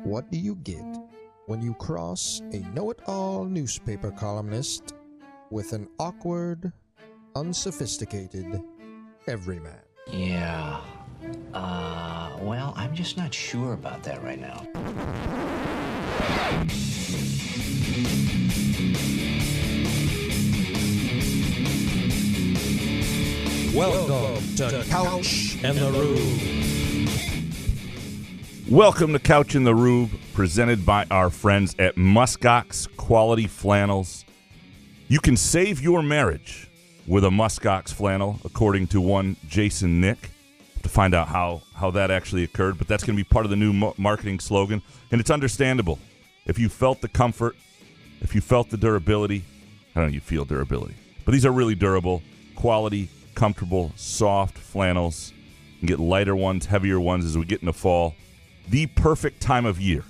What do you get when you cross a know-it-all newspaper columnist with an awkward, unsophisticated everyman? Yeah. Well, I'm just not sure about that right now. Welcome to Couch and the Rube. Welcome to Couch in the Rube, presented by our friends at Muskox Quality Flannels. You can save your marriage with a Muskox flannel, according to one Jason Nick, to find out how that actually occurred. But that's going to be part of the new marketing slogan, and it's understandable. If you felt the comfort, if you felt the durability, I don't know, you feel durability. But these are really durable, quality, comfortable, soft flannels. You can get lighter ones, heavier ones as we get into fall. The perfect time of year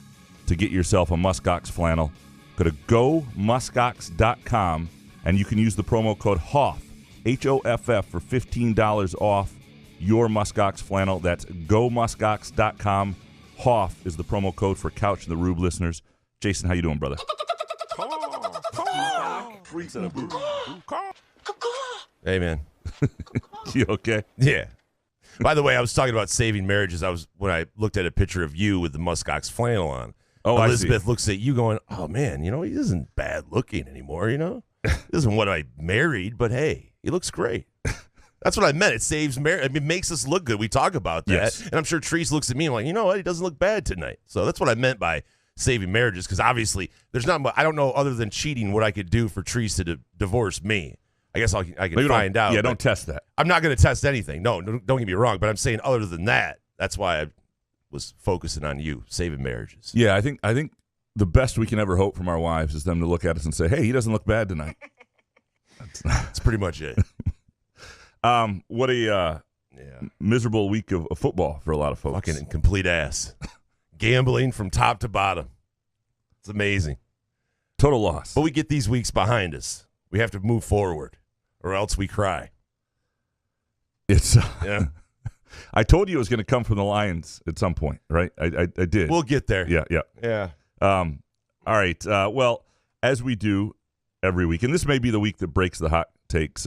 to get yourself a Muskox flannel. Go to gomuskox.com and you can use the promo code HOFF, H-O-F-F, for $15 off your Muskox flannel. That's gomuskox.com. HOFF is the promo code for Couch and the Rube listeners. Jason, how you doing, brother? Hey, man. You okay? Yeah. By the way, I was talking about saving marriages. When I looked at a picture of you with the Muskox flannel on. Oh, Elizabeth looks at you going, oh, man, he isn't bad looking anymore, This isn't what I married, but hey, he looks great. That's what I meant. It saves marriage. I mean, it makes us look good. We talk about that. Yes. And I'm sure Treese looks at me and like, you know what? He doesn't look bad tonight. So that's what I meant by saving marriages, because obviously there's not much. I don't know, other than cheating, what I could do for Treese to divorce me. I guess I can find out. Yeah, don't test that. I'm not going to test anything. No, don't get me wrong. But I'm saying other than that, that's why I was focusing on you, saving marriages. Yeah, I think the best we can ever hope from our wives is them to look at us and say, hey, he doesn't look bad tonight. That's pretty much it. What a miserable week of football for a lot of folks. Fucking complete ass. Gambling from top to bottom. It's amazing. Total loss. But we get these weeks behind us. We have to move forward, or else we cry. It's yeah. I told you it was going to come from the Lions at some point, right? I did. We'll get there. Yeah. All right. Well, as we do every week, and this may be the week that breaks the hot takes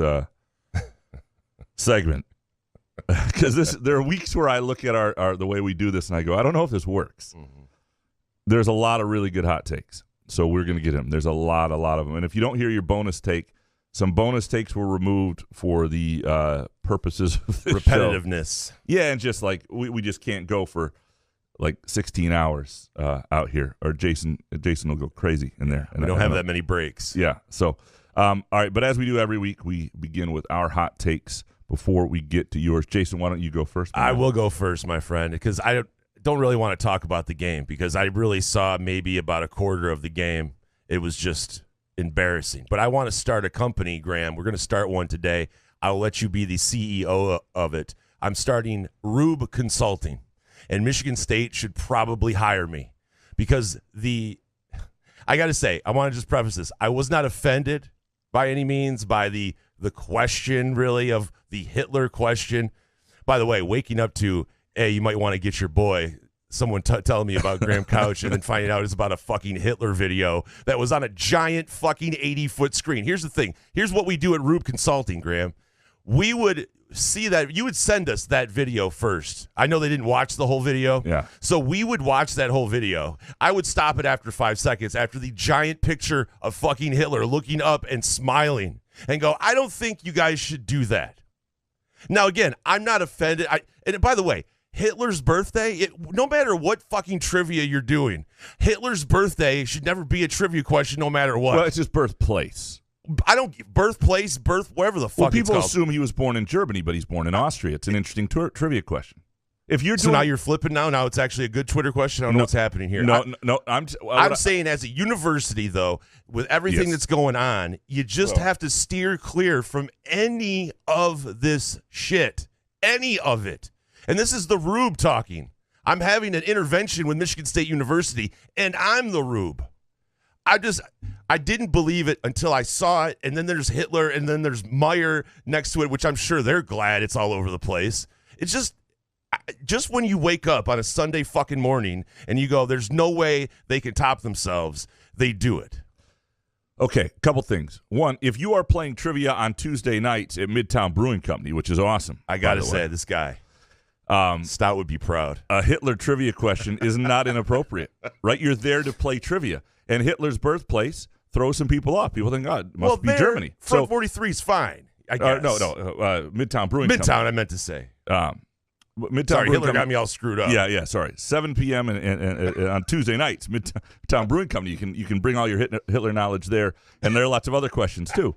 segment, because there are weeks where I look at our the way we do this and I go, I don't know if this works. Mm-hmm. There's a lot of really good hot takes. So we're going to get them. There's a lot of them. And if you don't hear your bonus take, some bonus takes were removed for the purposes of this repetitiveness. Show. Yeah, and just like we just can't go for like 16 hours out here, or Jason will go crazy in there. We don't have that many breaks. Yeah. So, all right. But as we do every week, we begin with our hot takes before we get to yours. Jason, why don't you go first? I will go first, my friend, because I don't really want to talk about the game, because I really saw maybe about a quarter of the game. It was just embarrassing. But I want to start a company, Graham. We're going to start one today. I'll let you be the CEO of it. I'm starting Rube Consulting, and Michigan State should probably hire me, because I got to say, I want to just preface this. I was not offended by any means by the question, really, of the Hitler question. By the way, waking up to, hey, you might want to get your boy, someone telling me about Graham Couch, and then finding out it's about a fucking Hitler video that was on a giant fucking 80-foot screen. Here's the thing. Here's what we do at Rube Consulting, Graham. We would see that. You would send us that video first. I know they didn't watch the whole video. Yeah. So we would watch that whole video. I would stop it after 5 seconds, after the giant picture of fucking Hitler looking up and smiling, and go, I don't think you guys should do that. Now, again, I'm not offended. And by the way, Hitler's birthday, no matter what fucking trivia you're doing, Hitler's birthday should never be a trivia question no matter what. Well, it's his birthplace. Birthplace, whatever the fuck people it's called. Assume he was born in Germany, but he's born in Austria. It's an interesting trivia question. So now you're flipping now it's actually a good Twitter question? I don't know what's happening here. No. I'm saying as a university, though, with everything that's going on, you just have to steer clear from any of this shit. Any of it. And this is the Rube talking. I'm having an intervention with Michigan State University, and I'm the Rube. I didn't believe it until I saw it, and then there's Hitler, and then there's Meyer next to it, which I'm sure they're glad it's all over the place. It's just, just when you wake up on a Sunday fucking morning and you go, there's no way they can top themselves, they do it. Okay, couple things. One, if you are playing trivia on Tuesday nights at Midtown Brewing Company, which is awesome. I got to say, this guy, Stout would be proud. A Hitler trivia question is not inappropriate, right? You're there to play trivia. And Hitler's birthplace throws some people off. People think, it must be Germany. Front 43 is fine, I guess. Midtown Brewing Company. Midtown, I meant to say. Midtown Sorry, Brewing Hitler got me all screwed up. Yeah, sorry. 7 p.m. and on Tuesday nights, Midtown Brewing Company. You can bring all your Hitler knowledge there, and there are lots of other questions too.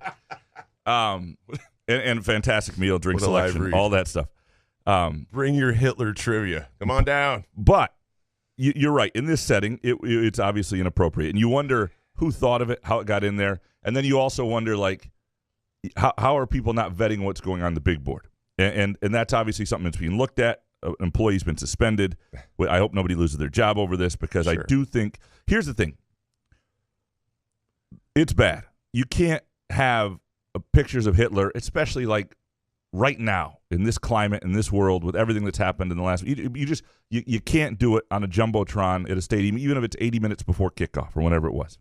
And fantastic meal, drink selection, all that stuff. Bring your Hitler trivia. Come on down. But you're right. In this setting, it's obviously inappropriate, and you wonder who thought of it, how it got in there, and then you also wonder how are people not vetting what's going on the big board. And that's obviously something that's being looked at. An employee's been suspended. I hope nobody loses their job over this because I do think – here's the thing. It's bad. You can't have pictures of Hitler, especially right now in this climate, in this world, with everything that's happened in the last – you can't do it on a Jumbotron at a stadium, even if it's 80 minutes before kickoff or whenever it was.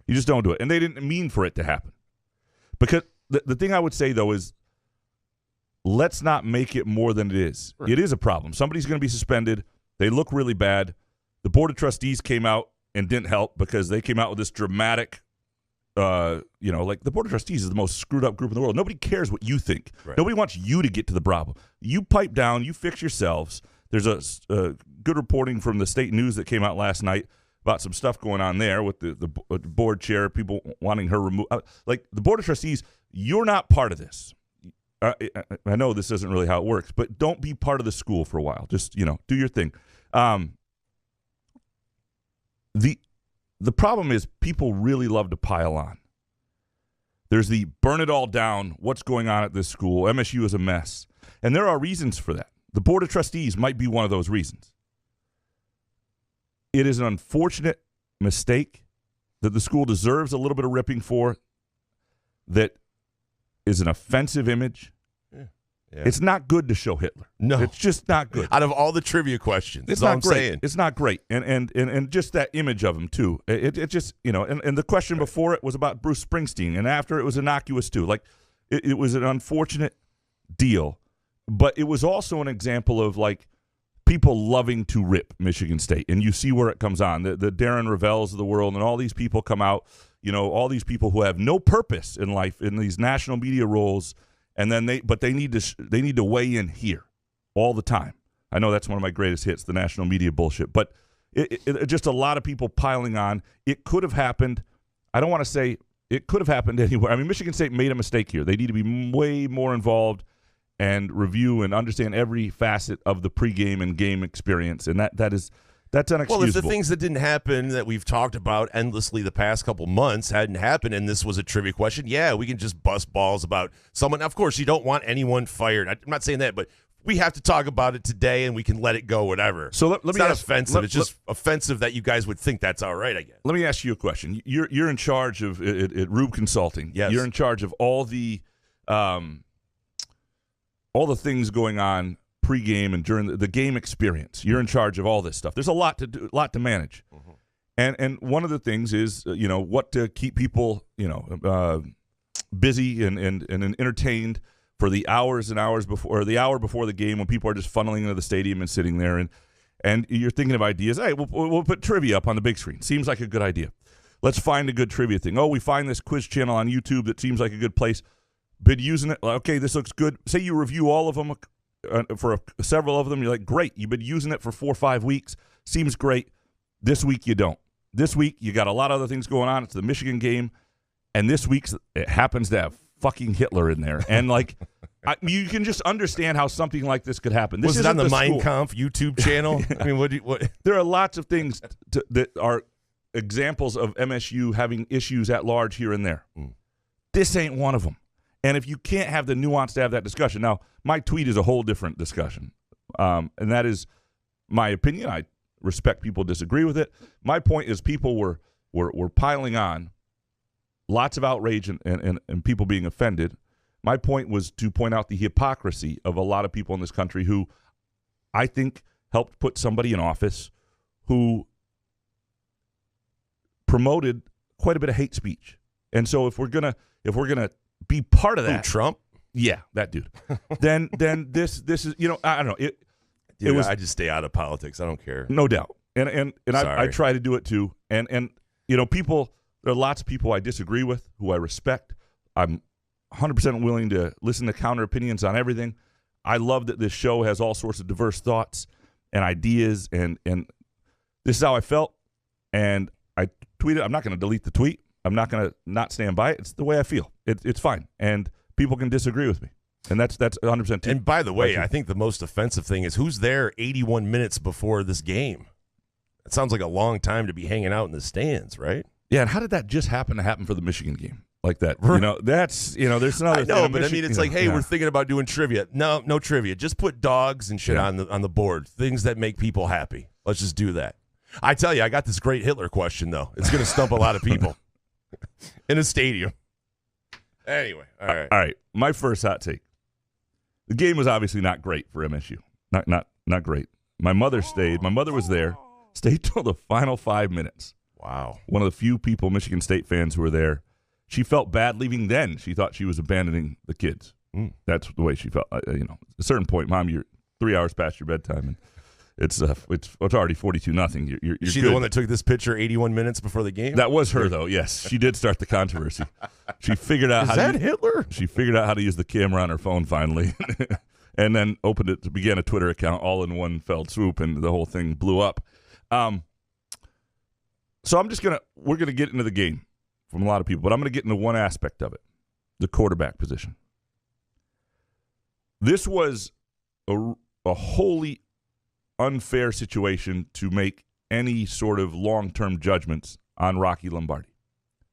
You just don't do it. And they didn't mean for it to happen. Because the thing I would say, though, is – let's not make it more than it is. Right. It is a problem. Somebody's going to be suspended. They look really bad. The Board of Trustees came out and didn't help because they came out with this dramatic, the Board of Trustees is the most screwed up group in the world. Nobody cares what you think. Right. Nobody wants you to get to the problem. You pipe down. You fix yourselves. There's a good reporting from the state news that came out last night about some stuff going on there with the board chair, people wanting her removed. The Board of Trustees, you're not part of this. I know this isn't really how it works, but don't be part of the school for a while. Just, do your thing. The problem is people really love to pile on. There's the burn it all down, what's going on at this school, MSU is a mess. And there are reasons for that. The Board of Trustees might be one of those reasons. It is an unfortunate mistake that the school deserves a little bit of ripping for, that is an offensive image. Yeah. It's not good to show Hitler. No. It's just not good. Out of all the trivia questions, it's not great. It's not great. And just that image of him, too. It just, and the question before it was about Bruce Springsteen, and after it was innocuous, too. It was an unfortunate deal, but it was also an example of, people loving to rip Michigan State. And you see where it comes on. The Darren Ravels of the world and all these people come out, all these people who have no purpose in life in these national media roles, and then they need to weigh in here all the time. I know that's one of my greatest hits, the national media bullshit, but it just a lot of people piling on. It could have happened. I don't want to say it could have happened anywhere. I mean, Michigan State made a mistake here. They need to be way more involved and review and understand every facet of the pregame and game experience, and that's unexcusable. Well, if the things that didn't happen that we've talked about endlessly the past couple months hadn't happened and this was a trivia question, yeah, we can just bust balls about someone. Of course, you don't want anyone fired. I'm not saying that, but we have to talk about it today and we can let it go, whatever. So it's not offensive. It's just offensive that you guys would think that's all right, I guess. Let me ask you a question. You're in charge of at Rube Consulting. Yes. You're in charge of all the things going on pregame and during the game experience. You're in charge of all this stuff. There's a lot to do, a lot to manage. Mm-hmm. And one of the things is, what to keep people, busy and entertained for the hours and hours before, or the hour before the game when people are just funneling into the stadium and sitting there. And you're thinking of ideas. Hey, we'll put trivia up on the big screen. Seems like a good idea. Let's find a good trivia thing. Oh, we find this quiz channel on YouTube that seems like a good place. Been using it. Okay, this looks good. Say you review all of them. For several of them, you're like, great, you've been using it for 4 or 5 weeks. Seems great. This week, you don't. This week, you got a lot of other things going on. It's the Michigan game. And this week, it happens to have fucking Hitler in there. And, you can just understand how something like this could happen. This was it on the Mein Kampf YouTube channel? I mean, what? There are lots of things that are examples of MSU having issues at large here and there. This ain't one of them. And if you can't have the nuance to have that discussion. Now, my tweet is a whole different discussion, and that is my opinion. I respect people disagree with it. My point is people were piling on, lots of outrage and people being offended. My point was to point out the hypocrisy of a lot of people in this country who I think, helped put somebody in office who promoted quite a bit of hate speech. And so if we're gonna be part of that, Trump, yeah, that dude, then this is, I don't know. It was, I just stay out of politics. I don't care. no doubt, and I try to do it too. And people, there are lots of people I disagree with who I respect. I'm 100% willing to listen to counter opinions on everything. I love that this show has all sorts of diverse thoughts and ideas, and this is how I felt. And I tweeted. I'm not going to delete the tweet. I'm not going to not stand by it. It's the way I feel. It's fine, and people can disagree with me, and that's 100%. And by the way, I think the most offensive thing is who's there 81 minutes before this game. It sounds like a long time to be hanging out in the stands, right? Yeah, and how did that just happen for the Michigan game like that? That's there's another. I know, but I mean, it's like, hey, we're thinking about doing trivia. No trivia. Just put dogs and shit on the board. Things that make people happy. Let's just do that. I tell you, I got this great Hitler question though. It's going to stump a lot of people in a stadium. Anyway, all right. My first hot take. The game was obviously not great for MSU. Not great. My mother stayed. My mother was there. Stayed till the final 5 minutes. Wow. One of the few people, Michigan State fans, who were there. She felt bad leaving then. She thought she was abandoning the kids. That's the way she felt. At a certain point, Mom, you're 3 hours past your bedtime, and it's already 42-0. You're Is she good. the one that took this picture 81 minutes before the game? That was her, though. Yes, she did start the controversy. She figured out Hitler? She figured out how to use the camera on her phone finally, and then began a Twitter account all in one fell swoop, and the whole thing blew up. So we're gonna get into the game from a lot of people, but I'm gonna get into one aspect of it, the quarterback position. This was a wholly unfair situation to make any sort of long-term judgments on Rocky Lombardi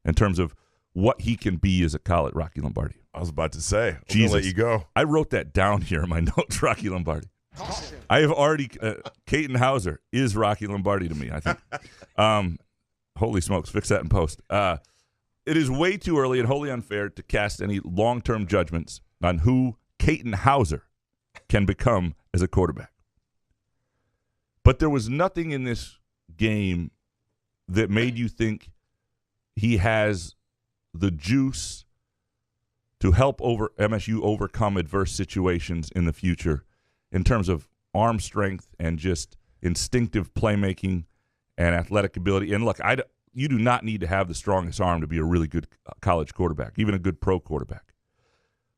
in terms of what he can be as a college Rocky Lombardi. I was about to say, I'm Jesus. gonna let you go. I wrote that down here in my notes, Rocky Lombardi. I have already, Caton Hauser is Rocky Lombardi to me, I think. Holy smokes, fix that in post. It is way too early and wholly unfair to cast any long-term judgments on who Caton Hauser can become as a quarterback. But there was nothing in this game that made you think he has the juice to help MSU overcome adverse situations in the future in terms of arm strength and just instinctive playmaking and athletic ability. And look, you do not need to have the strongest arm to be a really good college quarterback, even a good pro quarterback.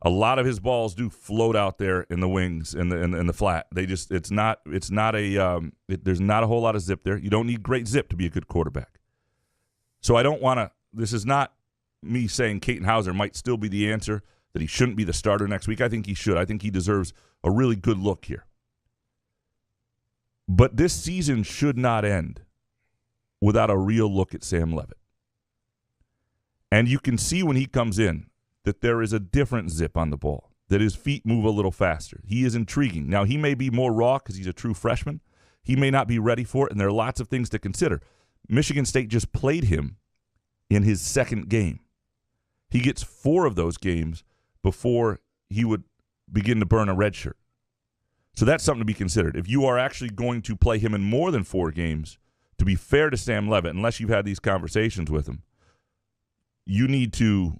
A lot of his balls do float out there in the wings and the flat. There's not a whole lot of zip there. You don't need great zip to be a good quarterback. So I don't want to. This is not me saying Caton Hauser might still be the answer, that he shouldn't be the starter next week. I think he should. I think he deserves a really good look here. But this season should not end without a real look at Sam Leavitt. And you can see when he comes in that there is a different zip on the ball, that his feet move a little faster. He is intriguing. Now, he may be more raw because he's a true freshman. He may not be ready for it, and there are lots of things to consider. Michigan State just played him in his second game. He gets 4 of those games before he would begin to burn a red shirt. So that's something to be considered. If you are actually going to play him in more than 4 games, to be fair to Sam Leavitt, unless you've had these conversations with him, you need to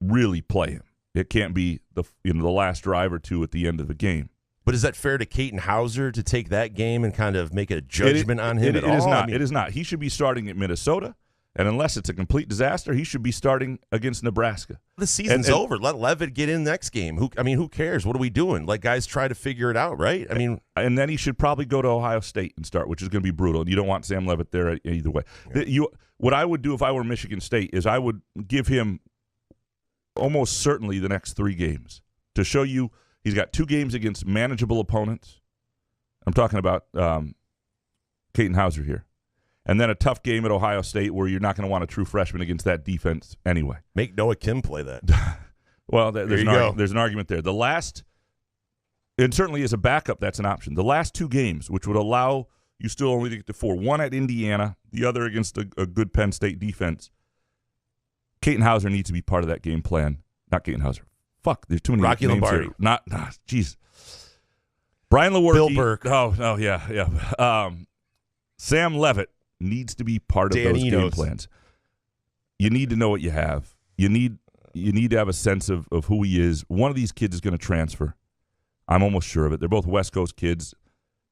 really play him. It can't be the last drive or 2 at the end of the game. But is that fair to Caton Hauser to take that game and kind of make a judgment on him at all? It is not. It is not. He should be starting at Minnesota, and unless it's a complete disaster, he should be starting against Nebraska. The season's over. Let Leavitt get in next game. Who cares? What are we doing? Let guys try to figure it out, right? And then he should probably go to Ohio State and start, which is going to be brutal. And you don't want Sam Leavitt there either way. Yeah. What I would do if I were Michigan State is I would give him almost certainly the next 3 games to show you he's got 2 games against manageable opponents. I'm talking about Caton Hauser here. And then a tough game at Ohio State where you're not going to want a true freshman against that defense anyway. Make Noah Kim play that. Well, there's an argument there. And certainly as a backup, that's an option. The last 2 games, which would allow you still only to get to 4, one at Indiana, the other against a good Penn State defense. Caton Hauser needs to be part of that game plan. Not Caton Hauser. Fuck, there's too many Rocky names Lombardi. Here. Jeez. Brian Lewerke. Bill Burke. Oh, yeah. Sam Levitt needs to be part of those game plans. You need to know what you have. You need to have a sense of who he is. One of these kids is going to transfer. I'm almost sure of it. They're both West Coast kids.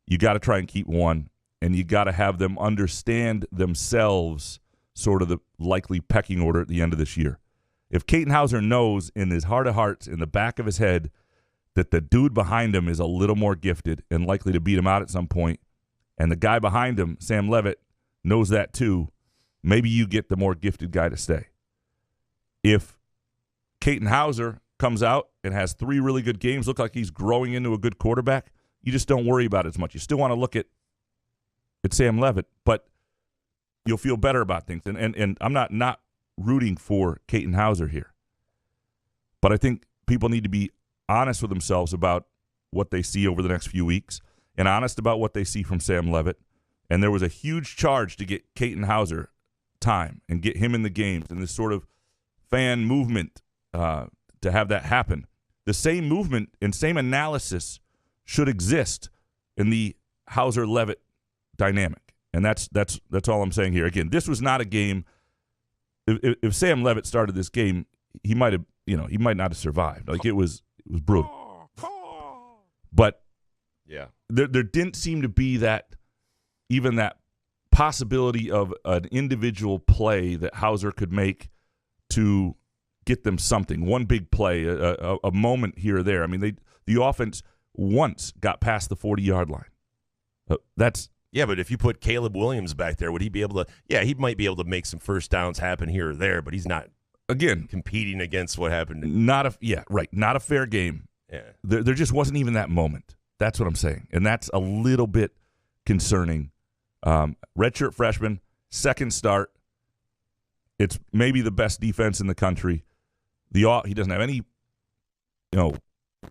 You got to try and keep one, and you got to have them understand themselves sort of the likely pecking order at the end of this year. If Caton Hauser knows in his heart of hearts, in the back of his head, that the dude behind him is a little more gifted and likely to beat him out at some point, and the guy behind him, Sam Levitt, knows that too, maybe you get the more gifted guy to stay. If Caton Hauser comes out and has 3 really good games, look like he's growing into a good quarterback, you just don't worry about it as much. You still want to look at Sam Levitt, but you'll feel better about things. And I'm not rooting for Caton Hauser here. But I think people need to be honest with themselves about what they see over the next few weeks and honest about what they see from Sam Levitt. And there was a huge charge to get Caton Hauser time and get him in the games and this sort of fan movement to have that happen. The same movement and same analysis should exist in the Hauser-Levitt dynamic. And that's all I'm saying here. Again, this was not a game. If Sam Levitt started this game, he might not have survived. Like it was brutal. But yeah, there didn't seem to be that possibility of an individual play that Hauser could make to get them something. One big play, a moment here or there. I mean, the offense once got past the 40-yard line. Yeah, but if you put Caleb Williams back there, would he be able to? Yeah, he might be able to make some first downs happen here or there, but he's not competing against what happened. Not a fair game. Yeah, there just wasn't even that moment. That's what I'm saying, and that's a little bit concerning. Redshirt freshman, second start. It's maybe the best defense in the country. He doesn't have any,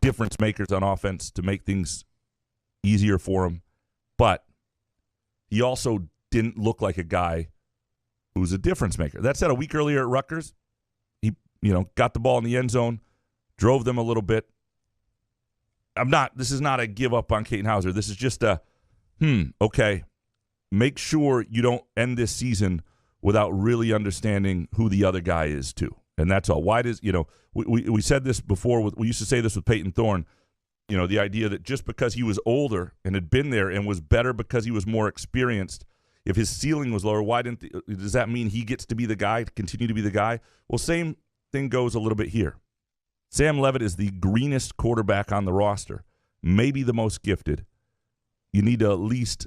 difference makers on offense to make things easier for him, but he also didn't look like a guy who's a difference maker. That said, a week earlier at Rutgers, he got the ball in the end zone, drove them a little bit. This is not a give up on Caton Hauser. This is just okay. Make sure you don't end this season without really understanding who the other guy is too. And that's all. Why does, we said this before, we used to say this with Peyton Thorne, the idea that just because he was older and had been there and was better because he was more experienced, if his ceiling was lower, does that mean he gets to be the guy, to continue to be the guy? Well, same thing goes a little bit here. Sam Levitt is the greenest quarterback on the roster, maybe the most gifted. You need to at least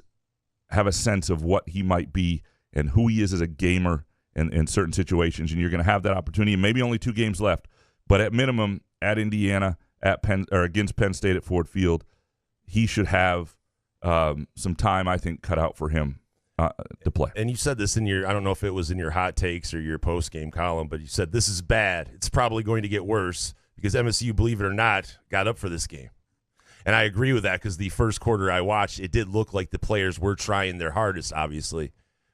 have a sense of what he might be and who he is as a gamer in certain situations, and you're going to have that opportunity. Maybe only 2 games left, but at minimum, at Indiana, against Penn State at Ford Field, he should have some time, I think, cut out for him to play. And you said this in I don't know if it was in your hot takes or your post-game column, but you said this is bad. It's probably going to get worse because MSU, believe it or not, got up for this game. And I agree with that because the first quarter I watched, it did look like the players were trying their hardest, obviously.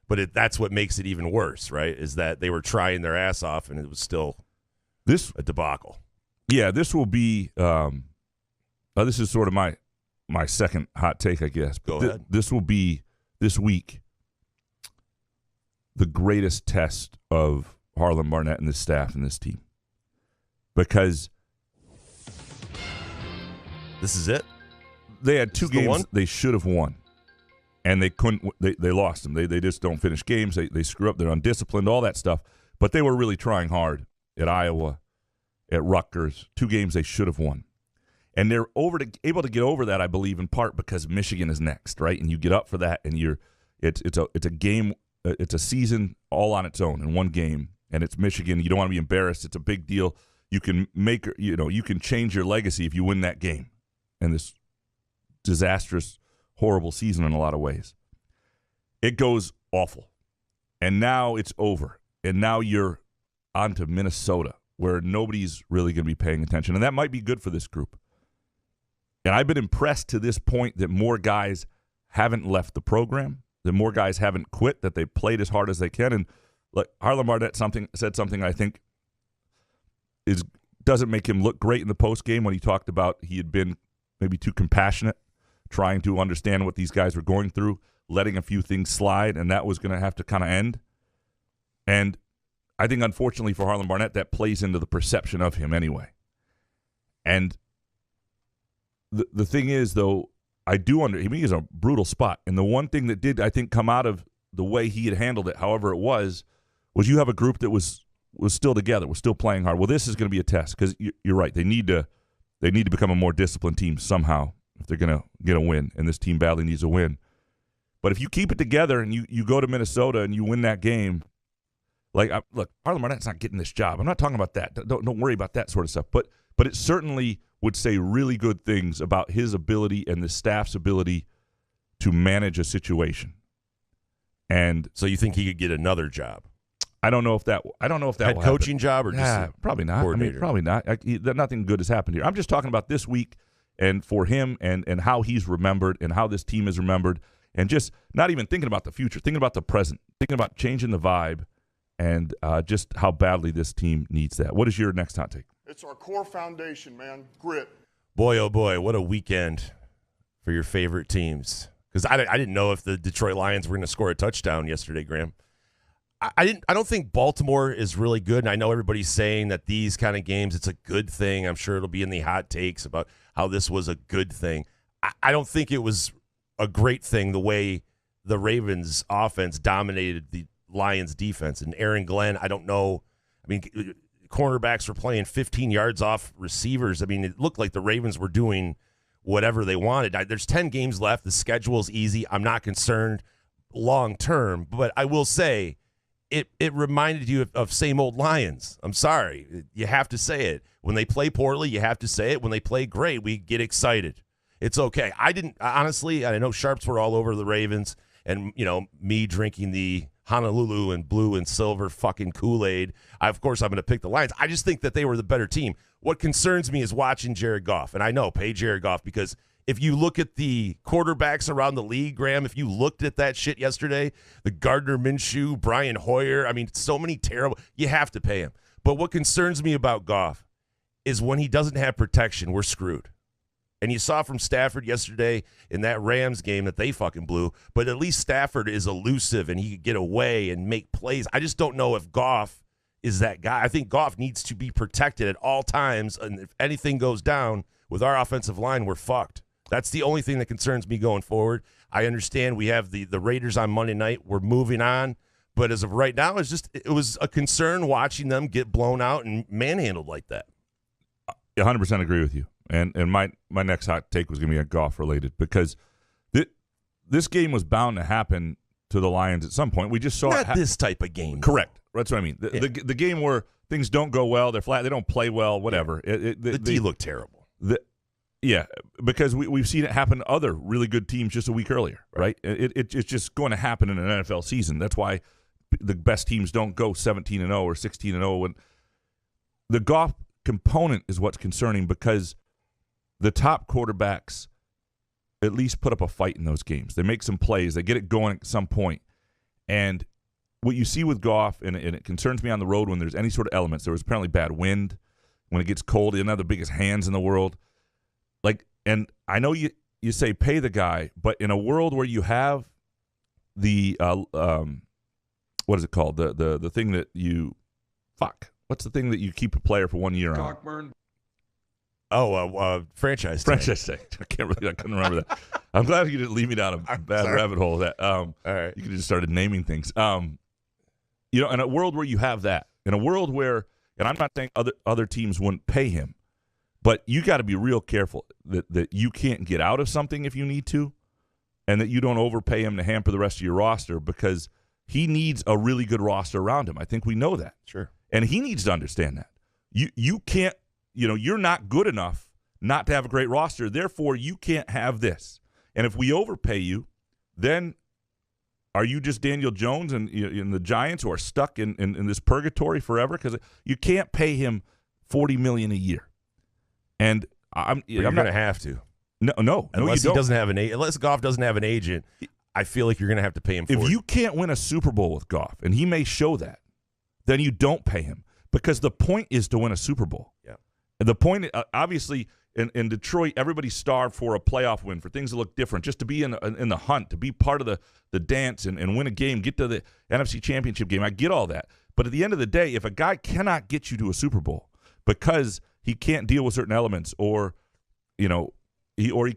But that's what makes it even worse, right, is that they were trying their ass off, and it was still a debacle. Yeah, this will be this is sort of my second hot take, I guess. Go ahead. This will be, this week, the greatest test of Harlan Barnett and this staff and this team. Because this is it? They had 2 games they should have won. And they couldn't. They lost them. They just don't finish games. They screw up. They're undisciplined. All that stuff. But they were really trying hard at Iowa, at Rutgers. 2 games they should have won, and they're able to get over that. I believe in part because Michigan is next, right? And you get up for that, and it's a game. It's a season all on its own in one game, and it's Michigan. You don't want to be embarrassed. It's a big deal. You can you can change your legacy if you win that game, and this disastrous, horrible season in a lot of ways. It goes awful. And now it's over. And now you're on to Minnesota, where nobody's really going to be paying attention. And that might be good for this group. And I've been impressed to this point that more guys haven't left the program, that more guys haven't quit, that they played as hard as they can. And Harlan Barnett said something I think doesn't make him look great in the postgame when he talked about he had been maybe too compassionate trying to understand what these guys were going through, letting a few things slide, and that was going to have to kind of end. And I think, unfortunately for Harlan Barnett, that plays into the perception of him anyway. And the thing is, though, I mean, he's a brutal spot. And the one thing that did, I think, come out of the way he had handled it, however it was you have a group that was still together, was still playing hard. Well, this is going to be a test because you're right. They need to become a more disciplined team somehow if they're going to get a win, and this team badly needs a win. But if you keep it together and you go to Minnesota and you win that game, look, Harlan Barnett's not getting this job. I'm not talking about that. Don't worry about that sort of stuff. But it certainly would say really good things about his ability and the staff's ability to manage a situation. And so you think he could get another job? I don't know if that head coaching job or just probably not. I mean, probably not. Nothing good has happened here. I'm just talking about this week and for him and how he's remembered and how this team is remembered, and just not even thinking about the future, thinking about the present, thinking about changing the vibe, and just how badly this team needs that. What is your next hot take? It's our core foundation, man. Grit. Boy, oh boy, what a weekend for your favorite teams. Because I didn't know if the Detroit Lions were going to score a touchdown yesterday, Graham. I don't think Baltimore is really good, and I know everybody's saying that these kind of games, it's a good thing. I'm sure it'll be in the hot takes about how this was a good thing. I don't think it was a great thing the way the Ravens offense dominated the Lions defense. And Aaron Glenn, I don't know. I mean, cornerbacks were playing 15 yards off receivers. I mean, it looked like the Ravens were doing whatever they wanted. There's 10 games left. The schedule's easy. I'm not concerned long term, but I will say it reminded you of same old Lions. I'm sorry. You have to say it. When they play poorly, you have to say it. When they play great, we get excited. It's okay. Honestly, I know Sharps were all over the Ravens, and, me drinking the Honolulu and blue and silver fucking Kool-Aid. Of course, I'm going to pick the Lions. I just think that they were the better team. What concerns me is watching Jared Goff. And I know, pay Jared Goff, because if you look at the quarterbacks around the league, Graham, if you looked at that shit yesterday, the Gardner Minshew, Brian Hoyer, I mean, so many terrible, you have to pay him. But what concerns me about Goff is when he doesn't have protection, we're screwed. And you saw from Stafford yesterday in that Rams game that they fucking blew, but at least Stafford is elusive and he could get away and make plays. I just don't know if Goff is that guy. I think Goff needs to be protected at all times, and if anything goes down with our offensive line, we're fucked. That's the only thing that concerns me going forward. I understand we have the Raiders on Monday night. We're moving on. But as of right now, it was a concern watching them get blown out and manhandled like that. 100% agree with you. And my next hot take was going to be Goff related, because this game was bound to happen to the Lions at some point. We just saw not this type of game. Correct. That's what I mean. The game where things don't go well, they're flat, they don't play well, whatever. Yeah. The D looked terrible. Yeah, because we've seen it happen to other really good teams just a week earlier, right? It's just going to happen in an NFL season. That's why the best teams don't go 17-0 or 16-0. And the Goff component is what's concerning, because the top quarterbacks at least put up a fight in those games. They make some plays. They get it going at some point. And what you see with Goff, and it concerns me on the road when there's any sort of elements. There was apparently bad wind. When it gets cold, he doesn't have the biggest hands in the world. And I know you say pay the guy, but in a world where you have the what is it called? The thing that you what's the thing that you keep a player for 1 year on? Franchise tag. I couldn't remember that. I'm glad you didn't lead me down a bad rabbit hole. That all right. You could have just started naming things. In a world where you have that, in a world where, and I'm not saying other teams wouldn't pay him, but you got to be real careful that you can't get out of something if you need to, and that you don't overpay him to hamper the rest of your roster, because he needs a really good roster around him. I think we know that. Sure. And he needs to understand that. You can't, you're not good enough not to have a great roster. Therefore, you can't have this. And if we overpay you, then are you just Daniel Jones and the Giants who are stuck in this purgatory forever? Because you can't pay him $40 million a year. And I'm going to have to. No, unless he doesn't have unless Goff doesn't have an agent, I feel like you're going to have to pay him for it. If you can't win a Super Bowl with Goff, and he may show that, then you don't pay him, because the point is to win a Super Bowl. Yeah. And the point, obviously, in Detroit, everybody starved for a playoff win, for things to look different, just to be in the hunt, to be part of the dance and win a game, get to the NFC Championship game. I get all that. But at the end of the day, if a guy cannot get you to a Super Bowl because he can't deal with certain elements, or he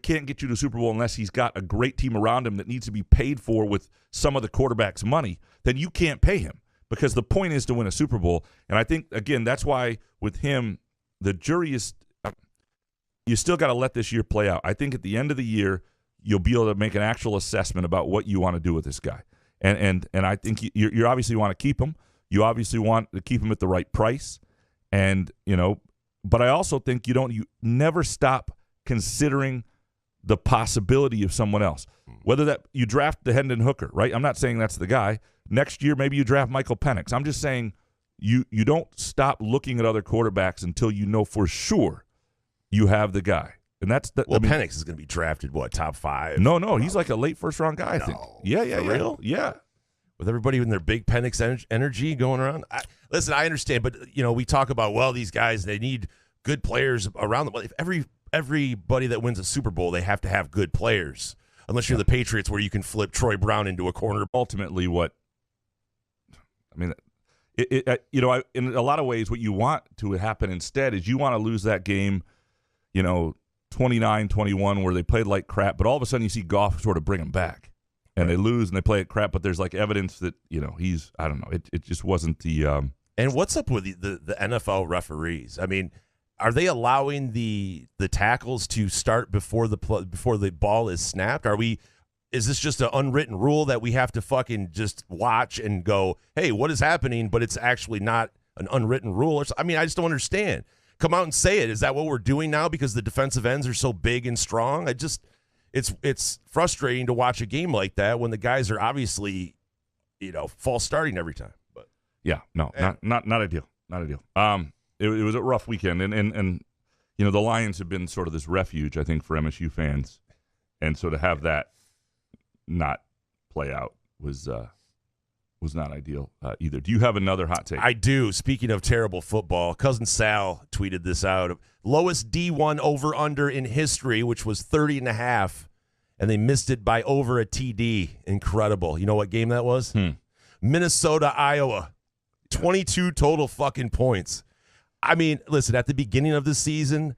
can't get you to a Super Bowl unless he's got a great team around him that needs to be paid for with some of the quarterback's money, then you can't pay him, because the point is to win a Super Bowl. And I think, again, that's why with him, the jury is – you still got to let this year play out. I think at the end of the year, you'll be able to make an actual assessment about what you want to do with this guy. And I think you obviously want to keep him. You obviously want to keep him at the right price. And, but I also think you never stop considering the possibility of someone else. Whether that you draft the Hendon Hooker, right? I'm not saying that's the guy. Next year, maybe you draft Michael Penix. I'm just saying you don't stop looking at other quarterbacks until you know for sure you have the guy. And that's the Penix is going to be drafted, top 5? No, he's like a late first-round guy, I think. Yeah. Real? Yeah. With everybody in their big Penix energy going around. Listen, I understand, but we talk about, these guys, they need good players around them. Well, if everybody that wins a Super Bowl, they have to have good players. Unless you're the Patriots, where you can flip Troy Brown into a corner. Ultimately, in a lot of ways, what you want to happen instead is you want to lose that game, 29-21, where they played like crap, but all of a sudden you see Goff sort of bring them back. And they lose and they play it crap, but there's like evidence that, he's, I don't know, it just wasn't the And what's up with the NFL referees? I mean, are they allowing the tackles to start before the ball is snapped? Is this just an unwritten rule that we have to fucking just watch and go, hey, what is happening? But it's actually not an unwritten rule. I just don't understand. Come out and say it. Is that what we're doing now because the defensive ends are so big and strong? It's frustrating to watch a game like that when the guys are obviously, false starting every time. But yeah, no, not ideal. Not ideal. It was a rough weekend, and the Lions have been sort of this refuge, I think, for MSU fans, and so to have that not play out was not ideal either. Do you have another hot take? I do. Speaking of terrible football, Cousin Sal tweeted this out. Lowest D1 over-under in history, which was 30.5, and they missed it by over a TD. Incredible. You know what game that was? Minnesota, Iowa. 22 total fucking points. Listen, at the beginning of the season,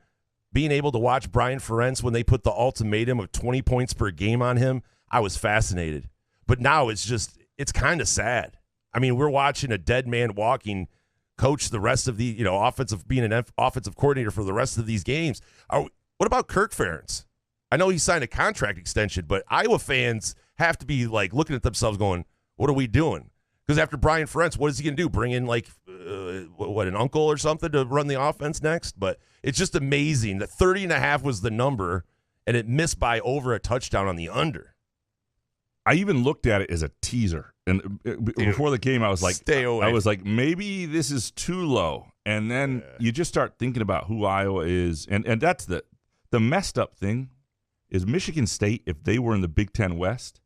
being able to watch Brian Ferentz when they put the ultimatum of 20 points per game on him, I was fascinated. But now it's kind of sad. We're watching a dead man walking coach the rest of the, being an offensive coordinator for the rest of these games. What about Kirk Ferentz? I know he signed a contract extension, but Iowa fans have to be looking at themselves going, what are we doing? Because after Brian Ferentz, what is he going to do? Bring in an uncle or something to run the offense next? But it's just amazing that 30.5 was the number, and it missed by over a touchdown on the under. I even looked at it as a teaser, and before the game, I was like, "Stay away." I was like, maybe this is too low, and then you just start thinking about who Iowa is, and that's the messed up thing is Michigan State, if they were in the Big Ten West,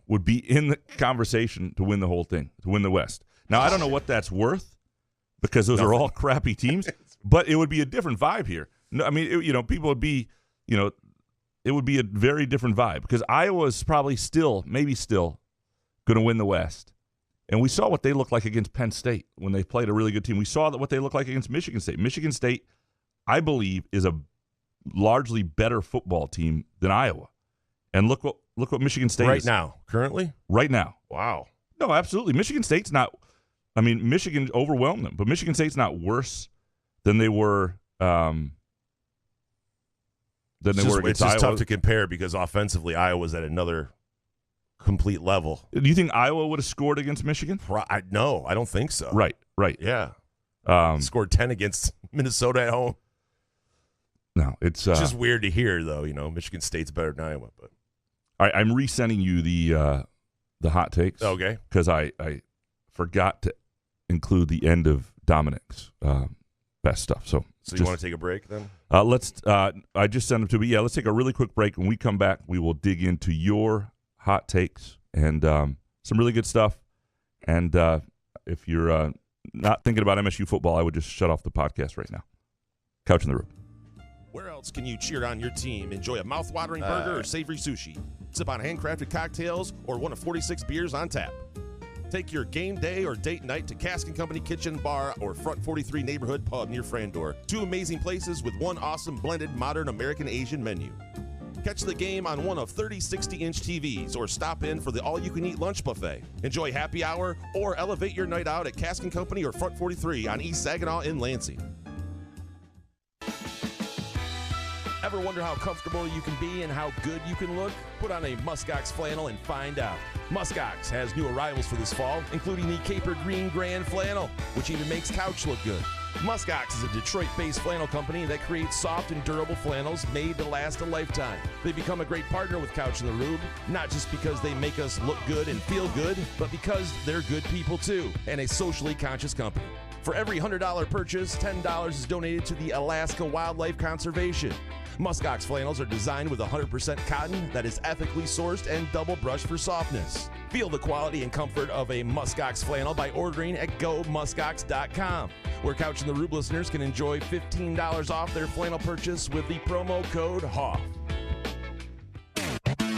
would be in the conversation to win the whole thing, to win the West. Now I don't know what that's worth because those are all crappy teams, but it would be a different vibe here. No, people would be, it would be a very different vibe because Iowa is probably maybe still going to win the West. And we saw what they looked like against Penn State when they played a really good team. We saw what they looked like against Michigan State. Michigan State, I believe, is a largely better football team than Iowa. And look what Michigan State is. Currently? Right now. Wow. No, absolutely. Michigan State's not – Michigan overwhelmed them, but Michigan State's not worse than they were against Iowa. It's just tough to compare because offensively Iowa's at another complete level. Do you think Iowa would have scored against Michigan? No, I don't think so. Right. Yeah. Scored 10 against Minnesota at home. No, it's just weird to hear, though. Michigan State's better than Iowa. But all right, I'm resending you the hot takes. Okay. Because I forgot to include the end of Dominic's best stuff. So you want to take a break then? Let's. I just sent them to me. Yeah, let's take a really quick break. When we come back, we will dig into your hot takes and some really good stuff. And if you're not thinking about MSU football, I would just shut off the podcast right now. Couch in the Room. Where else can you cheer on your team, enjoy a mouth-watering burger or savory sushi, sip on handcrafted cocktails, or one of 46 beers on tap? Take your game day or date night to Cask & Company Kitchen Bar or Front 43 Neighborhood Pub near Frandor. 2 amazing places with 1 awesome blended modern American Asian menu. Catch the game on one of 30 60-inch TVs or stop in for the all-you-can-eat lunch buffet. Enjoy happy hour or elevate your night out at Cask & Company or Front 43 on East Saginaw in Lansing. Ever wonder how comfortable you can be and how good you can look? Put on a Muskox flannel and find out. Muskox has new arrivals for this fall, including the Caper Green Grand Flannel, which even makes couch look good. Muskox is a Detroit-based flannel company that creates soft and durable flannels made to last a lifetime. They become a great partner with Couch in the Rube, not just because they make us look good and feel good, but because they're good people too, and a socially conscious company. For every $100 purchase, $10 is donated to the Alaska Wildlife Conservation. Muskox flannels are designed with 100% cotton that is ethically sourced and double brushed for softness. Feel the quality and comfort of a Muskox flannel by ordering at GoMuskox.com, where Couch in the Rube listeners can enjoy $15 off their flannel purchase with the promo code HOFF.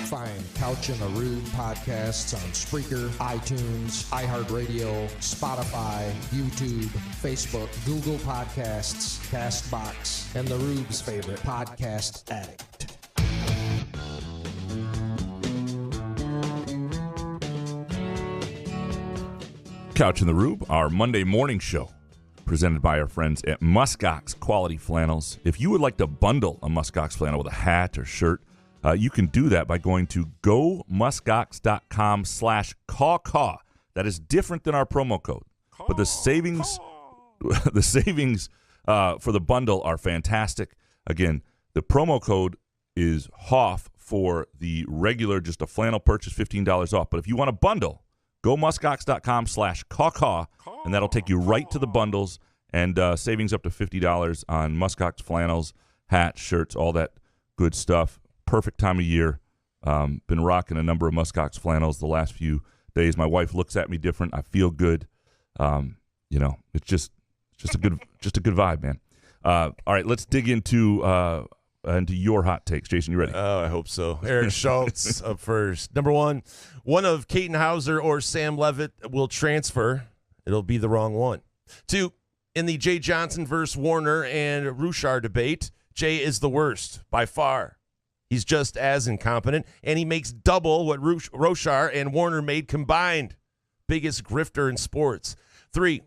Find Couch in the Rube podcasts on Spreaker, iTunes, iHeartRadio, Spotify, YouTube, Facebook, Google Podcasts, CastBox, and the Rube's favorite podcast addict. Couch in the Rube, our Monday morning show, presented by our friends at Muskox Quality Flannels. If you would like to bundle a Muskox flannel with a hat or shirt, you can do that by going to gomuskox.com/caw-caw. That is different than our promo code. But the savings for the bundle are fantastic. Again, the promo code is HOFF for the regular, just a flannel purchase, $15 off. But if you want a bundle, gomuskox.com/caw-caw, and that'll take you right to the bundles and savings up to $50 on Muskox flannels, hats, shirts, all that good stuff. Perfect time of year. Been rocking a number of Muskox flannels the last few days. My wife looks at me different. I feel good. It's just a good vibe, man. All right, let's dig into your hot takes. Jason, you ready? Oh, I hope so. Eric Schultz up first. Number one of Katon Hauser or Sam Levitt will transfer. It'll be the wrong one. 2, in the Jay Johnson versus Warner and Roushar debate, Jay is the worst by far. He's just as incompetent, and he makes double what Roushar and Warner made combined. Biggest grifter in sports. 3,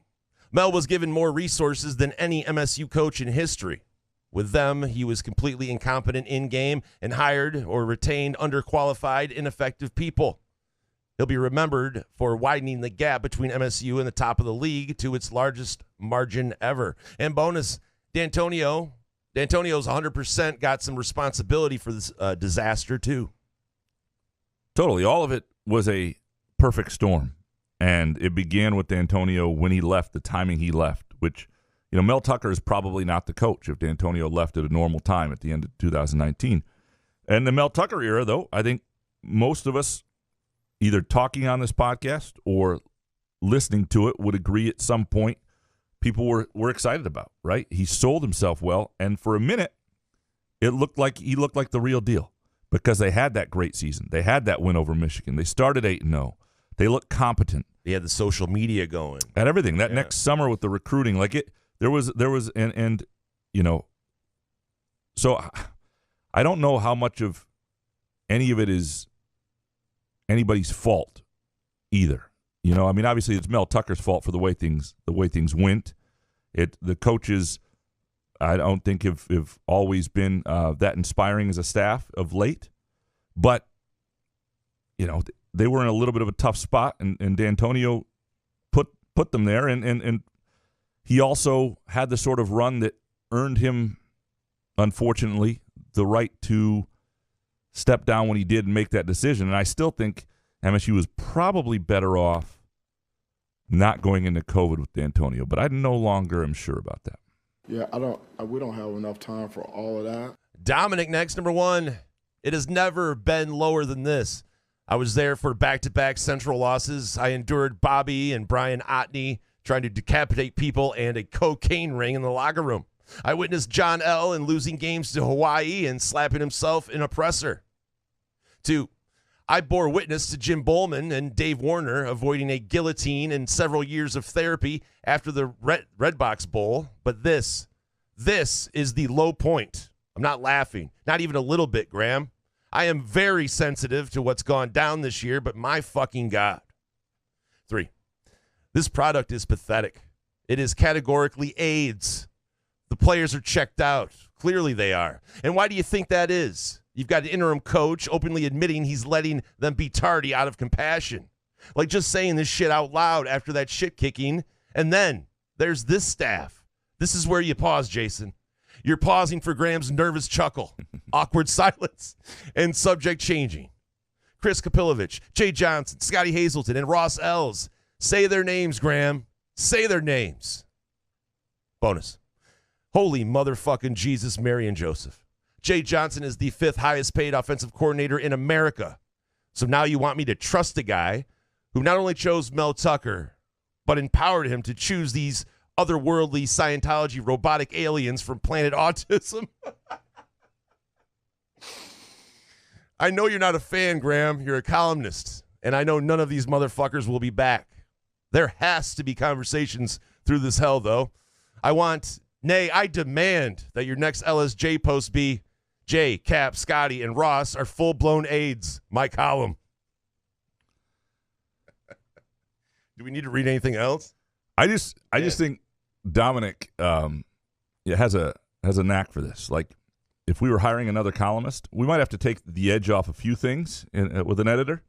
Mel was given more resources than any MSU coach in history. With them, he was completely incompetent in-game and hired or retained underqualified, ineffective people. He'll be remembered for widening the gap between MSU and the top of the league to its largest margin ever. And bonus, D'Antonio's 100% got some responsibility for this disaster, too. Totally. All of it was a perfect storm. And it began with D'Antonio when he left, the timing he left, which, Mel Tucker is probably not the coach if D'Antonio left at a normal time at the end of 2019. And the Mel Tucker era, though, I think most of us either talking on this podcast or listening to it would agree at some point people were excited about, right? He sold himself well, and for a minute, he looked like the real deal because they had that great season. They had that win over Michigan. They started 8-0. They looked competent. They had the social media going. Had everything. That next summer with the recruiting, so I don't know how much of any of it is anybody's fault either. Obviously it's Mel Tucker's fault for the way things went. The coaches, I don't think have always been that inspiring as a staff of late, but they were in a little bit of a tough spot, and D'Antonio put them there, and he also had the sort of run that earned him, unfortunately, the right to step down when he did and make that decision. And I still think MSU was probably better off not going into COVID with D'Antonio, but I no longer am sure about that. Yeah, we don't have enough time for all of that. Dominic next, number 1. It has never been lower than this. I was there for back-to-back Central losses. I endured Bobby and Brian Otney trying to decapitate people and a cocaine ring in the locker room. I witnessed John L. in losing games to Hawaii and slapping himself in a presser. 2, I bore witness to Jim Bowman and Dave Warner avoiding a guillotine and several years of therapy after the Red Box Bowl. But this is the low point. I'm not laughing, not even a little bit, Graham. I am very sensitive to what's gone down this year, but my fucking God. 3, this product is pathetic. It is categorically AIDS. The players are checked out. Clearly they are. And why do you think that is? You've got an interim coach openly admitting he's letting them be tardy out of compassion. Like just saying this shit out loud after that shit kicking. And then there's this staff. This is where you pause, Jason. You're pausing for Graham's nervous chuckle, awkward silence, and subject changing. Chris Kapilovich, Jay Johnson, Scotty Hazelton, and Ross Ells. Say their names, Graham. Say their names. Bonus. Holy motherfucking Jesus, Mary, and Joseph. Jay Johnson is the 5th highest paid offensive coordinator in America. So now you want me to trust a guy who not only chose Mel Tucker, but empowered him to choose these otherworldly Scientology robotic aliens from Planet Autism? I know you're not a fan, Graham. You're a columnist. And I know none of these motherfuckers will be back. There has to be conversations through this hell, though. I demand that your next LSJ post be Jay, Cap, Scotty, and Ross are full-blown AIDS. My column. Do we need to read anything else? I just think Dominic has a knack for this. Like, if we were hiring another columnist, we might have to take the edge off a few things with an editor,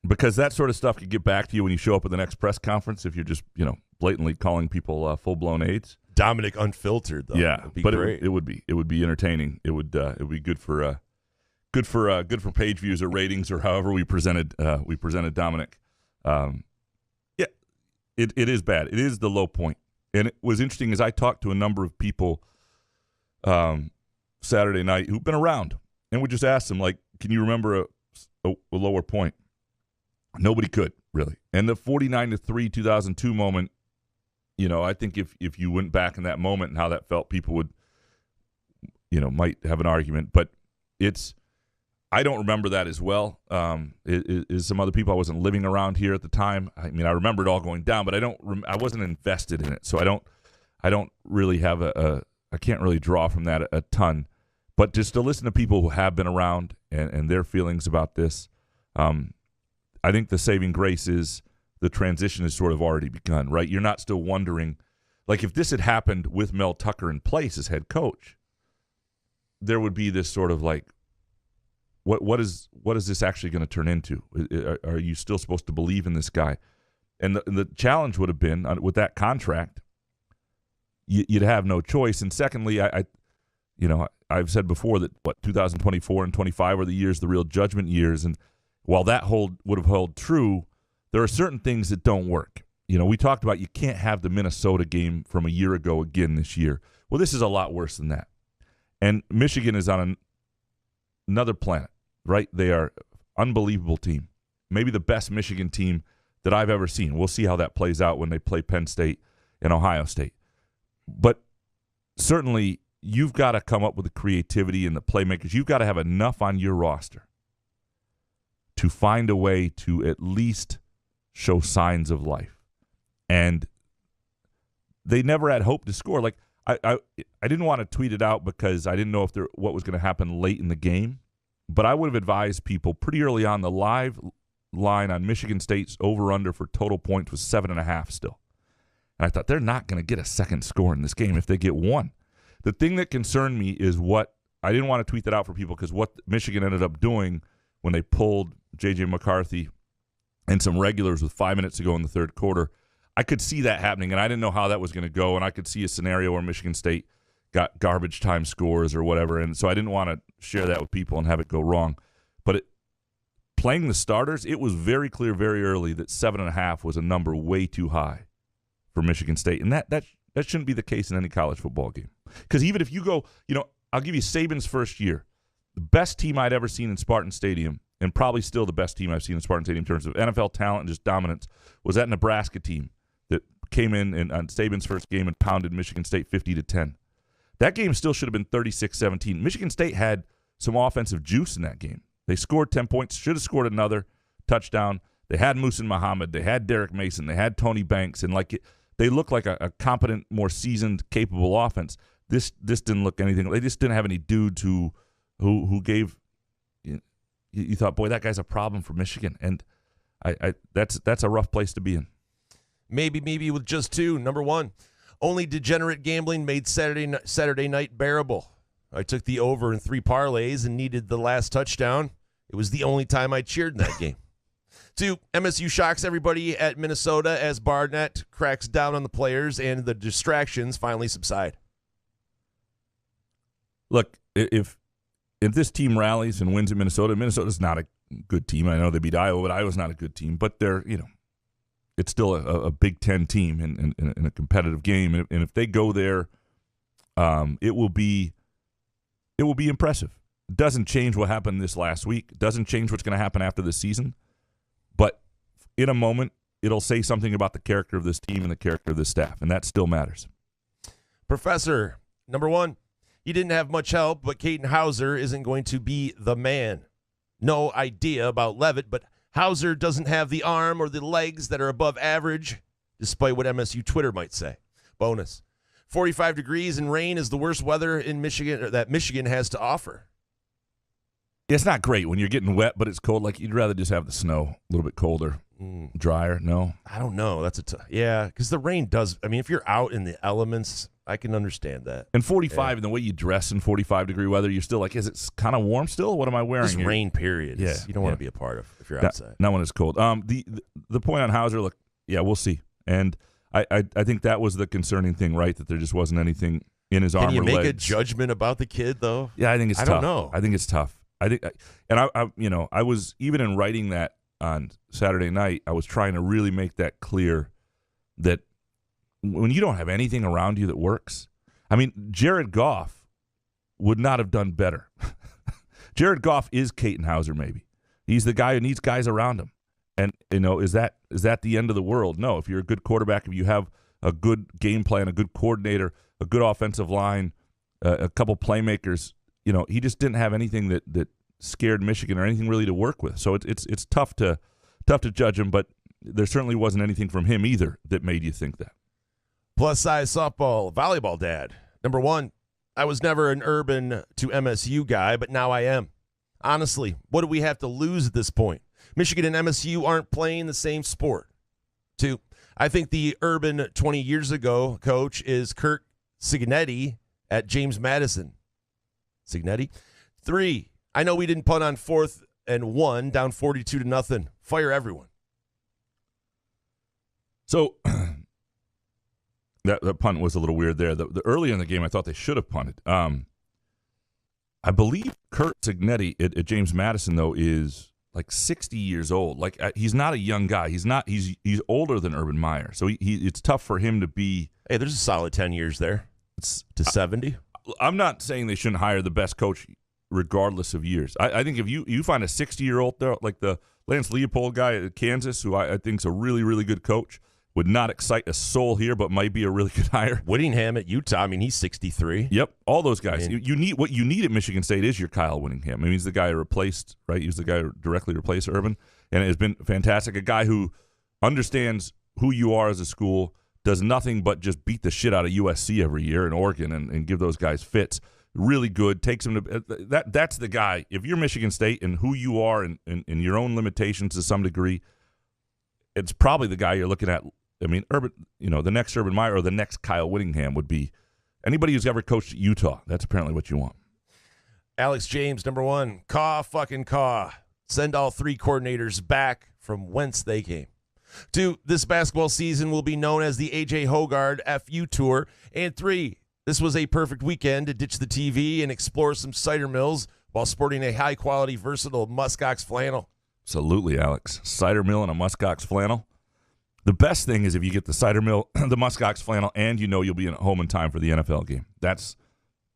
because that sort of stuff could get back to you when you show up at the next press conference if you're just blatantly calling people full-blown AIDS. Dominic unfiltered, though. Yeah, It'd be but great. it would be entertaining. It would be good for page views or ratings or however we presented Dominic. Yeah, it is bad. It is the low point, and it was interesting as I talked to a number of people Saturday night who've been around, and we just asked them, like, can you remember a lower point? Nobody could really, and the 49-3 2002 moment. I think if you went back in that moment and how that felt, people would, might have an argument. But I don't remember that as well. Is some other people, I wasn't living around here at the time. I mean, I remember it all going down, but I wasn't invested in it, so I don't really have I can't really draw from that a ton. But just to listen to people who have been around and their feelings about this, I think the saving grace is the transition has sort of already begun, right? You're not still wondering, like, if this had happened with Mel Tucker in place as head coach, there would be this sort of like, what is this actually going to turn into? Are you still supposed to believe in this guy? And the challenge would have been with that contract, you'd have no choice. And secondly, I've said before that 2024 and 25 are the years, the real judgment years, and while that would have held true, there are certain things that don't work. We talked about you can't have the Minnesota game from a year ago again this year. Well, this is a lot worse than that. And Michigan is on another planet, right? They are an unbelievable team. Maybe the best Michigan team that I've ever seen. We'll see how that plays out when they play Penn State and Ohio State. But certainly you've got to come up with the creativity and the playmakers. You've got to have enough on your roster to find a way to at least show signs of life. And they never had hope to score. Like, I didn't want to tweet it out because I didn't know what was going to happen late in the game, but I would have advised people pretty early on. The live line on Michigan State's over-under for total points was 7.5 still. And I thought they're not going to get a second score in this game if they get one. The thing that concerned me is I didn't want to tweet that out for people because what Michigan ended up doing when they pulled J.J. McCarthy and some regulars with 5 minutes to go in the third quarter, I could see that happening, and I didn't know how that was going to go, and I could see a scenario where Michigan State got garbage time scores or whatever, and so I didn't want to share that with people and have it go wrong. But playing the starters, it was very clear very early that 7.5 was a number way too high for Michigan State, and that shouldn't be the case in any college football game. Because even if you go, I'll give you Saban's first year, the best team I'd ever seen in Spartan Stadium, and probably still the best team I've seen in Spartan Stadium in terms of NFL talent and just dominance, was that Nebraska team that came in on Saban's first game and pounded Michigan State 50-10. That game still should have been 36-17. Michigan State had some offensive juice in that game. They scored 10 points, should have scored another touchdown. They had Muhsin Muhammad. They had Derek Mason. They had Tony Banks. And they looked like a competent, more seasoned, capable offense. This didn't look anything. They just didn't have any dudes who gave you thought, boy, that guy's a problem for Michigan. And that's a rough place to be in. Maybe with just two. Number one, only degenerate gambling made Saturday night bearable. I took the over in 3 parlays and needed the last touchdown. It was the only time I cheered in that game. 2, MSU shocks everybody at Minnesota as Barnett cracks down on the players and the distractions finally subside. Look, if this team rallies and wins at Minnesota's not a good team. I know they beat Iowa, but Iowa's not a good team. But they're, it's still a Big Ten team in a competitive game. And if they go there, it will be impressive. It doesn't change what happened this last week. It doesn't change what's going to happen after this season. But in a moment, it'll say something about the character of this team and the character of this staff, and that still matters. Professor, number one, he didn't have much help, but Caden Hauser isn't going to be the man. No idea about Levitt, but Hauser doesn't have the arm or the legs that are above average, despite what MSU Twitter might say. Bonus. 45 degrees and rain is the worst weather in Michigan that Michigan has to offer. It's not great when you're getting wet, but it's cold. Like, you'd rather just have the snow a little bit colder, drier. No? I don't know. That's yeah, because the rain does. I mean, if you're out in the elements, I can understand that. And 45, and the way you dress in 45-degree weather, you're still like, is it kind of warm still? What am I wearing This here? rain period. Yeah, you don't want to be a part of if you're outside. Not when it's cold. The point on Hauser, look, yeah, we'll see. And I think that was the concerning thing, right? That there just wasn't anything in his arm or legs. Can you make a judgment about the kid, though? Yeah, I think it's tough. I don't know. I think it's tough. I was, even in writing that on Saturday night, I was trying to really make that clear that when you don't have anything around you that works, I mean, Jared Goff would not have done better. Jared Goff is Caden Hauser, maybe. He's the guy who needs guys around him. And, is that the end of the world? No. If you're a good quarterback, if you have a good game plan, a good coordinator, a good offensive line, a couple playmakers, he just didn't have anything that scared Michigan or anything really to work with. So it's tough to judge him, but there certainly wasn't anything from him either that made you think that. Plus size softball, volleyball dad. Number one, I was never an Urban to MSU guy, but now I am. Honestly, what do we have to lose at this point? Michigan and MSU aren't playing the same sport. 2, I think the Urban 20 years ago coach is Kirk Cignetti at James Madison. Cignetti. 3, I know we didn't punt on 4th and 1, down 42-0. Fire everyone. So that punt was a little weird there. The early in the game, I thought they should have punted. I believe Kurt Cignetti at James Madison, though, is like 60 years old. Like, he's not a young guy. He's older than Urban Meyer. So it's tough for him to be. Hey, there's a solid 10 years there. It's to 70. I'm not saying they shouldn't hire the best coach regardless of years. I think if you find a 60-year-old there, like the Lance Leopold guy at Kansas, who I think is a really, really good coach, would not excite a soul here, but might be a really good hire. Whittingham at Utah, I mean, he's 63. Yep, all those guys. You need what you need at Michigan State is your Kyle Whittingham. I mean, he's the guy who replaced, right? He's the guy who directly replaced Urban, and it has been fantastic. A guy who understands who you are as a school, does nothing but just beat the shit out of USC every year in Oregon and give those guys fits. Really good. Takes them to that's the guy. If you're Michigan State and who you are and your own limitations to some degree, it's probably the guy you're looking at. I mean, Urban, the next Urban Meyer or the next Kyle Whittingham would be anybody who's ever coached at Utah. That's apparently what you want. Alex James, number one, caw. Send all 3 coordinators back from whence they came. 2, this basketball season will be known as the A.J. Hoggard FU Tour. And 3, this was a perfect weekend to ditch the TV and explore some cider mills while sporting a high-quality, versatile muskox flannel. Absolutely, Alex. Cider mill and a muskox flannel. The best thing is if you get the cider mill, the muskox flannel, and you'll be at home in time for the NFL game. That's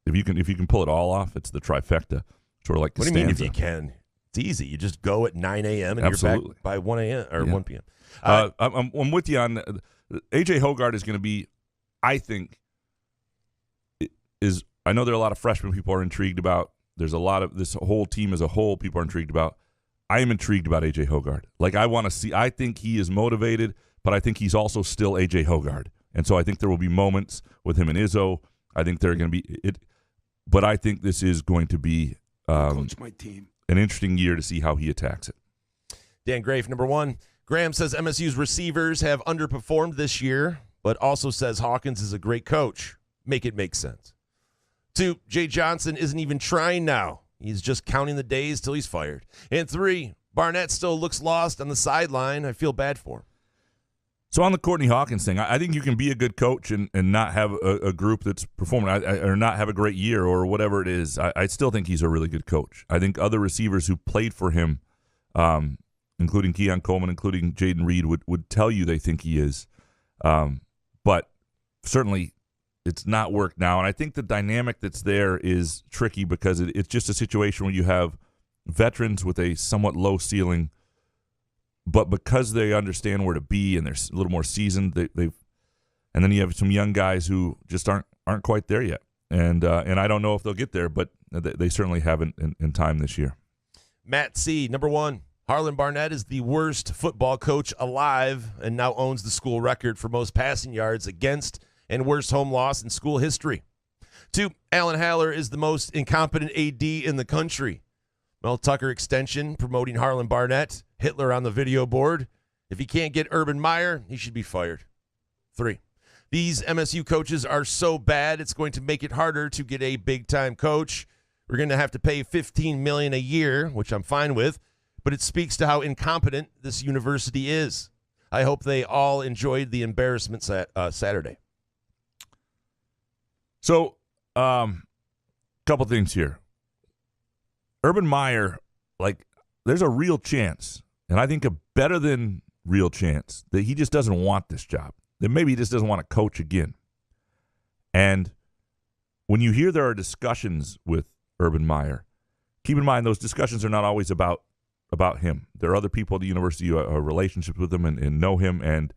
if you can pull it all off. It's the trifecta. Sort of like what do you mean if you can? It's easy. You just go at 9 a.m. and Absolutely. You're back by 1 a.m. or 1 p.m. I'm with you on A.J. Hoggard is going to be, I think, I know there are a lot of freshmen people are intrigued about. There's a lot of this whole team as a whole people are intrigued about. I am intrigued about A.J. Hoggard. Like, I want to see, I think he is motivated, but I think he's also still A.J. Hoggard. And so I think there will be moments with him and Izzo. I think they're going to be it, but I think this is going to be coach my team. An interesting year to see how he attacks it. Dan Grafe, number 1. Graham says MSU's receivers have underperformed this year, but also says Hawkins is a great coach. Make it make sense. 2, Jay Johnson isn't even trying now. He's just counting the days till he's fired. And 3, Barnett still looks lost on the sideline. I feel bad for him. So on the Courtney Hawkins thing, I think you can be a good coach and not have a group that's performing or not have a great year or whatever it is. I still think he's a really good coach. I think other receivers who played for him, including Keon Coleman, including Jaden Reed, would tell you they think he is. But certainly it's not worked now. And I think the dynamic that's there is tricky because it's just a situation where you have veterans with a somewhat low ceiling, but because they understand where to be and they're a little more seasoned, and then you have some young guys who just aren't quite there yet. And I don't know if they'll get there, but they certainly haven't in time this year. Matt C., number 1. Harlan Barnett is the worst football coach alive and now owns the school record for most passing yards against and worst home loss in school history. 2, Alan Haller is the most incompetent AD in the country. Mel Tucker extension promoting Harlan Barnett. Hitler on the video board. If he can't get Urban Meyer, he should be fired. 3, these MSU coaches are so bad it's going to make it harder to get a big-time coach. We're going to have to pay $15 million a year, which I'm fine with, but it speaks to how incompetent this university is. I hope they all enjoyed the embarrassment Saturday. So, couple things here. Urban Meyer, there's a real chance, and I think a better than real chance, that he just doesn't want this job. That maybe he just doesn't want to coach again. And when you hear there are discussions with Urban Meyer, keep in mind those discussions are not always about him. There are other people at the university who have relationships with him and know him and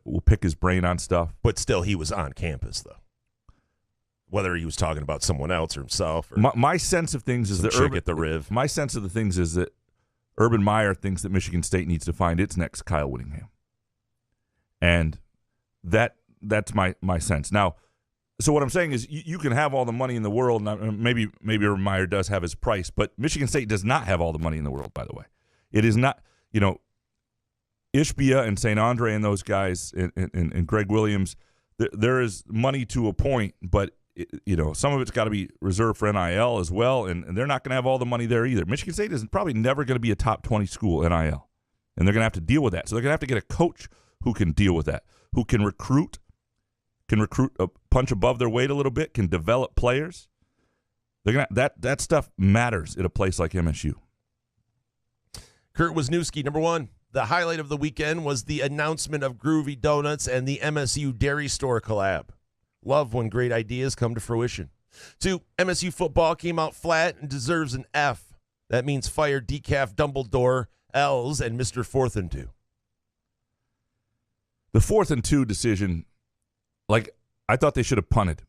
will pick his brain on stuff. But still, he was on campus, though. Whether he was talking about someone else or himself. Or my sense of things is that my sense of the things is that Urban Meyer thinks that Michigan State needs to find its next Kyle Whittingham. And that's my sense. Now, so what I'm saying is you can have all the money in the world, and maybe Urban Meyer does have his price, but Michigan State does not have all the money in the world, by the way. It is not, Ishbia and St. Andre and those guys and Greg Williams, there is money to a point, but some of it's got to be reserved for NIL as well, and they're not going to have all the money there either. Michigan State is probably never going to be a top 20 school NIL, and they're going to have to deal with that. So they're going to have to get a coach who can deal with that, who can recruit a punch above their weight a little bit, can develop players. They're gonna that stuff matters at a place like MSU. Kurt Wisniewski, number 1. The highlight of the weekend was the announcement of Groovy Donuts and the MSU Dairy Store collab. Love when great ideas come to fruition. 2, MSU football came out flat and deserves an F. That means fire decaf Dumbledore, L's, and Mr. 4th and 2. The 4th and 2 decision, I thought they should have punted.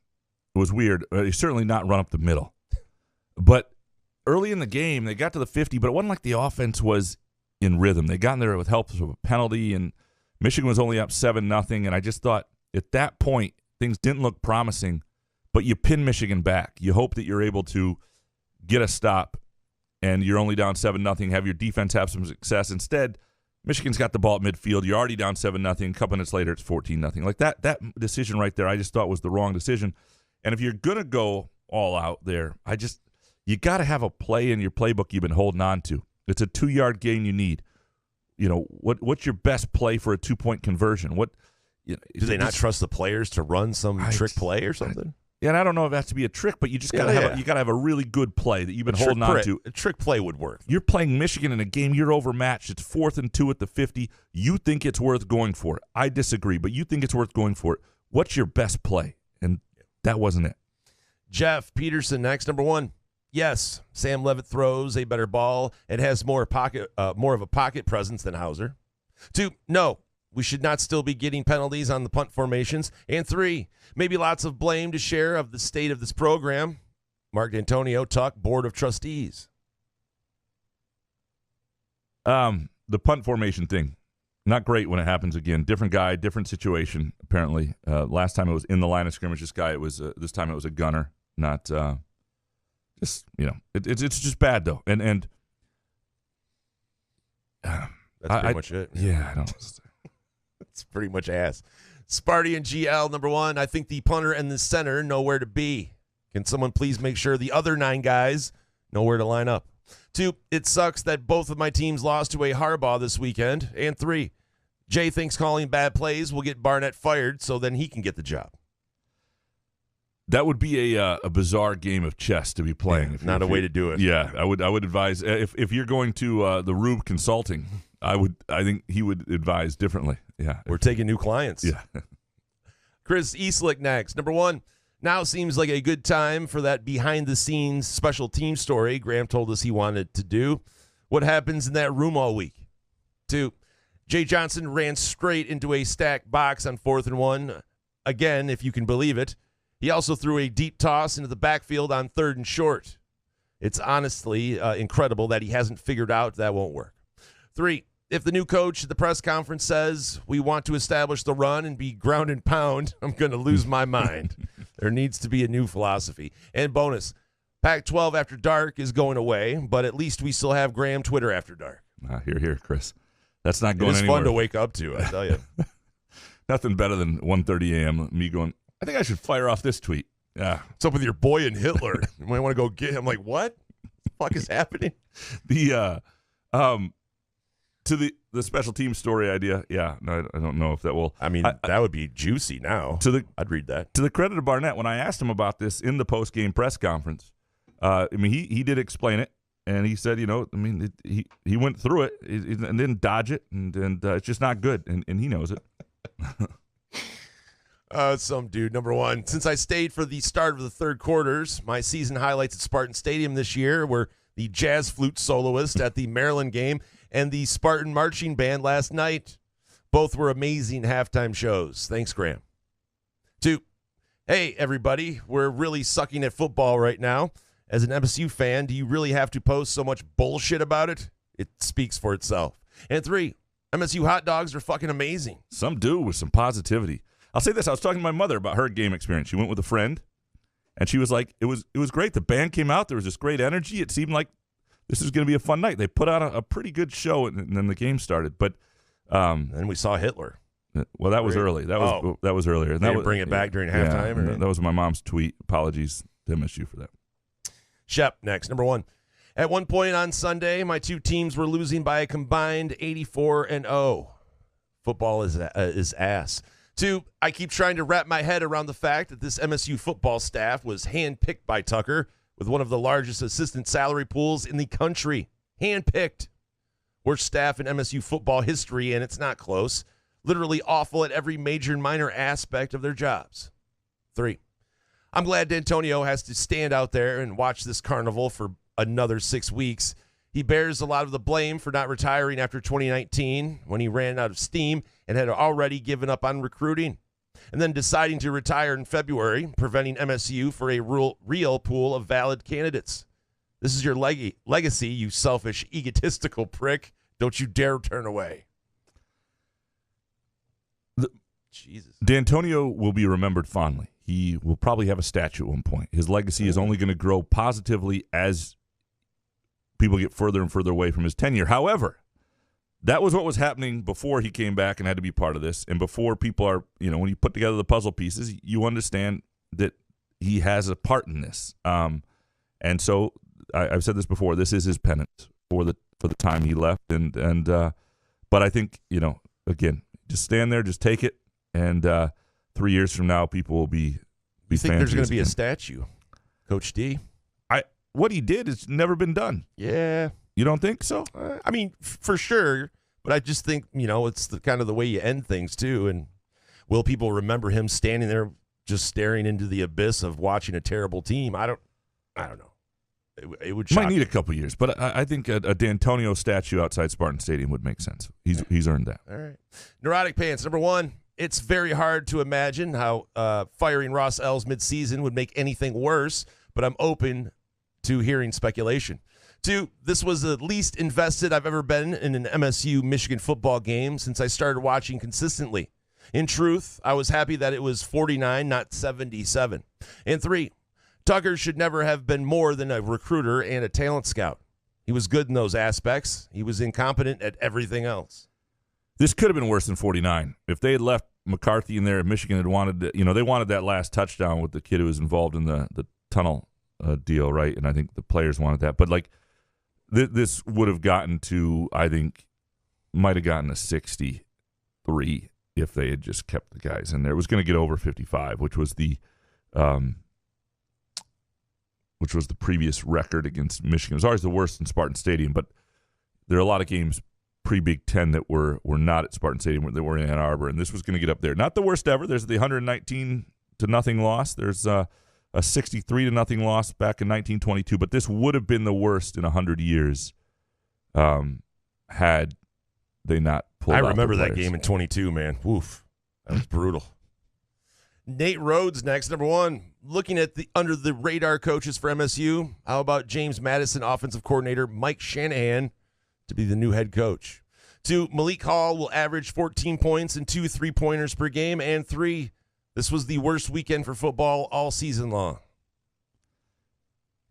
It was weird. Certainly not run up the middle. But early in the game, they got to the 50, but it wasn't like the offense was in rhythm. They got in there with help of a penalty, and Michigan was only up 7-0, and I just thought at that point, things didn't look promising, but you pin Michigan back. You hope that you're able to get a stop, and you're only down 7-0, have your defense have some success. Instead, Michigan's got the ball at midfield. You're already down 7-0. A couple minutes later, it's 14-0. Like that decision right there, I just thought was the wrong decision. And if you're going to go all out there, you got to have a play in your playbook you've been holding on to. It's a 2-yard gain you need. What's your best play for a 2-point conversion? Do they not trust the players to run some trick play or something? Yeah, and I don't know if it has to be a trick, but you just got to have a really good play that you've been holding on to. A trick play would work. You're playing Michigan in a game you're overmatched. It's 4th and 2 at the 50. You think it's worth going for it. I disagree, but you think it's worth going for it. What's your best play? And that wasn't it. Jeff Peterson next, number 1. Yes, Sam Levitt throws a better ball. It has more of a pocket presence than Hauser. 2, no. we should not still be getting penalties on the punt formations. And 3, maybe lots of blame to share of the state of this program. Mark D'Antonio, Tuck, Board of Trustees. The punt formation thing, not great when it happens again. Different guy, different situation, apparently. Last time it was in the line of scrimmage. This time it was a gunner, not it's just bad, though. And that's pretty much it. Yeah, I don't. It's pretty much ass. Sparty and GL, number 1, I think the punter and the center know where to be. Can someone please make sure the other 9 guys know where to line up? 2, it sucks that both of my teams lost to a Harbaugh this weekend. And 3, Jay thinks calling bad plays will get Barnett fired, so then he can get the job. That would be a bizarre game of chess to be playing. Not a way to do it. Yeah, I would advise if you're going to the Rube Consulting, I think he would advise differently. Yeah, we're taking new clients. Yeah. Chris Eastlick next. Number 1, now seems like a good time for that behind-the-scenes special team story Graham told us he wanted to do. What happens in that room all week? 2, Jay Johnson ran straight into a stacked box on 4th and 1. Again, if you can believe it. He also threw a deep toss into the backfield on 3rd and short. It's honestly incredible that he hasn't figured out that won't work. 3, if the new coach at the press conference says we want to establish the run and be ground and pound, I'm going to lose my mind. There needs to be a new philosophy. And bonus, Pac-12 After Dark is going away, but at least we still have Graham Twitter After Dark. Here, Chris. That's not going anywhere. It's fun to wake up to, I tell you. Nothing better than 1:30 a.m. me going, I think I should fire off this tweet. Yeah. What's up with your boy and Hitler? You might want to go get him. Like, what the fuck is happening? To the special team story idea, yeah, no, I don't know if that will. I mean, that would be juicy now. I'd read that. To the credit of Barnett, when I asked him about this in the post-game press conference, he did explain it, and he said, he went through it and didn't dodge it, and it's just not good, and he knows it. Some dude. Number 1, since I stayed for the start of the 3rd quarters, my season highlights at Spartan Stadium this year were the jazz flute soloist at the Maryland game and the Spartan marching band last night. Both were amazing halftime shows. Thanks, Graham. 2, hey, everybody, we're really sucking at football right now. As an MSU fan, do you really have to post so much bullshit about it? It speaks for itself. And 3, MSU hot dogs are fucking amazing. Some do, with some positivity. I'll say this. I was talking to my mother about her game experience. She went with a friend, and she was like, it was great. The band came out. There was this great energy. It seemed like this was going to be a fun night. They put out a pretty good show, and then the game started. But and we saw Hitler. Well, that was early. That was earlier. They didn't bring it back during halftime? Yeah, that was my mom's tweet. Apologies to MSU for that. Shep next. Number 1. At one point on Sunday, my 2 teams were losing by a combined 84-0. Football is ass. 2, I keep trying to wrap my head around the fact that this MSU football staff was handpicked by Tucker with one of the largest assistant salary pools in the country. Handpicked. Worst staff in MSU football history, and it's not close. Literally awful at every major and minor aspect of their jobs. 3, I'm glad D'Antonio has to stand out there and watch this carnival for another 6 weeks. He bears a lot of the blame for not retiring after 2019 when he ran out of steam and had already given up on recruiting, and then deciding to retire in February, preventing MSU for a real pool of valid candidates. This is your legacy, you selfish, egotistical prick. Don't you dare turn away. Jesus. D'Antonio will be remembered fondly. He will probably have a statue at one point. His legacy is only going to grow positively as people get further and further away from his tenure. However, that was what was happening before he came back and had to be part of this. And before people are, when you put together the puzzle pieces, you understand that he has a part in this. And so I've said this before, this is his penance for the time he left. But I think, again, just stand there, just take it. And 3 years from now, people will be You think there's going to be a statue, Coach D? What he did has never been done. Yeah. You don't think so? I mean, for sure. But I just think, it's the kind of the way you end things, too. And will people remember him standing there just staring into the abyss of watching a terrible team? I don't know. It would shock might need a couple years, but I think a D'Antonio statue outside Spartan Stadium would make sense. He's earned that. All right. Neurotic Pants, number 1. It's very hard to imagine how firing Ross Ells midseason would make anything worse, but I'm open to hearing speculation. 2, this was the least invested I've ever been in an MSU Michigan football game since I started watching consistently. In truth, I was happy that it was 49, not 77. And 3, Tucker should never have been more than a recruiter and a talent scout. He was good in those aspects. He was incompetent at everything else. This could have been worse than 49. If they had left McCarthy in there, Michigan had wanted they wanted that last touchdown with the kid who was involved in the tunnel deal, right? And I think the players wanted that. But, like, this would have gotten to, I think, might have gotten a 63 if they had just kept the guys in there. It was going to get over 55, which was the previous record against Michigan. It was always the worst in Spartan Stadium, but there are a lot of games pre-Big Ten that were not at Spartan Stadium, that were in Ann Arbor, and this was going to get up there. Not the worst ever. There's the 119-0 loss. There's a 63-0 loss back in 1922, but this would have been the worst in 100 years had they not pulled out. I remember the that game in 22, man. Woof. That was brutal. Nate Rhodes next, number 1. Looking at the under-the-radar coaches for MSU, how about James Madison, offensive coordinator, Mike Shanahan, to be the new head coach? 2, Malik Hall will average 14 points and 2 3-pointers per game. And 3, this was the worst weekend for football all season long.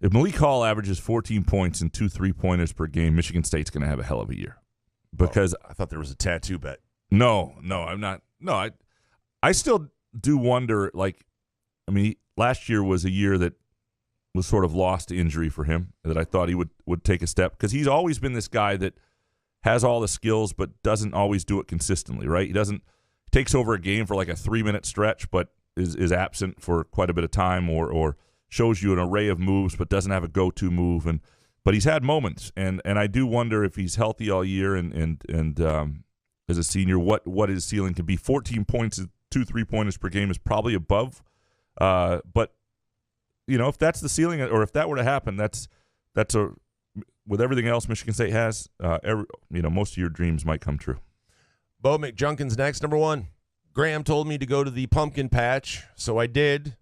If Malik Hall averages 14 points and 2 3-pointers per game, Michigan State's going to have a hell of a year. Because I thought there was a tattoo bet. No, I'm not. No, I still do wonder, like, I mean, last year was a year that was sort of lost to injury for him, that I thought he would take a step, because he's always been this guy that has all the skills but doesn't always do it consistently, right? He takes over a game for like a 3-minute stretch but is absent for quite a bit of time, or shows you an array of moves but doesn't have a go-to move, but he's had moments, and I do wonder if he's healthy all year and as a senior, what his ceiling can be. 14 points and 2 3-pointers per game is probably above, but if that's the ceiling, or if that were to happen, that's with everything else Michigan State has, most of your dreams might come true. Bo McJunkins next, number 1. Graham told me to go to the pumpkin patch, so I did,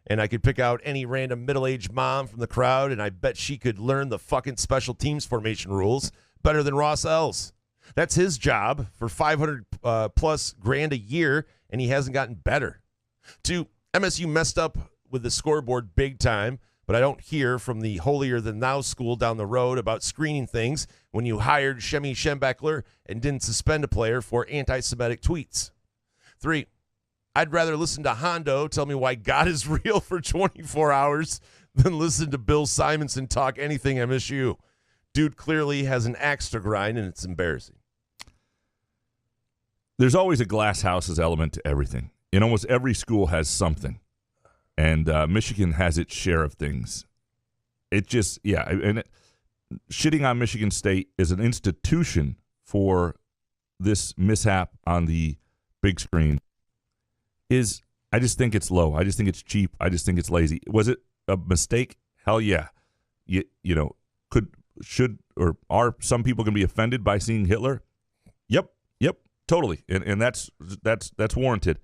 and I could pick out any random middle-aged mom from the crowd, and I bet she could learn the fucking special teams formation rules better than Ross Ells. That's his job for $500+ grand a year, and he hasn't gotten better. 2, MSU messed up with the scoreboard big time, but I don't hear from the holier-than-thou school down the road about screening things when you hired Shemi Schembechler and didn't suspend a player for anti-Semitic tweets. 3, I'd rather listen to Hondo tell me why God is real for 24 hours than listen to Bill Simonson talk anything MSU. Dude clearly has an axe to grind, and it's embarrassing. There's always a glass houses element to everything. In almost every school has something. And Michigan has its share of things. It just, shitting on Michigan State is an institution for this mishap on the big screen I just think it's low. I just think it's cheap. I just think it's lazy. Was it a mistake? Hell yeah. Are some people going to be offended by seeing Hitler? Yep, totally. And that's warranted.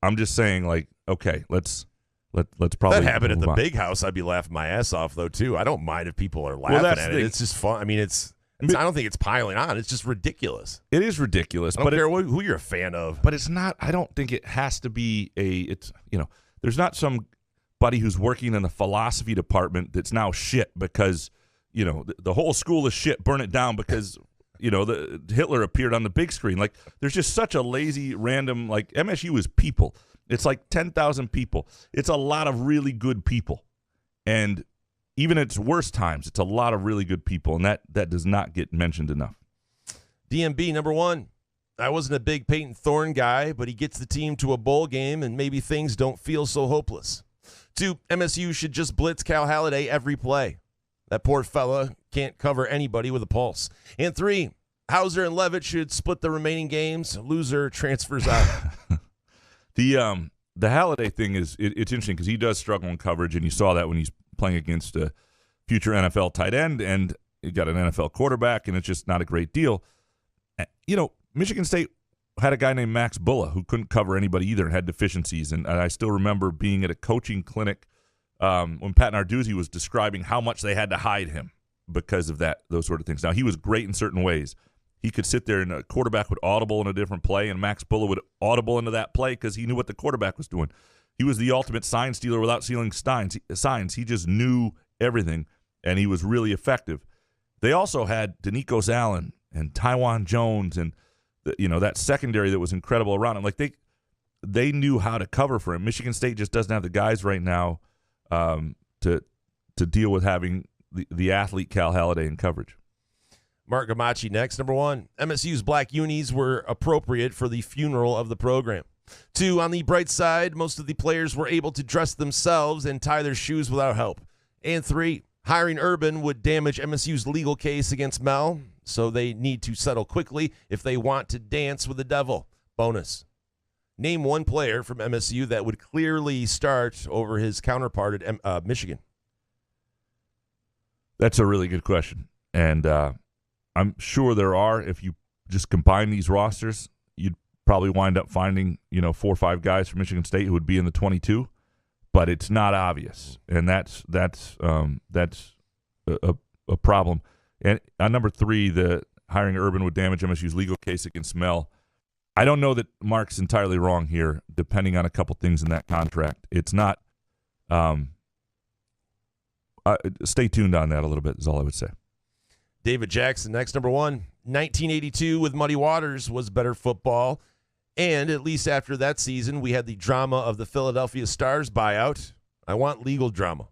I'm just saying, like, okay, let's probably that happened at the on. Big House. I'd be laughing my ass off though too. I don't mind if people are laughing at it. It's just fun. I mean, I don't think it's piling on. It's just ridiculous. It is ridiculous. I don't care who you're a fan of. But it's not. I don't think it has to be there's not somebody who's working in the philosophy department that's now shit because the whole school is shit. Burn it down because the Hitler appeared on the big screen. Like, there's just such a lazy, random, like, MSU is people. It's like 10,000 people. It's a lot of really good people. And even at its worst times, it's a lot of really good people, and that does not get mentioned enough. DMB, number 1. I wasn't a big Peyton Thorne guy, but he gets the team to a bowl game, and maybe things don't feel so hopeless. 2, MSU should just blitz Cal Haladay every play. That poor fella can't cover anybody with a pulse. And 3, Hauser and Levitt should split the remaining games. Loser transfers out. The Haladay thing it's interesting because he does struggle in coverage, and you saw that when he's playing against a future NFL tight end, and you got an NFL quarterback, and it's just not a great deal. Michigan State had a guy named Max Bulla who couldn't cover anybody either and had deficiencies. And I still remember being at a coaching clinic when Pat Narduzzi was describing how much they had to hide him because of those sort of things. Now, he was great in certain ways. He could sit there and a quarterback would audible in a different play, and Max Bulla would audible into that play because he knew what the quarterback was doing. He was the ultimate sign stealer without stealing signs. He just knew everything, and he was really effective. They also had Danico Allen and Tywan Jones and that secondary that was incredible around him. Like they knew how to cover for him. Michigan State just doesn't have the guys right now to deal with having the athlete Cal Halliday in coverage. Mark Gamachi next. Number 1, MSU's black unis were appropriate for the funeral of the program. 2, on the bright side, most of the players were able to dress themselves and tie their shoes without help. And 3, hiring Urban would damage MSU's legal case against Mel, so they need to settle quickly if they want to dance with the devil. Bonus. Name one player from MSU that would clearly start over his counterpart at Michigan. That's a really good question. And I'm sure there are. If you just combine these rosters, you'd probably wind up finding 4 or 5 guys from Michigan State who would be in the 22. But it's not obvious, and that's a problem. And on number 3, the hiring Urban would damage MSU's legal case against Mel. I don't know that Mark's entirely wrong here, depending on a couple things in that contract. It's not. Stay tuned on that a little bit is all I would say. David Jackson next. Number 1, 1982 with Muddy Waters was better football. And at least after that season, we had the drama of the Philadelphia Stars buyout. I want legal drama.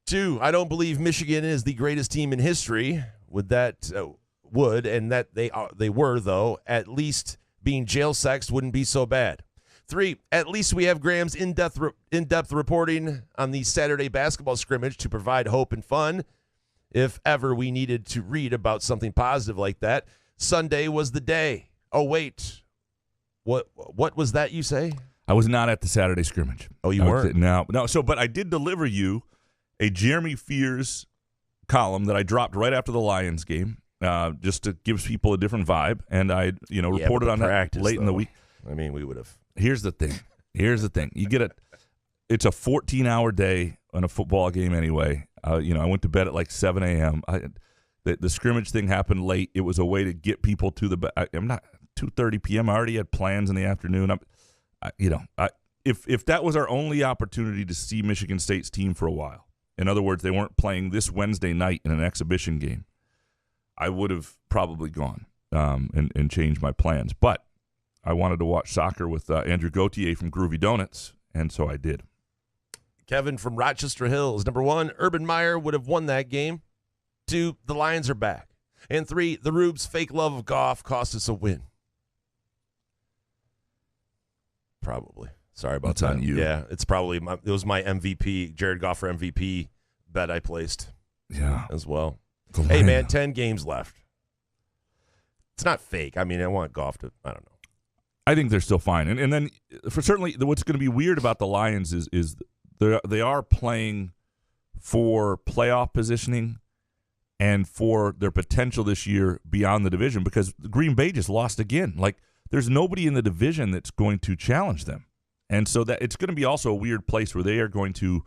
2, I don't believe Michigan is the greatest team in history. And that they were, though. At least being jail sexed wouldn't be so bad. 3, at least we have Graham's in-depth reporting on the Saturday basketball scrimmage to provide hope and fun. If ever we needed to read about something positive like that, Sunday was the day. Oh, wait. What was that you say? I was not at the Saturday scrimmage. Oh, you weren't? No. So, but I did deliver you a Jeremy Fears column that I dropped right after the Lions game, just to give people a different vibe. And I, reported on that late in the week. I mean, we would have. Here's the thing. You get it's a 14-hour day on a football game anyway. I went to bed at like 7 a.m. The scrimmage thing happened late. It was a way to get people to the bed. I'm not 2:30 p.m. I already had plans in the afternoon. If that was our only opportunity to see Michigan State's team for a while, in other words, they weren't playing this Wednesday night in an exhibition game, I would have probably gone and changed my plans. But I wanted to watch soccer with Andrew Gauthier from Groovy Donuts, and so I did. Kevin from Rochester Hills. Number 1, Urban Meyer would have won that game. 2, the Lions are back. And 3, the Rube's fake love of Goff cost us a win. Probably. Sorry about that. That's on you. Yeah, it's probably it was my MVP, Jared Goff for MVP bet I placed. Yeah. As well. Hey, man, 10 games left. It's not fake. I mean, I want Goff to, I don't know. I think they're still fine. And then for certainly what's going to be weird about the Lions is they are playing for playoff positioning and for their potential this year beyond the division, because Green Bay just lost again. Like, there's nobody in the division that's going to challenge them. And so that it's going to be also a weird place where they are going to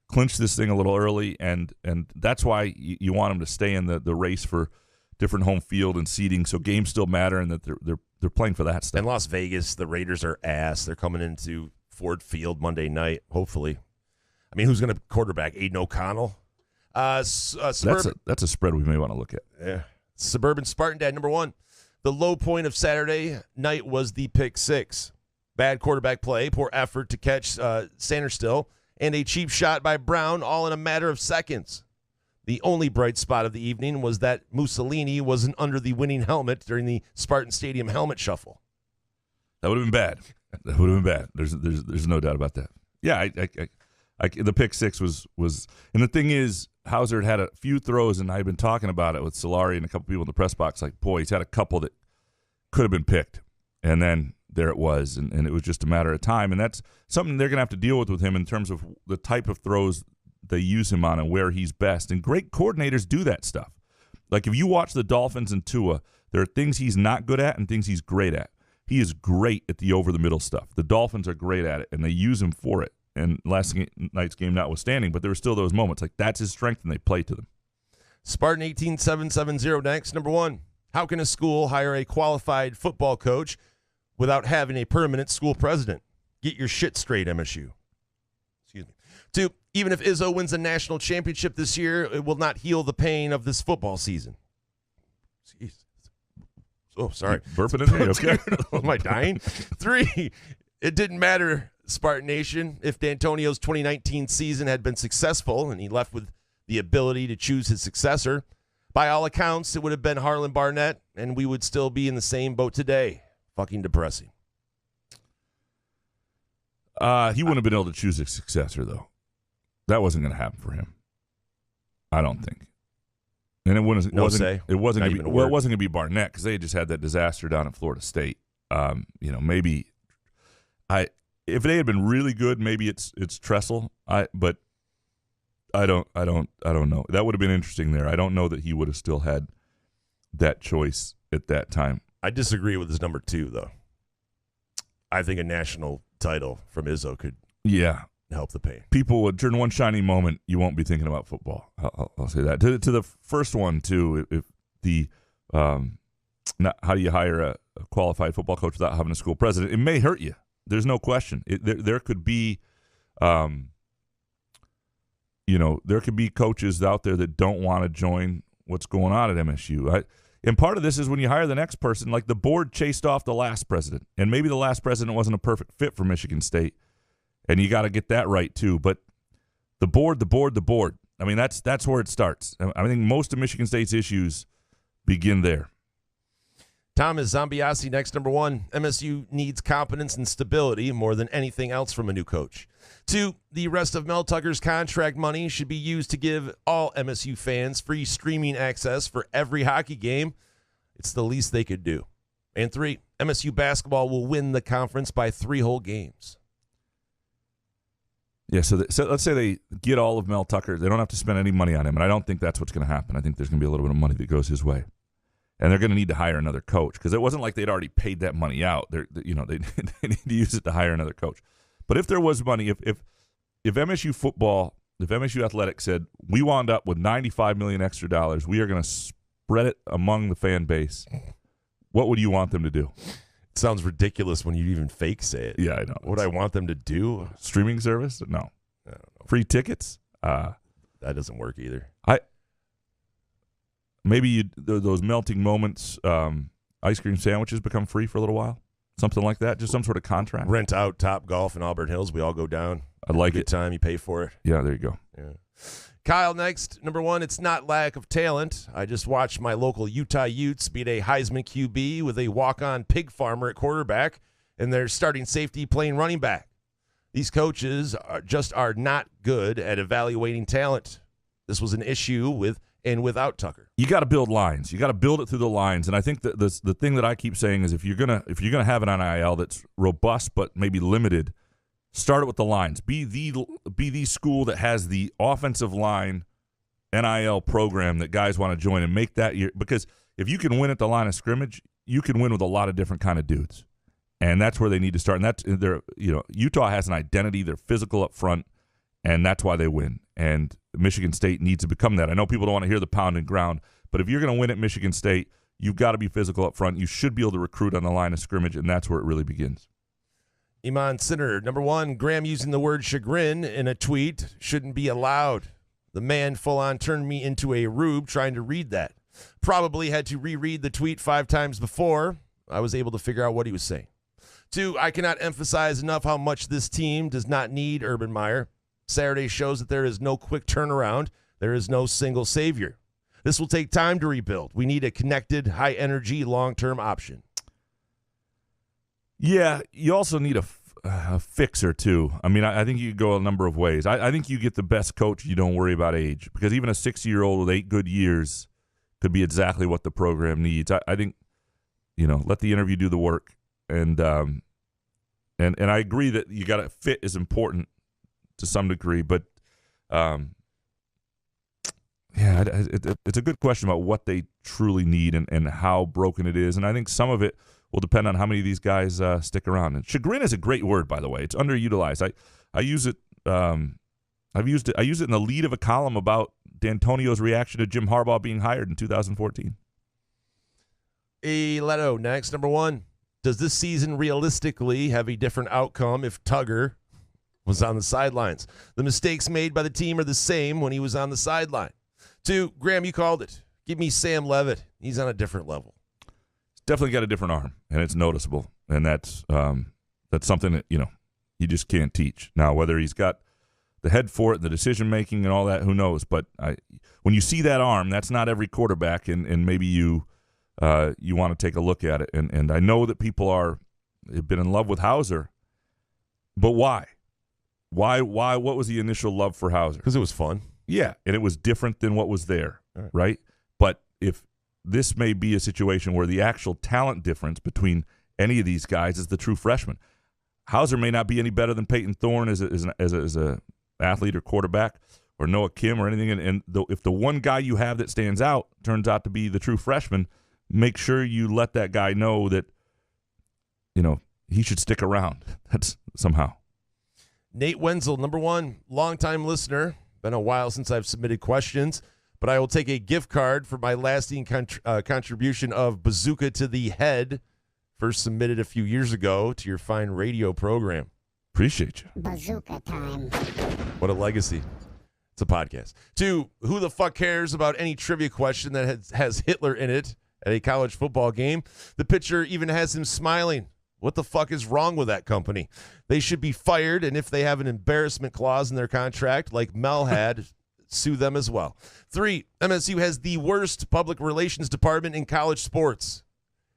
clinch this thing a little early, and that's why you want them to stay in the race for different home field and seeding, so games still matter, and that they're playing for that stuff. In Las Vegas, the Raiders are ass. They're coming into Ford Field Monday night, hopefully. I mean, who's going to quarterback? Aiden O'Connell? That's a spread we may want to look at. Yeah. Suburban Spartan Dad, number 1. The low point of Saturday night was the pick 6. Bad quarterback play, poor effort to catch Sanderstill, and a cheap shot by Brown, all in a matter of seconds. The only bright spot of the evening was that Mussolini wasn't under the winning helmet during the Spartan Stadium helmet shuffle. That would have been bad. That would have been bad. There's no doubt about that. Yeah, the pick 6 was, and the thing is, Hauser had a few throws, and I've been talking about it with Solari and a couple people in the press box. Like, boy, he's had a couple that could have been picked, and then there it was, and it was just a matter of time. And that's something they're going to have to deal with him in terms of the type of throws they use him on and where he's best. And great coordinators do that stuff. Like if you watch the Dolphins and Tua, there are things he's not good at and things he's great at. He is great at the over-the-middle stuff. The Dolphins are great at it, and they use him for it. And last night's game notwithstanding, but there were still those moments. Like that's his strength, and they play to them. Spartan 18770 next. Number 1, how can a school hire a qualified football coach without having a permanent school president? Get your shit straight, MSU. Excuse me. 2, even if Izzo wins a national championship this year, it will not heal the pain of this football season. Jeez. Oh, sorry. Burping in me? Okay. Am I dying? 3, it didn't matter, Spartan Nation, if D'Antonio's 2019 season had been successful and he left with the ability to choose his successor. By all accounts, it would have been Harlan Barnett, and we would still be in the same boat today. Fucking depressing. He wouldn't have been able to choose a successor, though. That wasn't going to happen for him. I don't think. And it wasn't going to be Barnett because they just had that disaster down at Florida State. Maybe if they had been really good, maybe it's Tressel. But I don't know. That would have been interesting there. I don't know that he would have still had that choice at that time. I disagree with his number 2, though. I think a national title from Izzo could help the pain. People would turn one shiny moment. You won't be thinking about football. I'll say that. To the first one too. If the how do you hire a qualified football coach without having a school president? It may hurt you. There's no question. There could be, there could be coaches out there that don't want to join what's going on at MSU. And part of this is when you hire the next person, like the board chased off the last president, and maybe the last president wasn't a perfect fit for Michigan State. And you got to get that right, too. But the board. I mean, that's where it starts. I think most of Michigan State's issues begin there. Thomas Zambiasi, next. Number 1, MSU needs competence and stability more than anything else from a new coach. 2, the rest of Mel Tucker's contract money should be used to give all MSU fans free streaming access for every hockey game. It's the least they could do. And 3, MSU basketball will win the conference by 3 whole games. Yeah, so let's say they get all of Mel Tucker. They don't have to spend any money on him, and I don't think that's what's going to happen. I think there's going to be a little bit of money that goes his way. And they're going to need to hire another coach because it wasn't like they'd already paid that money out. They need to use it to hire another coach. But if there was money, if MSU football, if MSU athletics said, we wound up with $95 million extra dollars, we are going to spread it among the fan base, what would you want them to do? It sounds ridiculous when you even fake say it. Yeah, I know. What I want them to do? Streaming service? No. I don't know. Free tickets? That doesn't work either. Maybe those melting moments, ice cream sandwiches become free for a little while. Something like that. Just some sort of contract. Rent out Top Golf in Auburn Hills. We all go down. I like it. Good time. You pay for it. Yeah, there you go. Yeah. Kyle, next. Number 1, it's not lack of talent. I just watched my local Utah Utes beat a Heisman QB with a walk-on pig farmer at quarterback and their starting safety playing running back. These coaches are not good at evaluating talent. This was an issue with and without Tucker. You got to build lines. You got to build it through the lines. And I think that the thing that I keep saying is if you're gonna have an NIL that's robust but maybe limited, start it with the lines. Be the school that has the offensive line NIL program that guys want to join and make that year. Because if you can win at the line of scrimmage, you can win with a lot of different kind of dudes. And that's where they need to start. And that's Utah has an identity. They're physical up front, and that's why they win. And Michigan State needs to become that. I know people don't want to hear the pound and ground, but if you're going to win at Michigan State, you've got to be physical up front. You should be able to recruit on the line of scrimmage, and that's where it really begins. Iman Sinner, number 1, Graham using the word chagrin in a tweet shouldn't be allowed. The man full-on turned me into a rube trying to read that. Probably had to reread the tweet 5 times before I was able to figure out what he was saying. 2, I cannot emphasize enough how much this team does not need Urban Meyer. Saturday shows that there is no quick turnaround. There is no single savior. This will take time to rebuild. We need a connected, high-energy, long-term option. Yeah, you also need a fixer, too. I mean, I think you could go a number of ways. I think you get the best coach, you don't worry about age. Because even a 60-year-old with 8 good years could be exactly what the program needs. I think, let the interview do the work. And I agree that you got to fit is important to some degree. But It's a good question about what they truly need and how broken it is. And I think some of it will depend on how many of these guys stick around. And chagrin is a great word, by the way. It's underutilized. I use it. I use it in the lead of a column about D'Antonio's reaction to Jim Harbaugh being hired in 2014. Leto, next, number 1. Does this season realistically have a different outcome if Tugger was on the sidelines? The mistakes made by the team are the same when he was on the sideline. 2, Graham, you called it. Give me Sam Levitt. He's on a different level. He's definitely got a different arm, and it's noticeable. And that's something that, you just can't teach. Now, whether he's got the head for it and the decision-making and all that, who knows? But when you see that arm, that's not every quarterback, and maybe you want to take a look at it. And I know that people have been in love with Hauser, but why? Why? What was the initial love for Hauser? Because it was fun. Yeah, and it was different than what was there, right? But if this may be a situation where the actual talent difference between any of these guys is the true freshman. Hauser may not be any better than Peyton Thorne as a athlete or quarterback, or Noah Kim or anything. And if the one guy you have that stands out turns out to be the true freshman, make sure you let that guy know that, he should stick around. That's somehow. Nate Wenzel, number 1, longtime listener. Been a while since I've submitted questions, but I will take a gift card for my lasting contribution of Bazooka to the Head, first submitted a few years ago to your fine radio program. Appreciate you. Bazooka time. What a legacy. It's a podcast. 2, who the fuck cares about any trivia question that has Hitler in it at a college football game? The pitcher even has him smiling. What the fuck is wrong with that company? They should be fired, and if they have an embarrassment clause in their contract, like Mel had, sue them as well. 3, MSU has the worst public relations department in college sports.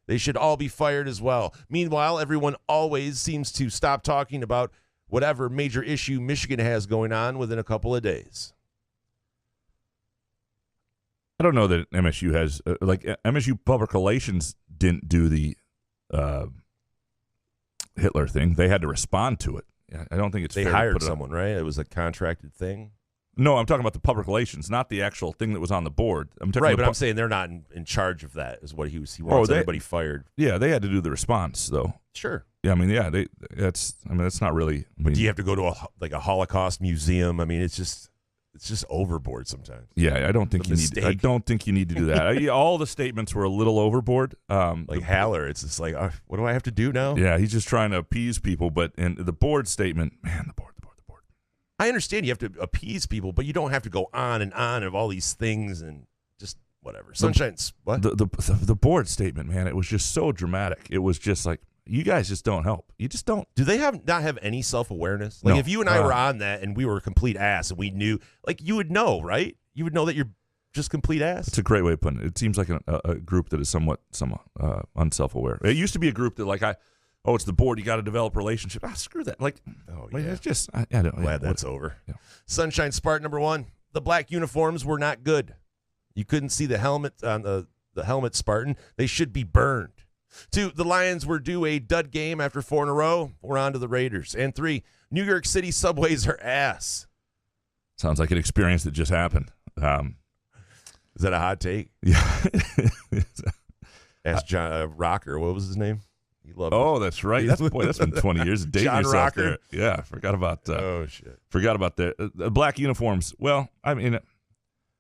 They should all be fired as well. Meanwhile, everyone always seems to stop talking about whatever major issue Michigan has going on within a couple of days. I don't know that MSU has MSU public relations didn't do the Hitler thing. They had to respond to it. I don't think it's they fair hired to put it someone, right? It was a contracted thing. No, I'm talking about the public relations, not the actual thing that was on the board. I'm talking right, but I'm saying they're not in charge of that. Is what he wants everybody fired. Yeah, they had to do the response though. Sure. Yeah, that's not really. Do you have to go to a Holocaust museum? I mean, it's just overboard sometimes. Yeah, I don't think you need. I don't think you need to do that. All the statements were a little overboard. Like Haller, it's just like, what do I have to do now? Yeah, he's just trying to appease people. But in the board statement, man, the board. I understand you have to appease people, but you don't have to go on and on of all these things and just whatever. Sunshine's what? The board statement, man, it was just so dramatic. It was just like, you guys just don't help. You just don't. Do they not have any self-awareness? Like, no. If you and I were on that and we were a complete ass and we knew, like, you would know, right? You would know that you're just complete ass. It's a great way of putting it. It seems like a group that is somewhat unself-aware. It used to be a group that it's the board. You got to develop a relationship. Screw that. It's just I don't. Glad that's over. Yeah. Sunshine Spartan number 1. The black uniforms were not good. You couldn't see the helmet on the helmet Spartan. They should be burned. 2, the Lions were due a dud game after 4 in a row. We're on to the Raiders. And 3, New York City subways are ass. Sounds like an experience that just happened. Is that a hot take? Yeah. Ask John Rocker. What was his name? He loved it. That's right. That's been 20 years. Dating John yourself Rocker. There. Yeah, forgot about. Shit. Forgot about the black uniforms. Well, I mean,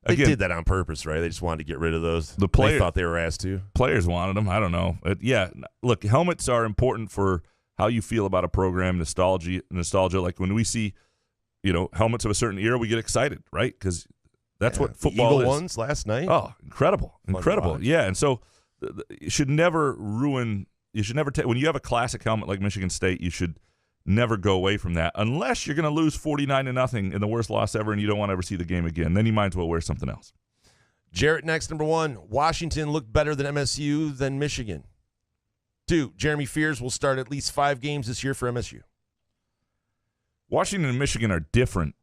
they did that on purpose, right? They just wanted to get rid of those. The players they thought they were ass too. Players wanted them. I don't know. Look, helmets are important for how you feel about a program. Nostalgia. Like when we see, helmets of a certain era, we get excited, right? Because that's what football Eagle is. Ones last night. Oh, incredible. Yeah, and so you should never ruin. You should never take when you have a classic helmet like Michigan State. You should never go away from that unless you're going to lose 49-0 in the worst loss ever, and you don't want to ever see the game again. Then you might as well wear something else. Jarrett next, number 1. Washington looked better than MSU than Michigan. 2, Jeremy Fears will start at least 5 games this year for MSU. Washington and Michigan are different.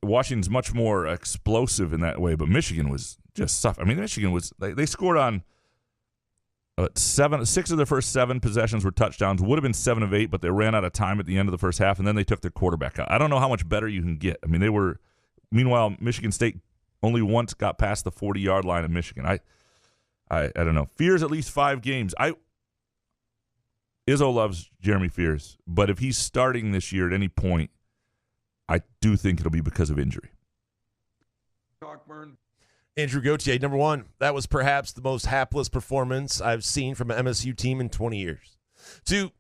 Washington's much more explosive in that way, but Michigan was just tough. I mean, Michigan was they scored on 6 of their first 7 possessions were touchdowns. Would have been 7 of 8, but they ran out of time at the end of the first half, and then they took their quarterback out. I don't know how much better you can get. I mean, Meanwhile, Michigan State only once got past the 40-yard line in Michigan. I don't know. Fears at least 5 games. Izzo loves Jeremy Fears, but if he's starting this year at any point, I do think it'll be because of injury. Andrew Gauthier, number 1. That was perhaps the most hapless performance I've seen from an MSU team in 20 years. 2,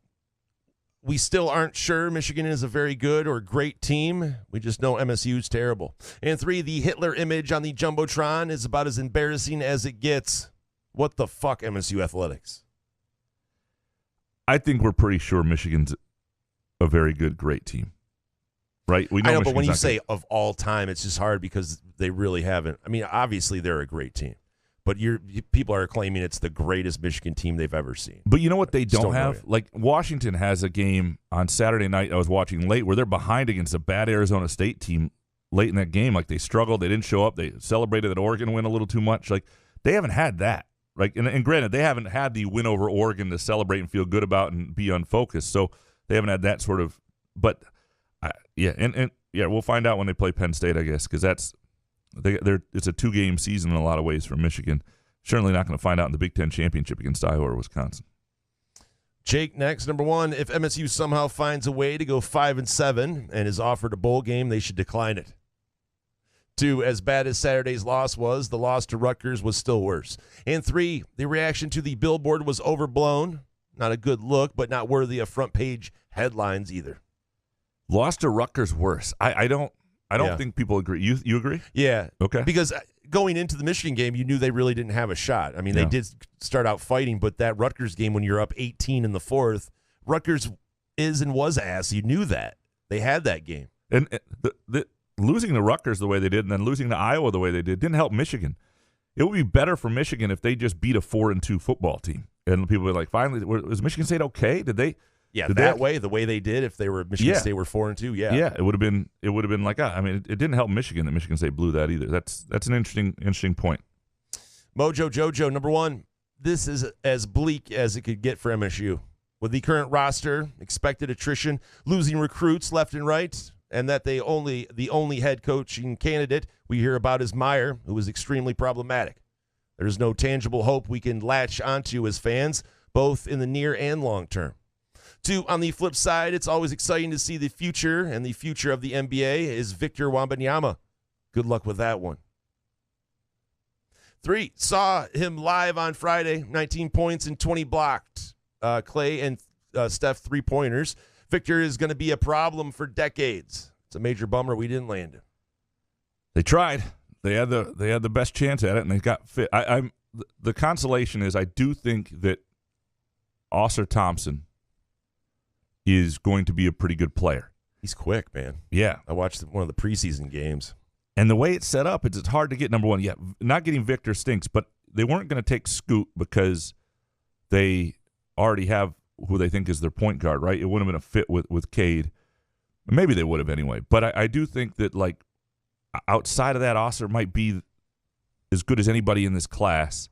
we still aren't sure Michigan is a very good or great team. We just know MSU is terrible. And 3, the Hitler image on the Jumbotron is about as embarrassing as it gets. What the fuck, MSU athletics? I think we're pretty sure Michigan's a very good, great team. Right? We know, I know, Michigan's but when you not say good. of all time, it's just hard because they really haven't. I mean, obviously they're a great team, but people are claiming it's the greatest Michigan team they've ever seen. But you know what they Just don't don't know have? yet. Like, Washington has a game on Saturday night I was watching late where they're behind against a bad Arizona State team late in that game. Like, they struggled. They didn't show up. They celebrated that Oregon win a little too much. Like, they haven't had that. Like, and granted, they haven't had the win over Oregon to celebrate and feel good about and be unfocused. So they haven't had that sort of – but, yeah, we'll find out when they play Penn State, I guess, because it's a 2-game season in a lot of ways for Michigan. Certainly not going to find out in the Big Ten championship against Iowa or Wisconsin. Jake, next, number 1, if MSU somehow finds a way to go 5-7 and is offered a bowl game, they should decline it. 2, as bad as Saturday's loss was, the loss to Rutgers was still worse. And 3, the reaction to the billboard was overblown. Not a good look, but not worthy of front-page headlines either. Lost to Rutgers worse. I don't think people agree. You agree? Yeah. Okay. Because going into the Michigan game, you knew they really didn't have a shot. I mean, they did start out fighting, but that Rutgers game when you're up 18 in the 4th, Rutgers is and was ass. You knew that. They had that game. And the losing to Rutgers the way they did and then losing to Iowa the way they didn't help Michigan. It would be better for Michigan if they just beat a 4-2 football team. And people were like, finally, was Michigan State okay? Did they? Yeah, did the way they did, if they were Michigan Yeah. State were 4-2, yeah. Yeah, it would have been like, I mean, it didn't help Michigan that Michigan State blew that either. That's an interesting point. Mojo Jojo, number 1, this is as bleak as it could get for MSU. With the current roster, expected attrition, losing recruits left and right, and that the only head coaching candidate we hear about is Meyer, who is extremely problematic. There's no tangible hope we can latch onto as fans, both in the near and long term. 2, on the flip side, it's always exciting to see the future, and the future of the NBA is Victor Wembanyama. Good luck with that one. 3, saw him live on Friday, 19 points and 20 blocked. Clay and Steph 3-pointers. Victor is going to be a problem for decades. It's a major bummer we didn't land him. They tried. They had the best chance at it, and they got fit. The consolation is I do think that Oscar Thompson is going to be a pretty good player. He's quick, man. Yeah. I watched one of the preseason games. And the way it's set up, it's hard to get number 1. Yeah, not getting Victor stinks, but they weren't going to take Scoot because they already have who they think is their point guard, right? It wouldn't have been a fit with Cade. Maybe they would have anyway. But I do think that, like, outside of that, Oscar might be as good as anybody in this class.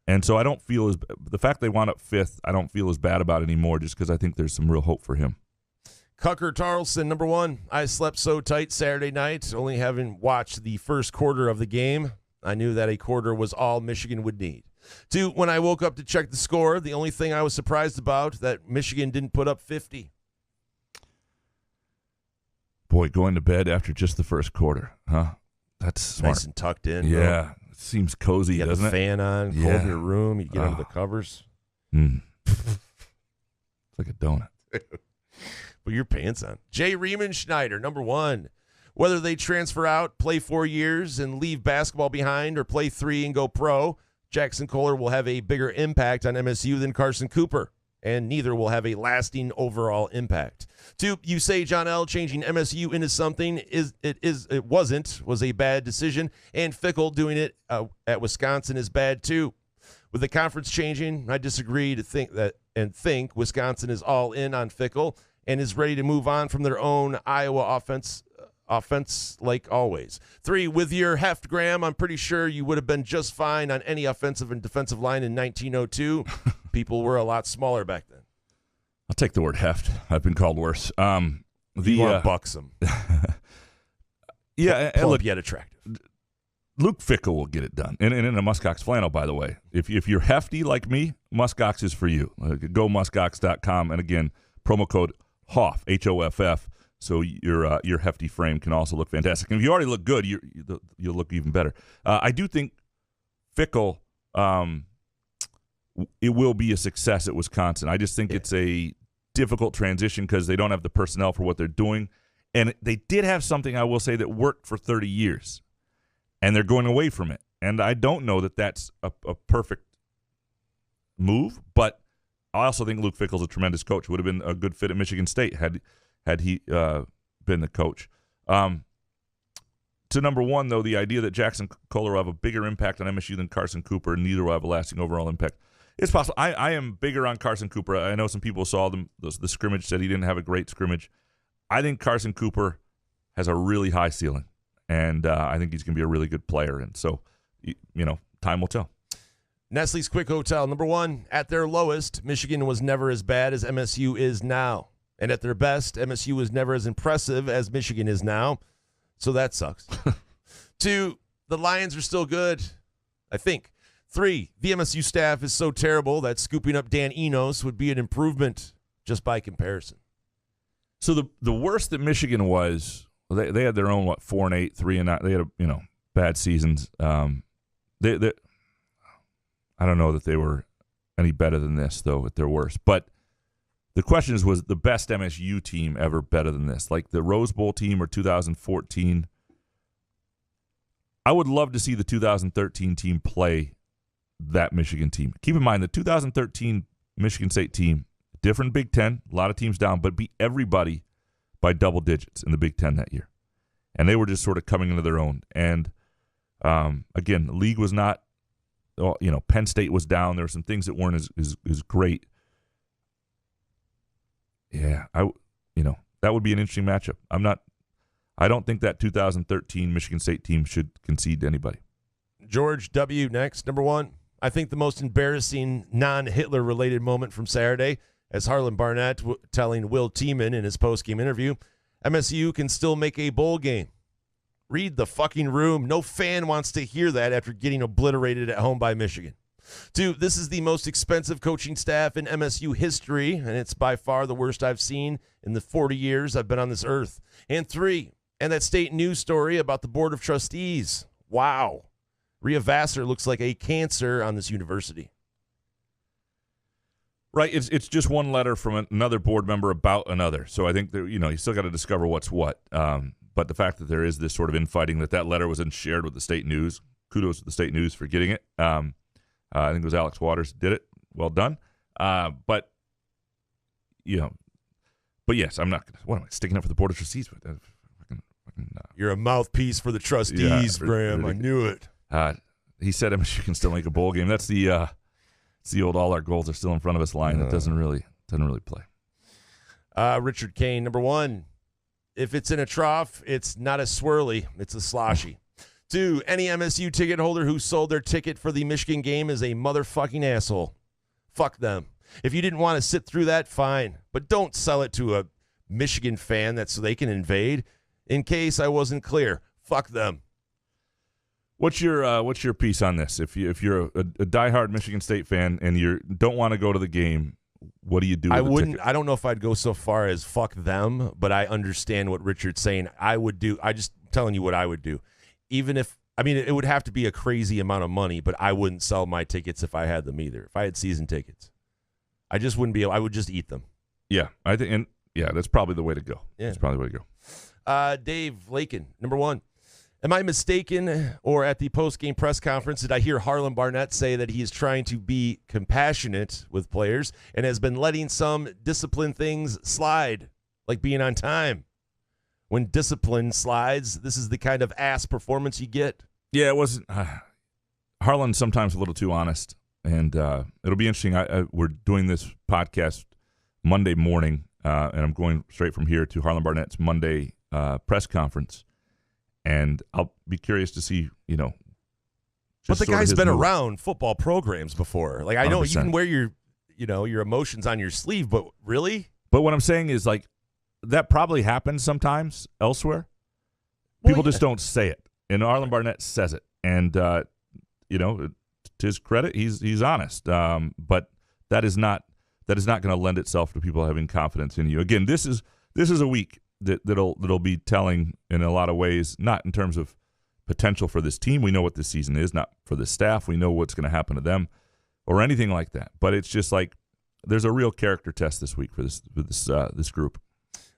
And so I don't feel the fact they wound up 5th, I don't feel as bad about anymore just because I think there's some real hope for him. Cucker Tarleson, number 1. I slept so tight Saturday night, only having watched the first quarter of the game. I knew that a quarter was all Michigan would need. 2, when I woke up to check the score, the only thing I was surprised about, that Michigan didn't put up 50. Boy, going to bed after just the first quarter, huh? That's smart. Nice and tucked in. Yeah, Bro. it seems cozy, You got doesn't the it? fan on, cold Yeah. in your room, you get under the covers. It's like a donut. Put your pants on. Jay Riemenschneider, number 1. Whether they transfer out, play 4 years, and leave basketball behind, or play 3 and go pro, Jackson Kohler will have a bigger impact on MSU than Carson Cooper, and neither will have a lasting overall impact. 2, you say John L. changing MSU into something was a bad decision, and Fickle doing it at Wisconsin is bad too. With the conference changing, I disagree to think Wisconsin is all in on Fickle and is ready to move on from their own Iowa offense like always. 3, with your heft, Graham, I'm pretty sure you would have been just fine on any offensive and defensive line in 1902. People were a lot smaller back then. I'll take the word heft. I've been called worse. You want buxom. Yeah, plump look, yet attractive. Luke Fickell will get it done. And in a Muskox flannel, by the way. If you're hefty like me, Muskox is for you. Go muskox.com. And again, promo code HOFF, H-O-F-F, so your hefty frame can also look fantastic. And if you already look good, you'll look even better. I do think Fickell, it will be a success at Wisconsin. I just think it's a difficult transition because they don't have the personnel for what they're doing. And they did have something, I will say, that worked for 30 years. And they're going away from it. And I don't know that that's a perfect move, but I also think Luke Fickell's a tremendous coach. Would have been a good fit at Michigan State had he been the coach. To number one, though, the idea that Jackson Kohler will have a bigger impact on MSU than Carson Cooper, and neither will have a lasting overall impact. It's possible. I am bigger on Carson Cooper. I know some people saw the scrimmage, said he didn't have a great scrimmage. I think Carson Cooper has a really high ceiling. And I think he's going to be a really good player. And so, time will tell. Nestle's Quick Hotel, number one, at their lowest, Michigan was never as bad as MSU is now. And at their best, MSU was never as impressive as Michigan is now. So that sucks. 2, the Lions are still good, I think. 3, the MSU staff is so terrible that scooping up Dan Enos would be an improvement just by comparison. So the worst that Michigan was, they had their own 4-8, 3-9. They had bad seasons. They I don't know that they were any better than this though at their worst. But the question is, was the best MSU team ever better than this? Like the Rose Bowl team or 2014? I would love to see the 2013 team play that Michigan team. Keep in mind the 2013 Michigan State team, different Big Ten, a lot of teams down, but beat everybody by double digits in the Big Ten that year. And they were just sort of coming into their own. And, again, the league was not, Penn State was down. There were some things that weren't as great. Yeah, that would be an interesting matchup. I don't think that 2013 Michigan State team should concede to anybody. George W. next, number one. I think the most embarrassing non-Hitler-related moment from Saturday, as Harlan Barnett telling Will Tiemann in his post-game interview, MSU can still make a bowl game. Read the fucking room. No fan wants to hear that after getting obliterated at home by Michigan. 2, this is the most expensive coaching staff in MSU history, and it's by far the worst I've seen in the 40 years I've been on this earth. And 3, and that state news story about the Board of Trustees. Wow. Rhea Vassar looks like a cancer on this university. Right, it's just one letter from another board member about another. So I think that, you still got to discover what's what. But the fact that there is this sort of infighting, that letter was then shared with the state news. Kudos to the state news for getting it. I think it was Alex Waters did it. Well done. But yes, I'm not. What am I sticking up for the Board of Trustees? You're a mouthpiece for the trustees, Graham. I knew it. He said MSU can still make a bowl game. That's the old all our goals are still in front of us line that doesn't really play. Richard Kane, number one. If it's in a trough, it's not a swirly, it's a sloshy. 2, any MSU ticket holder who sold their ticket for the Michigan game is a motherfucking asshole. Fuck them. If you didn't want to sit through that, fine. But don't sell it to a Michigan fan that's so they can invade. In case I wasn't clear, fuck them. What's your piece on this? If you're a diehard Michigan State fan and you don't want to go to the game, what do you do? I don't know if I'd go so far as fuck them, but I understand what Richard's saying. I would do. I just telling you what I would do. Even if it would have to be a crazy amount of money, but I wouldn't sell my tickets if I had them either. If I had season tickets, I just wouldn't be able. I would just eat them. Yeah, I think, and that's probably the way to go. Yeah, that's probably the way to go. Dave Lakin, number one. Am I mistaken, or at the post-game press conference, did I hear Harlan Barnett say that he is trying to be compassionate with players and has been letting some discipline things slide, like being on time? When discipline slides, this is the kind of ass performance you get. Yeah, it wasn't. Harlan's sometimes a little too honest, and it'll be interesting. We're doing this podcast Monday morning, and I'm going straight from here to Harlan Barnett's Monday press conference. And I'll be curious to see, but the guy's been around football programs before. Like, I know 100%. You can wear your emotions on your sleeve, but really? But what I'm saying is, like, that probably happens sometimes elsewhere. People just don't say it. And Arlen Barnett says it. And, to his credit, he's honest. But that is not going to lend itself to people having confidence in you. Again, this is a week that'll be telling in a lot of ways, not in terms of potential for this team. We know what this season is, not for the staff. We know what's going to happen to them or anything like that. But it's just like there's a real character test this week for this group.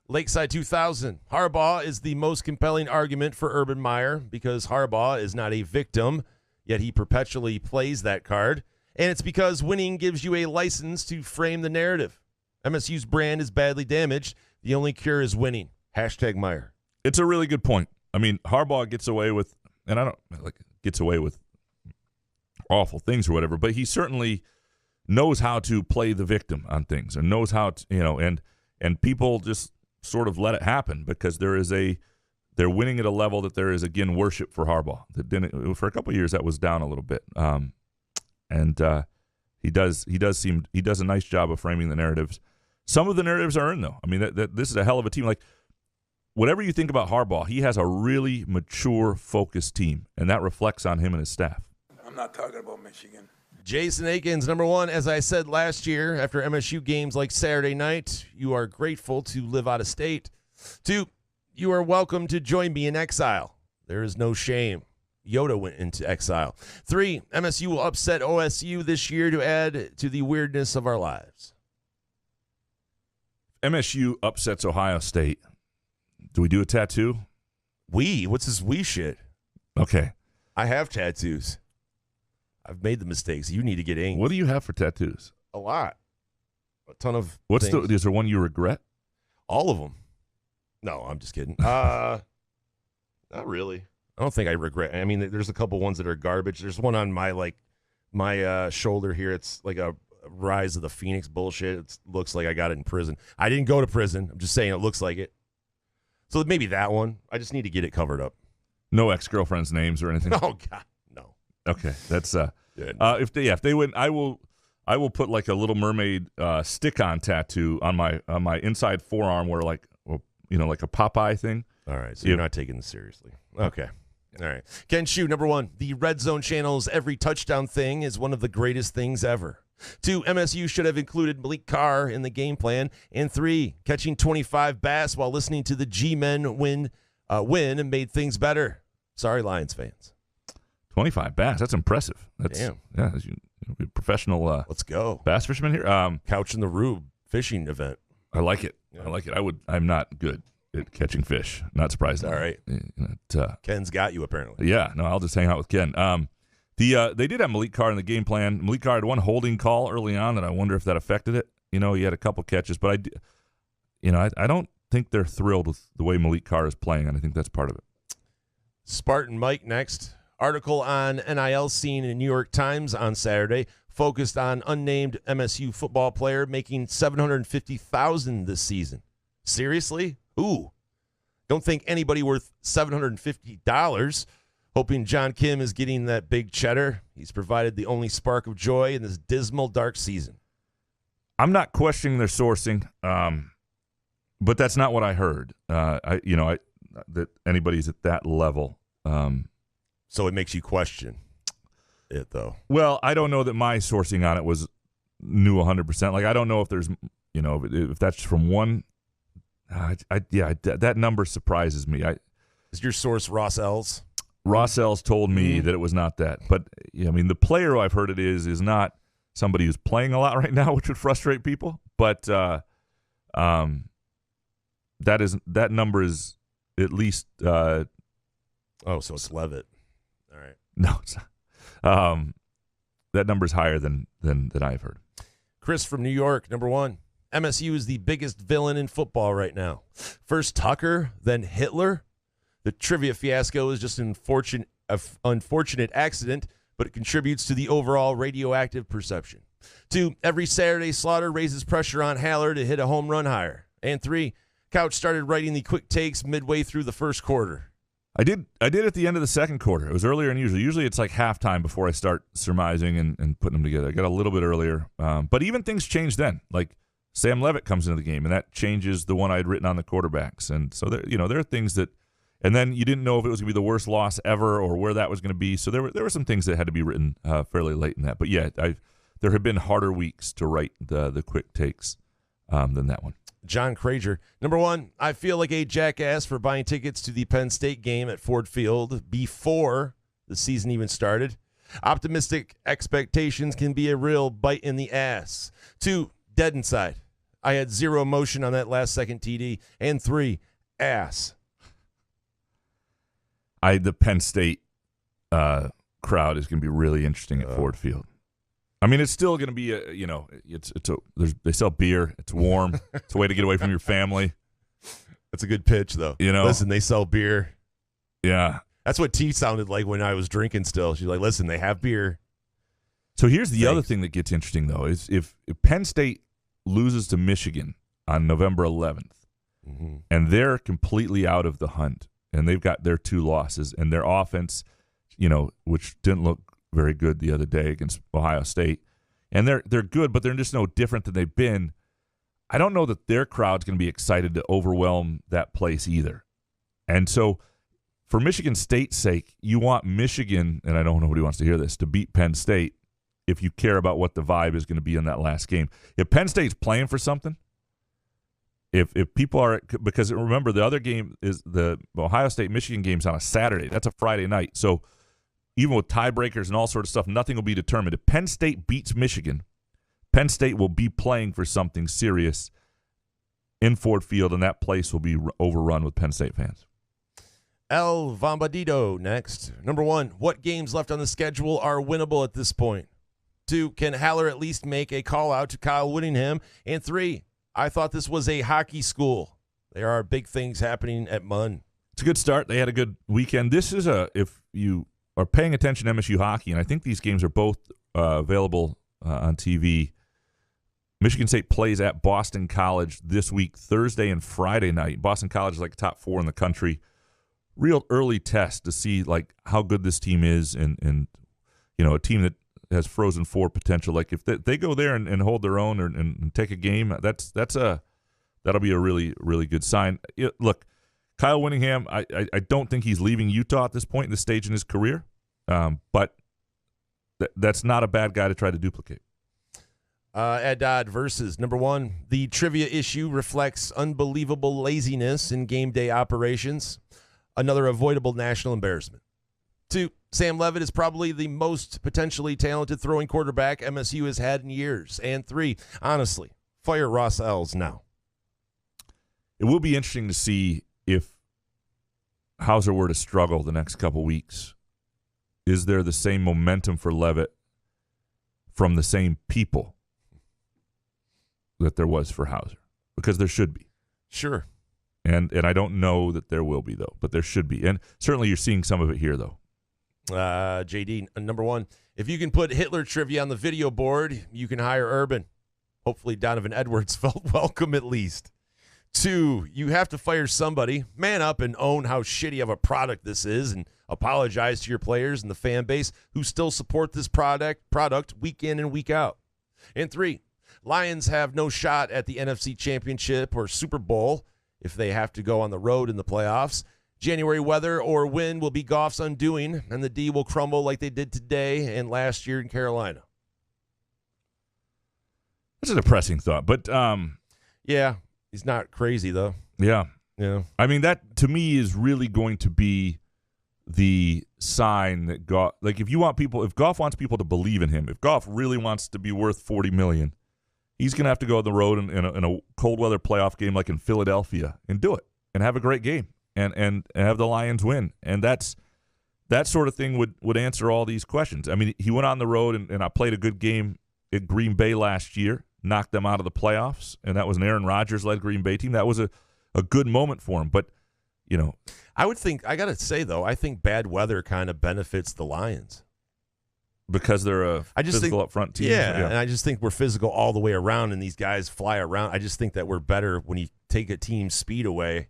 Lakeside 2000. Harbaugh is the most compelling argument for Urban Meyer because Harbaugh is not a victim, yet he perpetually plays that card. And it's because winning gives you a license to frame the narrative. MSU's brand is badly damaged. The only cure is winning. # Meyer. It's a really good point. I mean, Harbaugh gets away with, awful things or whatever, but he certainly knows how to play the victim on things and knows how to, and people just sort of let it happen because they're winning at a level that there is, again, worship for Harbaugh. For a couple of years that was down a little bit. He does a nice job of framing the narratives. Some of the narratives are earned, though. I mean, this is a hell of a team. Like, whatever you think about Harbaugh, he has a really mature, focused team, and that reflects on him and his staff. I'm not talking about Michigan. Jason Akins, number one, as I said last year, after MSU games like Saturday night, you are grateful to live out of state. 2, you are welcome to join me in exile. There is no shame. Yoda went into exile. 3, MSU will upset OSU this year to add to the weirdness of our lives. MSU upsets Ohio State. Do we do a tattoo? What's this we shit? Okay. I have tattoos. I've made the mistakes. You need to get inked. What do you have for tattoos? A lot. A ton of Is there one you regret? All of them. No, I'm just kidding. Not really. I don't think I regret. I mean, there's a couple ones that are garbage. There's one on my shoulder here. It's like a Rise of the Phoenix bullshit. It looks like I got it in prison. I didn't go to prison. I'm just saying it looks like it. So maybe that one. I just need to get it covered up. No ex-girlfriends' names or anything? Oh, God, no. Okay, that's Yeah. if they win, I will put like a Little Mermaid stick-on tattoo on my inside forearm, where like a Popeye thing. All right, so you're not taking this seriously. Okay. All right. Ken Shue, number one, the Red Zone Channel's every touchdown thing is one of the greatest things ever. 2, MSU should have included Malik Carr in the game plan. And 3, catching 25 bass while listening to the G-Men win and made things better. Sorry, Lions fans. 25 bass. That's impressive. Damn. Yeah, professional. Let's go. Bass fisherman here. Couch in the Rube fishing event. I like it. Yeah. I like it. I'm not good at catching fish. Not surprised. All right. Ken's got you apparently. Yeah. No, I'll just hang out with Ken. They did have Malik Carr in the game plan. Malik Carr had one holding call early on that I wonder if that affected it. He had a couple catches, but I don't think they're thrilled with the way Malik Carr is playing, and I think that's part of it. Spartan Mike next. Article on NIL scene in New York Times on Saturday focused on unnamed MSU football player making $750,000 this season. Seriously? Who? Don't think anybody worth $750. Hoping John Kim is getting that big cheddar. He's provided the only spark of joy in this dismal, dark season. I'm not questioning their sourcing, but that's not what I heard. That anybody's at that level. So it makes you question it, though. Well, I don't know that my sourcing on it was new 100%. Like, I don't know if there's, if that's from one. That number surprises me. Is your source Ross Ells? Ross Ells told me that it was not that. But, the player who I've heard it is not somebody who's playing a lot right now, which would frustrate people. But that number is at least so it's Levitt. All right. No, it's not. That number is higher than I've heard. Chris from New York, number one. MSU is the biggest villain in football right now. First Tucker, then Hitler. The trivia fiasco is just an unfortunate accident, but it contributes to the overall radioactive perception. 2, every Saturday Slaughter raises pressure on Haller to hit a home run higher. And 3, Couch started writing the quick takes midway through the first quarter. I did at the end of the second quarter. It was earlier than usual. Usually it's like halftime before I start surmising and putting them together. I got a little bit earlier. But even things change then. Like Sam Levitt comes into the game, and that changes the one I'd written on the quarterbacks. And so there are things that And then you didn't know if it was going to be the worst loss ever or where that was going to be. So there were some things that had to be written fairly late in that. But yeah, there have been harder weeks to write the quick takes than that one. John Crager. Number one, I feel like a jackass for buying tickets to the Penn State game at Ford Field before the season even started. Optimistic expectations can be a real bite in the ass. 2, dead inside. I had zero emotion on that last second TD. And 3, ass. The Penn State crowd is going to be really interesting at Ford Field. I mean, it's still going to be they sell beer. It's warm. It's a way to get away from your family. That's a good pitch, though. Listen, they sell beer. Yeah. That's what T sounded like when I was drinking still. She's like, listen, they have beer. So here's the other thing that gets interesting, though, is if Penn State loses to Michigan on November 11th, and they're completely out of the hunt, and they've got their 2 losses, and their offense, which didn't look very good the other day against Ohio State, and they're good, but they're just no different than they've been. I don't know that their crowd's going to be excited to overwhelm that place either. And so for Michigan State's sake, you want Michigan, and I don't know nobody wants to hear this, to beat Penn State if you care about what the vibe is going to be in that last game. If Penn State's playing for something, if people are, because remember the other game is the Ohio State-Michigan game's on a Saturday. That's a Friday night. So even with tiebreakers and all sorts of stuff, nothing will be determined. If Penn State beats Michigan, Penn State will be playing for something serious in Ford Field, and that place will be overrun with Penn State fans. El Bombadito next. Number 1, what games left on the schedule are winnable at this point? 2, can Haller at least make a call out to Kyle Whittingham? And 3, I thought this was a hockey school. There are big things happening at Munn. It's a good start. They had a good weekend. This is if you are paying attention to MSU hockey, and I think these games are both available on TV. Michigan State plays at Boston College this week, Thursday and Friday night. Boston College is like top 4 in the country. Real early test to see like how good this team is, and a team that has Frozen Four potential. Like if they go there and hold their own and take a game, that'll be a really, really good sign. Look, Kyle Whittingham, I don't think he's leaving Utah at this point in the stage in his career, but that's not a bad guy to try to duplicate. Ed Dodd versus number 1, the trivia issue reflects unbelievable laziness in game day operations. Another avoidable national embarrassment. 2, Sam Leavitt is probably the most potentially talented throwing quarterback MSU has had in years. And 3, honestly, fire Ross Ells now. It will be interesting to see if Hauser were to struggle the next couple weeks. Is there the same momentum for Leavitt from the same people that there was for Hauser? Because there should be. Sure. And I don't know that there will be, though, but there should be. And certainly you're seeing some of it here, though. JD, number 1, if you can put Hitler trivia on the video board, you can hire Urban. Hopefully Donovan Edwards felt welcome at least. 2, you have to fire somebody. Man up and own how shitty of a product this is and apologize to your players and the fan base who still support this product week in and week out. And 3, Lions have no shot at the NFC Championship or Super Bowl if they have to go on the road in the playoffs. January weather or wind will be Goff's undoing, and the D will crumble like they did today and last year in Carolina. That's a depressing thought, but yeah, he's not crazy though. Yeah. Yeah. I mean, that to me is really going to be the sign that Goff, like if Goff wants people to believe in him, if Goff really wants to be worth $40 million, he's going to have to go on the road in a cold weather playoff game like in Philadelphia and do it and have a great game and have the Lions win. And that sort of thing would answer all these questions. I mean, he went on the road and I played a good game at Green Bay last year, knocked them out of the playoffs, and that was an Aaron Rodgers-led Green Bay team. That was a good moment for him. But, I got to say, though, I think bad weather kind of benefits the Lions. Because they're a physical up-front team. Yeah, and I just think we're physical all the way around, and these guys fly around. I just think that we're better when you take a team's speed away.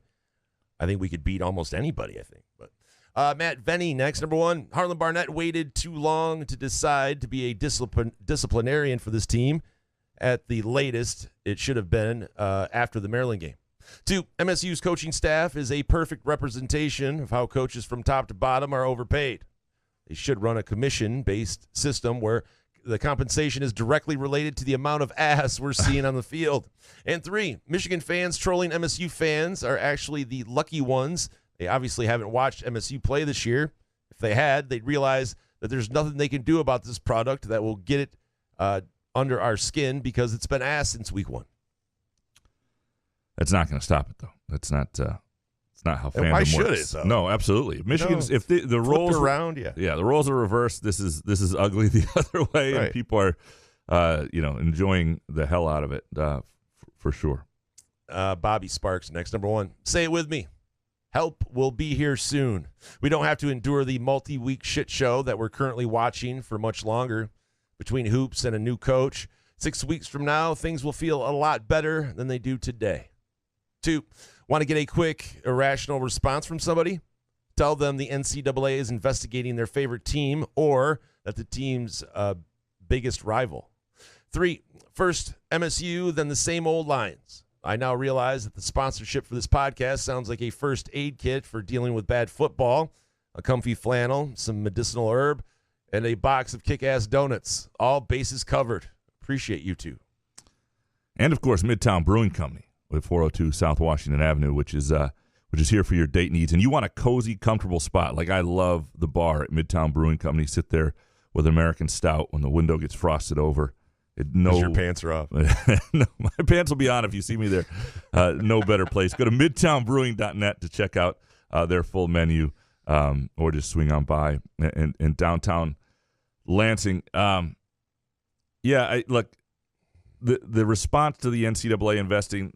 I think we could beat almost anybody, I think. But Matt Venny next. Number 1, Harlan Barnett waited too long to decide to be a disciplinarian for this team. At the latest, it should have been after the Maryland game. 2, MSU's coaching staff is a perfect representation of how coaches from top to bottom are overpaid. They should run a commission-based system where the compensation is directly related to the amount of ass we're seeing on the field. And 3, Michigan fans trolling MSU fans are actually the lucky ones. They obviously haven't watched MSU play this year. If they had, they'd realize that there's nothing they can do about this product that will get it under our skin because it's been ass since week 1. That's not going to stop it, though. That's not. It's not how fandom why works. should it, though? No, absolutely. Michigan's if the roles around, the roles are reversed. This is ugly the other way, right. And people are, enjoying the hell out of it for sure. Bobby Sparks next, number 1. Say it with me. Help will be here soon. We don't have to endure the multi-week shit show that we're currently watching for much longer. Between hoops and a new coach, 6 weeks from now, things will feel a lot better than they do today. 2, want to get a quick, irrational response from somebody? Tell them the NCAA is investigating their favorite team or that the team's biggest rival. 3, first MSU, then the same old Lions. I now realize that the sponsorship for this podcast sounds like a first aid kit for dealing with bad football, a comfy flannel, some medicinal herb, and a box of kick-ass donuts. All bases covered. Appreciate you two. And, of course, Midtown Brewing Company with 402 South Washington Avenue, which is here for your date needs. And you want a cozy, comfortable spot. Like I love the bar at Midtown Brewing Company. Sit there with American Stout when the window gets frosted over. Your pants are off. No, my pants will be on if you see me there. No better place. Go to midtownbrewing.net to check out their full menu, or just swing on by in downtown Lansing. Look, the response to the NCAA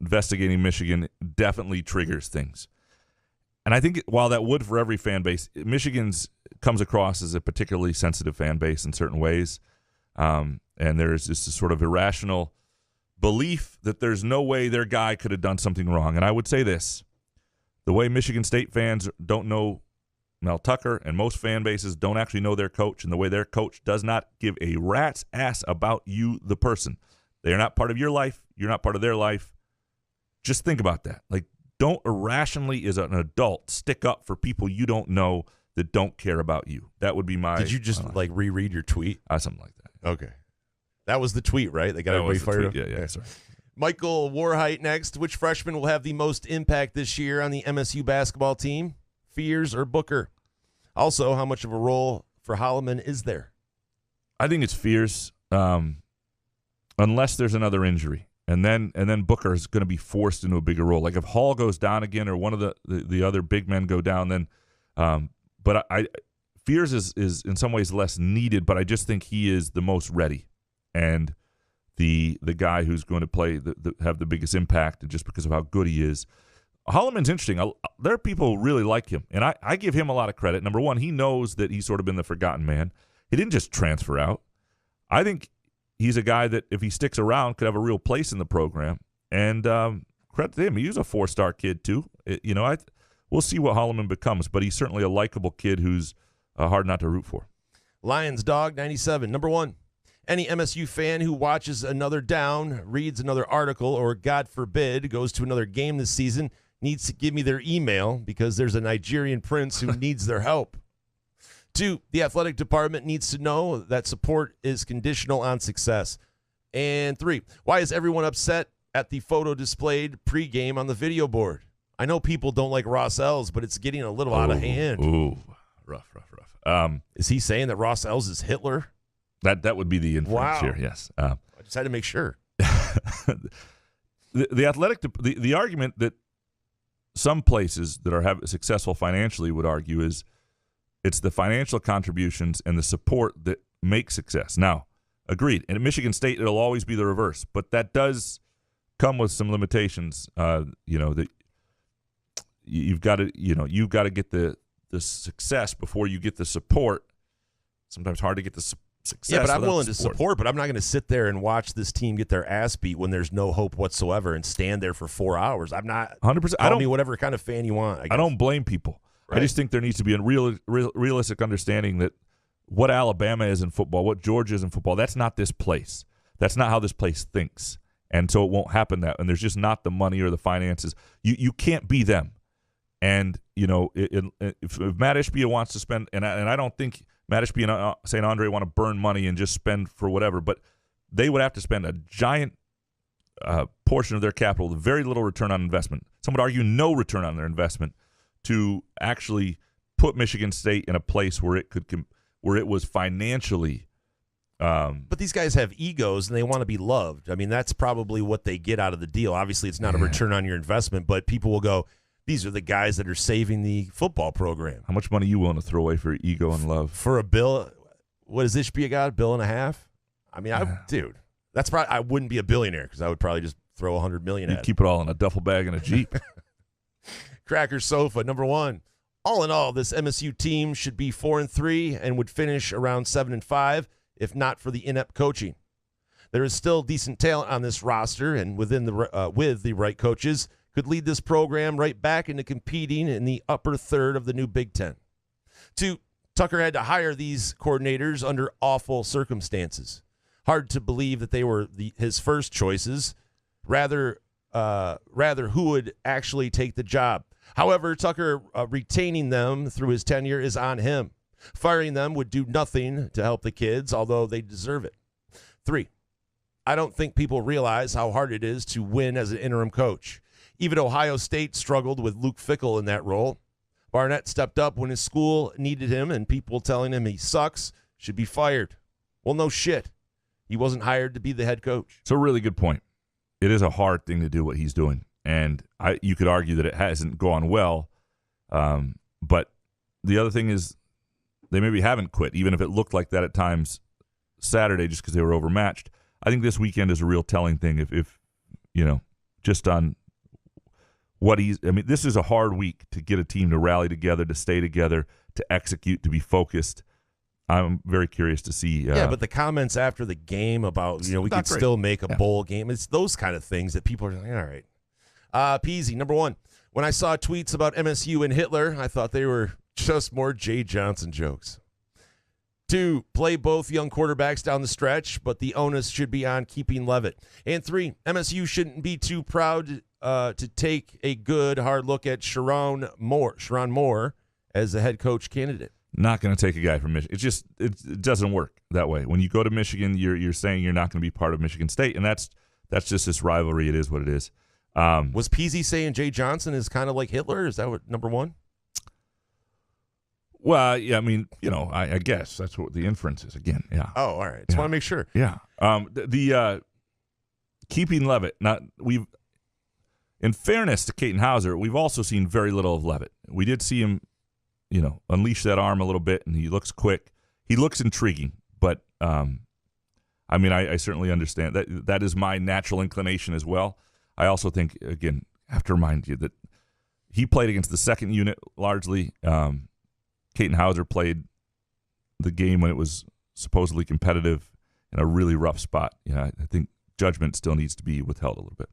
investigating Michigan definitely triggers things. And I think while that would for every fan base, Michigan's comes across as a particularly sensitive fan base in certain ways. And there's this sort of irrational belief that there's no way their guy could have done something wrong. And I would say this, the way Michigan State fans don't know Mel Tucker and most fan bases don't actually know their coach, and the way their coach does not give a rat's ass about you, the person. They are not part of your life. You're not part of their life. Just think about that. Like, don't irrationally, as an adult, stick up for people you don't know that don't care about you. That would be my... Did you just, reread your tweet? Something like that. Okay. That was the tweet, right? They got everybody fired up? Yeah, sorry. Michael Warheit next. Which freshman will have the most impact this year on the MSU basketball team? Fears or Booker? Also, how much of a role for Holloman is there? I think it's Fears, unless there's another injury. And then Booker is going to be forced into a bigger role. Like if Hall goes down again or one of the other big men go down, then but Fears is in some ways less needed, but I just think he is the most ready and the guy who's going to play have the biggest impact just because of how good he is. Holloman's interesting. There are people who really like him, and I give him a lot of credit. Number one, he knows that he's sort of been the forgotten man. He didn't just transfer out. I think he's a guy that if he sticks around could have a real place in the program. And credit to him. He was a 4-star kid too. We'll see what Holloman becomes, but he's certainly a likable kid who's hard not to root for. Lions Dog 97. Number 1. Any MSU fan who watches another down, reads another article, or God forbid, goes to another game this season needs to give me their email because there's a Nigerian prince who needs their help. 2, the athletic department needs to know that support is conditional on success. And 3, why is everyone upset at the photo displayed pregame on the video board? I know people don't like Ross Els, but it's getting a little out of hand. Ooh, rough. Is he saying that Ross Els is Hitler? That would be the inference here, yes. I just had to make sure. The argument that some places that are successful financially would argue is it's the financial contributions and the support that make success. Now, agreed. And at Michigan State, it'll always be the reverse, but that does come with some limitations. That you've got to get the success before you get the support. Sometimes hard to get the success. Yeah, but I'm willing to support, but I'm not going to sit there and watch this team get their ass beat when there's no hope whatsoever and stand there for 4 hours. I'm not 100%. Call me whatever kind of fan you want. I don't blame people. Right. I just think there needs to be a realistic understanding that what Alabama is in football, what Georgia is in football, that's not this place. That's not how this place thinks. And so it won't happen that. And there's just not the money or the finances. You can't be them. And, if Matt Ishbia wants to spend, and I don't think Matt Ishbia and St. Andre want to burn money and just spend for whatever, but they would have to spend a giant portion of their capital, very little return on investment. Some would argue no return on their investment to actually put Michigan State in a place where it was financially. But these guys have egos and they want to be loved. I mean, that's probably what they get out of the deal. Obviously, it's not a return on your investment, but people will go, these are the guys that are saving the football program. How much money are you willing to throw away for ego and love? For a bill, what does Ishbia got? $1.5 billion? I mean, dude, that's probably, I wouldn't be a billionaire because I would probably just throw $100 million You'd at keep it all in a duffel bag and a Jeep. Cracker Sofa, number one. All in all, this MSU team should be 4-3 and would finish around 7-5 if not for the inept coaching. There is still decent talent on this roster, and with the right coaches, could lead this program right back into competing in the upper third of the new Big Ten. 2, Tucker had to hire these coordinators under awful circumstances. Hard to believe that they were his first choices. Rather, who would actually take the job. However, Tucker retaining them through his tenure is on him. Firing them would do nothing to help the kids, although they deserve it. 3, I don't think people realize how hard it is to win as an interim coach. Even Ohio State struggled with Luke Fickell in that role. Barnett stepped up when his school needed him, and people telling him he sucks should be fired. Well, no shit. He wasn't hired to be the head coach. It's a really good point. It is a hard thing to do what he's doing, and you could argue that it hasn't gone well. But the other thing is they maybe haven't quit, even if it looked like that at times Saturday just because they were overmatched. I think this weekend is a real telling thing. If just on what this is a hard week to get a team to rally together, to stay together, to execute, to be focused. I'm very curious to see. But the comments after the game about, we could still make a bowl game. It's those kind of things that people are like, all right. Peasy, number one. When I saw tweets about MSU and Hitler, I thought they were just more Jay Johnson jokes. 2, play both young quarterbacks down the stretch, but the onus should be on keeping Leavitt. And 3, MSU shouldn't be too proud to take a good hard look at Sharon Moore as the head coach candidate. Not going to take a guy from Michigan. It doesn't work that way. When you go to Michigan, you're saying you're not going to be part of Michigan State, and that's just this rivalry. It is what it is. Was Peasy saying Jay Johnson is kind of like Hitler? Is that what number one? Well, yeah, I mean, I guess that's what the inference is again. Yeah. Oh, all right. Just want to make sure. Yeah. The keeping Leavitt. In fairness to Caton Hauser, we've also seen very little of Leavitt. We did see him, unleash that arm a little bit, and he looks quick. He looks intriguing, but I certainly understand that is my natural inclination as well. I also think, again, I have to remind you that he played against the second unit largely. Caton Hauser played the game when it was supposedly competitive in a really rough spot. I think judgment still needs to be withheld a little bit.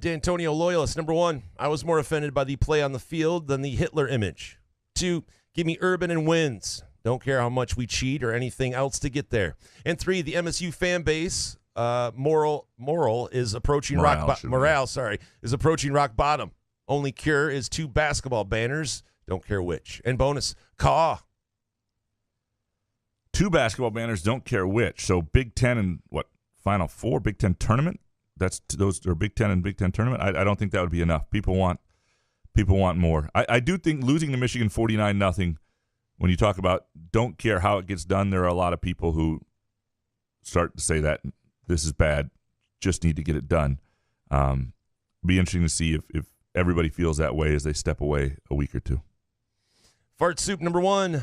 D'Antonio Loyalist, number one, I was more offended by the play on the field than the Hitler image. 2, give me Urban and wins. Don't care how much we cheat or anything else to get there. And 3, the MSU fan base moral is approaching is approaching rock bottom. Only cure is 2 basketball banners. Don't care which. And bonus, caw. 2 basketball banners, don't care which. So Big Ten and Final Four, Big Ten tournament. Those are Big Ten and Big Ten tournament. I don't think that would be enough. People want more. I do think losing to Michigan 49-0. When you talk about don't care how it gets done, there are a lot of people who start to say that this is bad. Just need to get it done. Be interesting to see if everybody feels that way as they step away a week or two. Fart Soup, number one.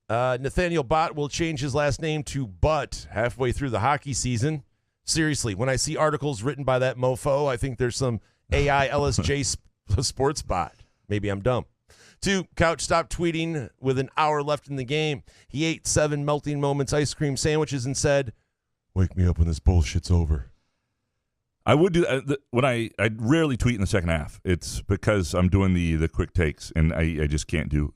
Nathaniel Bott will change his last name to Butt halfway through the hockey season. Seriously, when I see articles written by that mofo, I think there's some AI LSJ sports bot. Maybe I'm dumb. 2, Couch stopped tweeting with an hour left in the game. He ate 7 Melting Moments ice cream sandwiches and said, "Wake me up when this bullshit's over." I would do when I rarely tweet in the second half. It's because I'm doing the quick takes, and I just can't do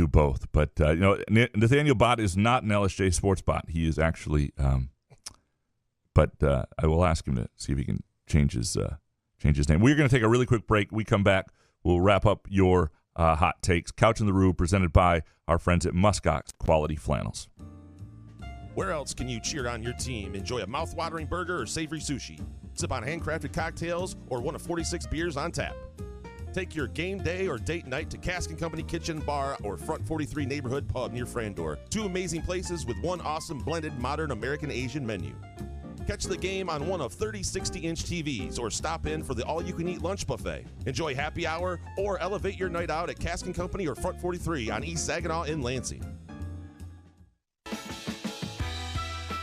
both. But Nathaniel Bott is not an LSJ sports bot. He is actually but I will ask him to see if he can change his name. We're going to take a really quick break. We come back. We'll wrap up your hot takes. Couch in the Rube, presented by our friends at Muskox Quality Flannels. Where else can you cheer on your team? Enjoy a mouth-watering burger or savory sushi. Sip on handcrafted cocktails or one of 46 beers on tap. Take your game day or date night to Cask & Company Kitchen Bar or Front 43 Neighborhood Pub near Frandor. 2 amazing places with 1 awesome blended modern American Asian menu. Catch the game on one of 30 60-inch TVs or stop in for the all-you-can-eat lunch buffet. Enjoy happy hour or elevate your night out at Cask & Company or Front 43 on East Saginaw in Lansing.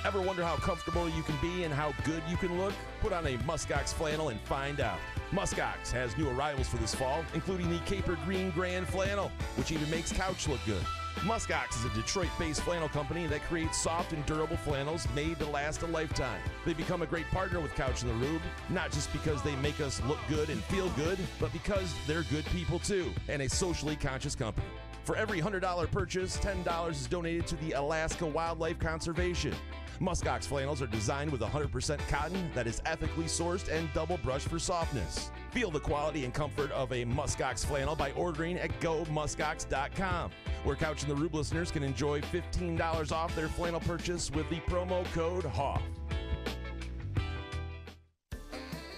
Ever wonder how comfortable you can be and how good you can look? Put on a Muskox flannel and find out. Muskox has new arrivals for this fall, including the Caper Green Grand Flannel, which even makes couch look good. Muskox is a Detroit-based flannel company that creates soft and durable flannels made to last a lifetime. They become a great partner with Couch in the Rube, not just because they make us look good and feel good, but because they're good people too, and a socially conscious company. For every $100 purchase, $10 is donated to the Alaska Wildlife Conservation. Muskox flannels are designed with 100% cotton that is ethically sourced and double brushed for softness. Feel the quality and comfort of a Muskox flannel by ordering at gomuskox.com, where Couch in the Rube listeners can enjoy $15 off their flannel purchase with the promo code HOFF.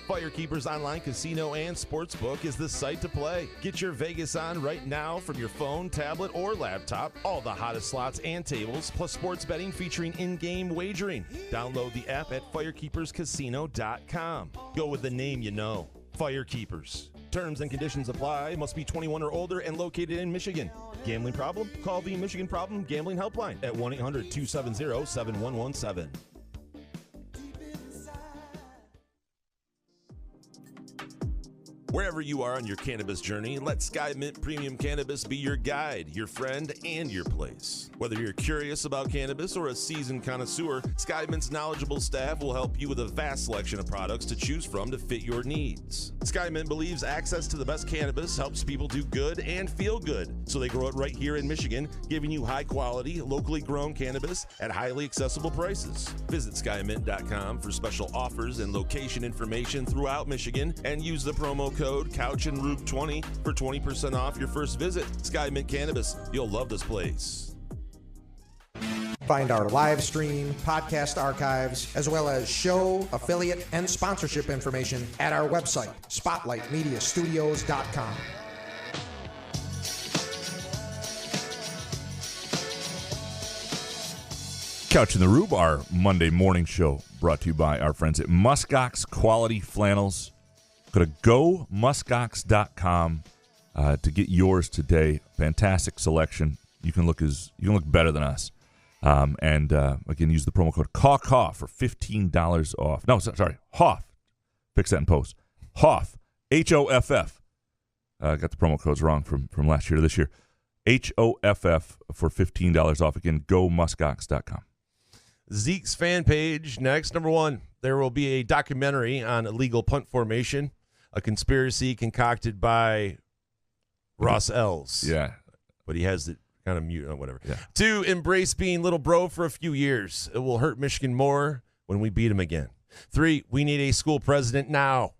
Firekeepers Online Casino and Sportsbook is the site to play. Get your Vegas on right now from your phone, tablet, or laptop. All the hottest slots and tables, plus sports betting featuring in-game wagering. Download the app at firekeeperscasino.com. Go with the name you know. Firekeepers. Terms and conditions apply. Must be 21 or older and located in Michigan. Gambling problem? Call the Michigan Problem Gambling Helpline at 1-800-270-7117. Wherever you are on your cannabis journey, let Sky Mint Premium Cannabis be your guide, your friend, and your place. Whether you're curious about cannabis or a seasoned connoisseur, Sky Mint's knowledgeable staff will help you with a vast selection of products to choose from to fit your needs. Sky Mint believes access to the best cannabis helps people do good and feel good, so they grow it right here in Michigan, giving you high-quality, locally grown cannabis at highly accessible prices. Visit skymint.com for special offers and location information throughout Michigan, and use the promo code CouchAndRube20 for 20% off your first visit. Sky Mint Cannabis. You'll love this place. Find our live stream, podcast archives, as well as show, affiliate, and sponsorship information at our website, spotlightmediastudios.com. Couch in the Rube, our Monday morning show, brought to you by our friends at Muskox Quality Flannels. Go to gomuskox.com to get yours today. Fantastic selection. You can look better than us. And again, use the promo code CAWCAW for $15 off. No, sorry, HOFF. Fix that in post. HOFF, H-O-F-F. Got the promo codes wrong from last year to this year. H-O-F-F for $15 off. Again, gomuskox.com. Zeke's fan page next. Number 1, there will be a documentary on illegal punt formation, a conspiracy concocted by Ross Ells. Yeah. But he has it kind of mute, whatever. Yeah. 2, embrace being little bro for a few years. It will hurt Michigan more when we beat him again. 3, we need a school president now.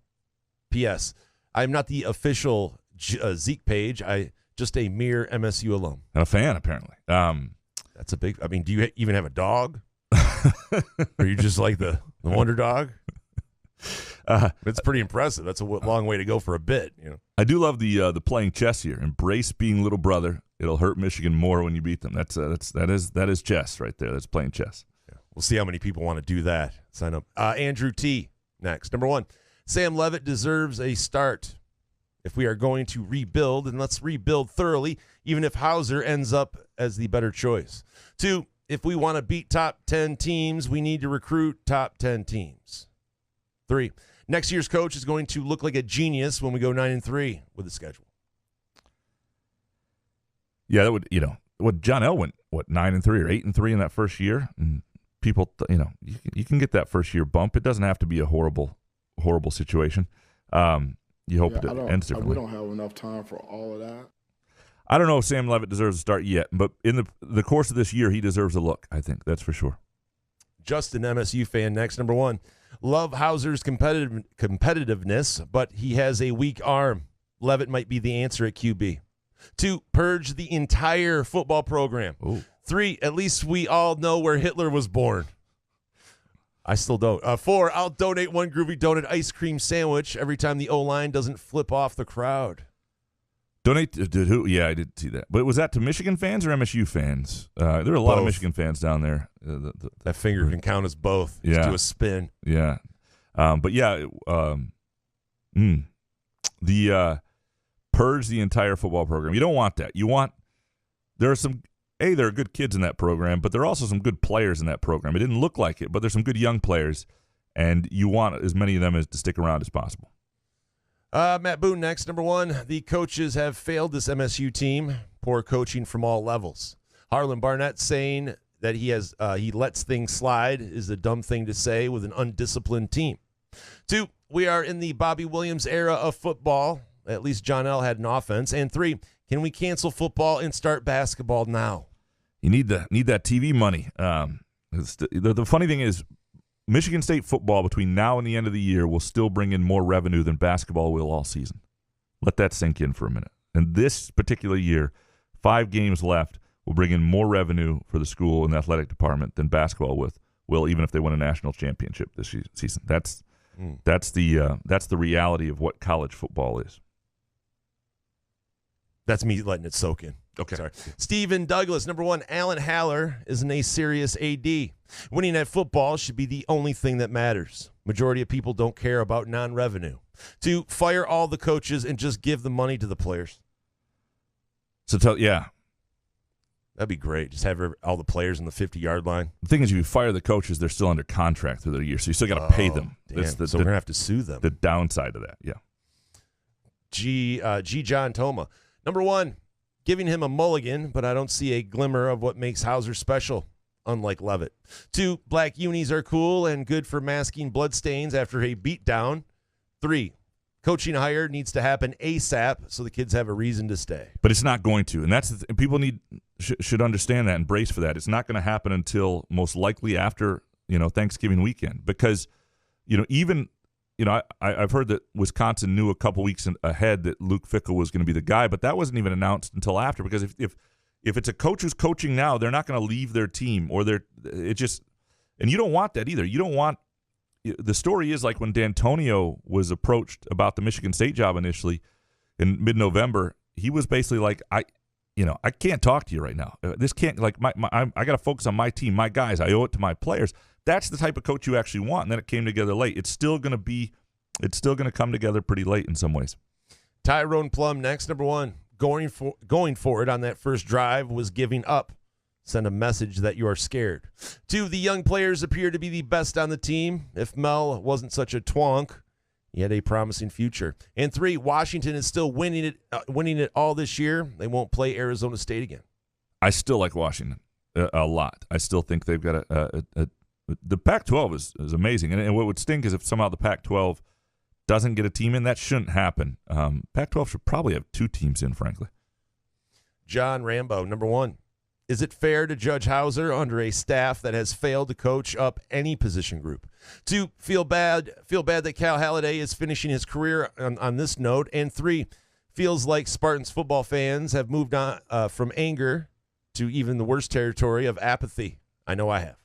P.S. I'm not the official Zeke page. Just a mere MSU alum. And a fan, apparently. That's a big, I mean, do you even have a dog? Are you just like the wonder dog? It's pretty impressive. That's a long way to go for a bit. You know. I do love the playing chess here. Embrace being little brother. It'll hurt Michigan more when you beat them. That is chess right there. That's playing chess. Yeah. We'll see how many people want to do that. Sign up. Andrew T. next. Number 1, Sam Levitt deserves a start. If we are going to rebuild, then let's rebuild thoroughly, even if Hauser ends up as the better choice. 2, if we want to beat top 10 teams, we need to recruit top 10 teams. 3, next year's coach is going to look like a genius when we go 9-3 with the schedule. Yeah, that would, what John L went, 9-3 or 8-3 in that first year, and people, you can get that first year bump. It doesn't have to be a horrible situation. You hope it ends differently. We don't have enough time for all of that. I don't know if Sam Levitt deserves a start yet, but in the course of this year, he deserves a look. I think that's for sure. Justin, MSU fan, next. Number 1, love Hauser's competitiveness, but he has a weak arm. Levitt might be the answer at QB. 2, purge the entire football program. Ooh. 3, at least we all know where Hitler was born. I still don't. 4, I'll donate 1 Groovy Donut ice cream sandwich every time the O-line doesn't flip off the crowd. Donate to who? Yeah, I did see that. But was that to Michigan fans or MSU fans? There were a lot of Michigan fans down there. That finger can count as both. Yeah. Just do a spin. Yeah. But yeah, the purge the entire football program. You don't want that. There are good kids in that program, but there are also some good players in that program. It didn't look like it, but there's some good young players, and you want as many of them to stick around as possible. Matt Boone next. Number 1, the coaches have failed this MSU team. Poor coaching from all levels. Harlan Barnett saying that he lets things slide is a dumb thing to say with an undisciplined team. 2, we are in the Bobby Williams era of football. At least John L. had an offense. And 3, can we cancel football and start basketball now? You need that TV money. The funny thing is, Michigan State football between now and the end of the year will still bring in more revenue than basketball will all season. Let that sink in for a minute. And this particular year, 5 games left will bring in more revenue for the school and the athletic department than basketball will, even if they win a national championship this season. That's the reality of what college football is. That's me letting it soak in. Okay. Sorry. Stephen Douglas, number 1, Alan Haller isn't a serious AD. Winning at football should be the only thing that matters. Majority of people don't care about non-revenue. 2, fire all the coaches and just give the money to the players. Yeah. That'd be great. Just have all the players on the 50-yard line. The thing is, if you fire the coaches, they're still under contract through the year, so you still got to pay them. So we're going to have to sue them. The downside of that, yeah. G. John Toma. Number 1, giving him a mulligan, but I don't see a glimmer of what makes Hauser special, unlike Levitt. 2, black unis are cool and good for masking bloodstains after a beatdown. 3, coaching hire needs to happen ASAP so the kids have a reason to stay. But it's not going to, and that's people should understand that and brace for that. It's not going to happen until most likely after Thanksgiving weekend, because even. I've heard that Wisconsin knew a couple weeks ahead that Luke Fickell was going to be the guy, but that wasn't even announced until after, because if it's a coach who's coaching now, they're not going to leave their team, and you don't want that either. You don't want the story is like when D'Antonio was approached about the Michigan State job initially in mid-November, he was basically like, I can't talk to you right now. This can't I got to focus on my team, my guys. I owe it to my players. That's the type of coach you actually want. And then it came together late. It's still going to come together pretty late in some ways. Tyrone Plum next. Number 1, going for it on that first drive was giving up. Send a message that you are scared. 2, the young players appear to be the best on the team. If Mel wasn't such a twonk, he had a promising future. And 3, Washington is still winning it all this year. They won't play Arizona State again. I still like Washington a lot. I still think they've got the Pac-12 is amazing. And what would stink is if somehow the Pac-12 doesn't get a team in. That shouldn't happen. Pac-12 should probably have 2 teams in, frankly. John Rambo, number 1. Is it fair to judge Hauser under a staff that has failed to coach up any position group? 2, feel bad that Cal Halliday is finishing his career on this note. And 3, feels like Spartans football fans have moved on from anger to even the worst territory of apathy. I know I have.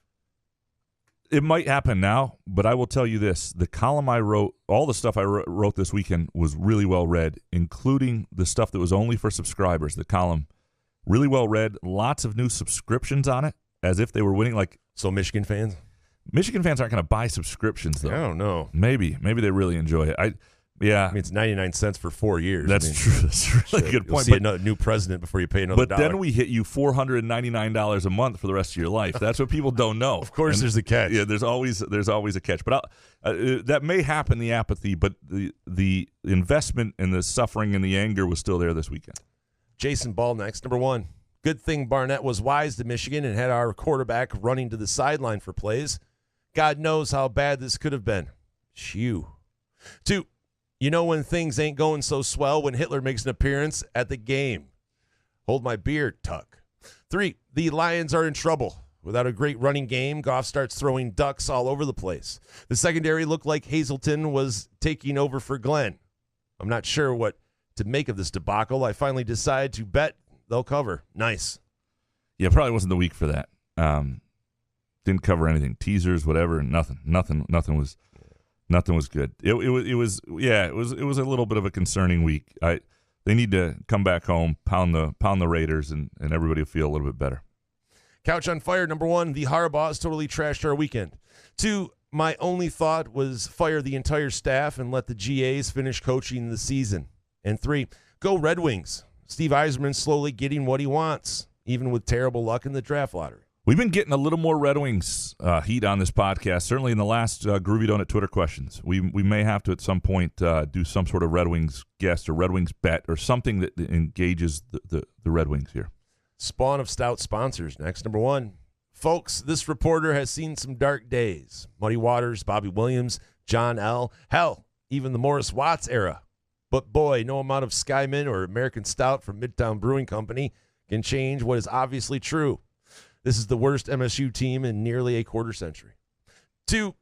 It might happen now, but I will tell you this. The column I wrote, all the stuff I wrote this weekend was really well read, including the stuff that was only for subscribers. The column, really well read, lots of new subscriptions on it, as if they were winning. So Michigan fans? Michigan fans aren't going to buy subscriptions, though. I don't know. Maybe they really enjoy it. Yeah, it's 99 cents for 4 years. That's true. That's a really good point. You'll see another new president before you pay another $1. But then we hit you $499 a month for the rest of your life. That's what people don't know. Of course, there's a catch. Yeah, there's always a catch. But that may happen, the apathy, but the investment and the suffering and the anger was still there this weekend. Jason Ball next. Number 1, good thing Barnett was wise to Michigan and had our quarterback running to the sideline for plays. God knows how bad this could have been. Shoo. 2, you know when things ain't going so swell when Hitler makes an appearance at the game. Hold my beer, Tuck. 3, the Lions are in trouble. Without a great running game, Goff starts throwing ducks all over the place. The secondary looked like Hazleton was taking over for Glenn. I'm not sure what to make of this debacle. I finally decide to bet they'll cover. Nice. Yeah, probably wasn't the week for that. Didn't cover anything. Teasers, whatever, and nothing was good. It was a little bit of a concerning week. They need to come back home, pound the Raiders, and everybody will feel a little bit better. Couch on fire. Number 1, the Harbaughs totally trashed our weekend. 2, my only thought was fire the entire staff and let the GAs finish coaching the season. And 3, go Red Wings. Steve Yzerman slowly getting what he wants, even with terrible luck in the draft lottery. We've been getting a little more Red Wings heat on this podcast, certainly in the last Groovy Donut Twitter questions. We may have to at some point do some sort of Red Wings guest or Red Wings bet or something that engages the Red Wings here. Spawn of stout sponsors. Next, number 1. Folks, this reporter has seen some dark days. Muddy Waters, Bobby Williams, John L. Hell, even the Morris Watts era. But boy, no amount of Skyman or American Stout from Midtown Brewing Company can change what is obviously true. This is the worst MSU team in nearly a quarter century. 2,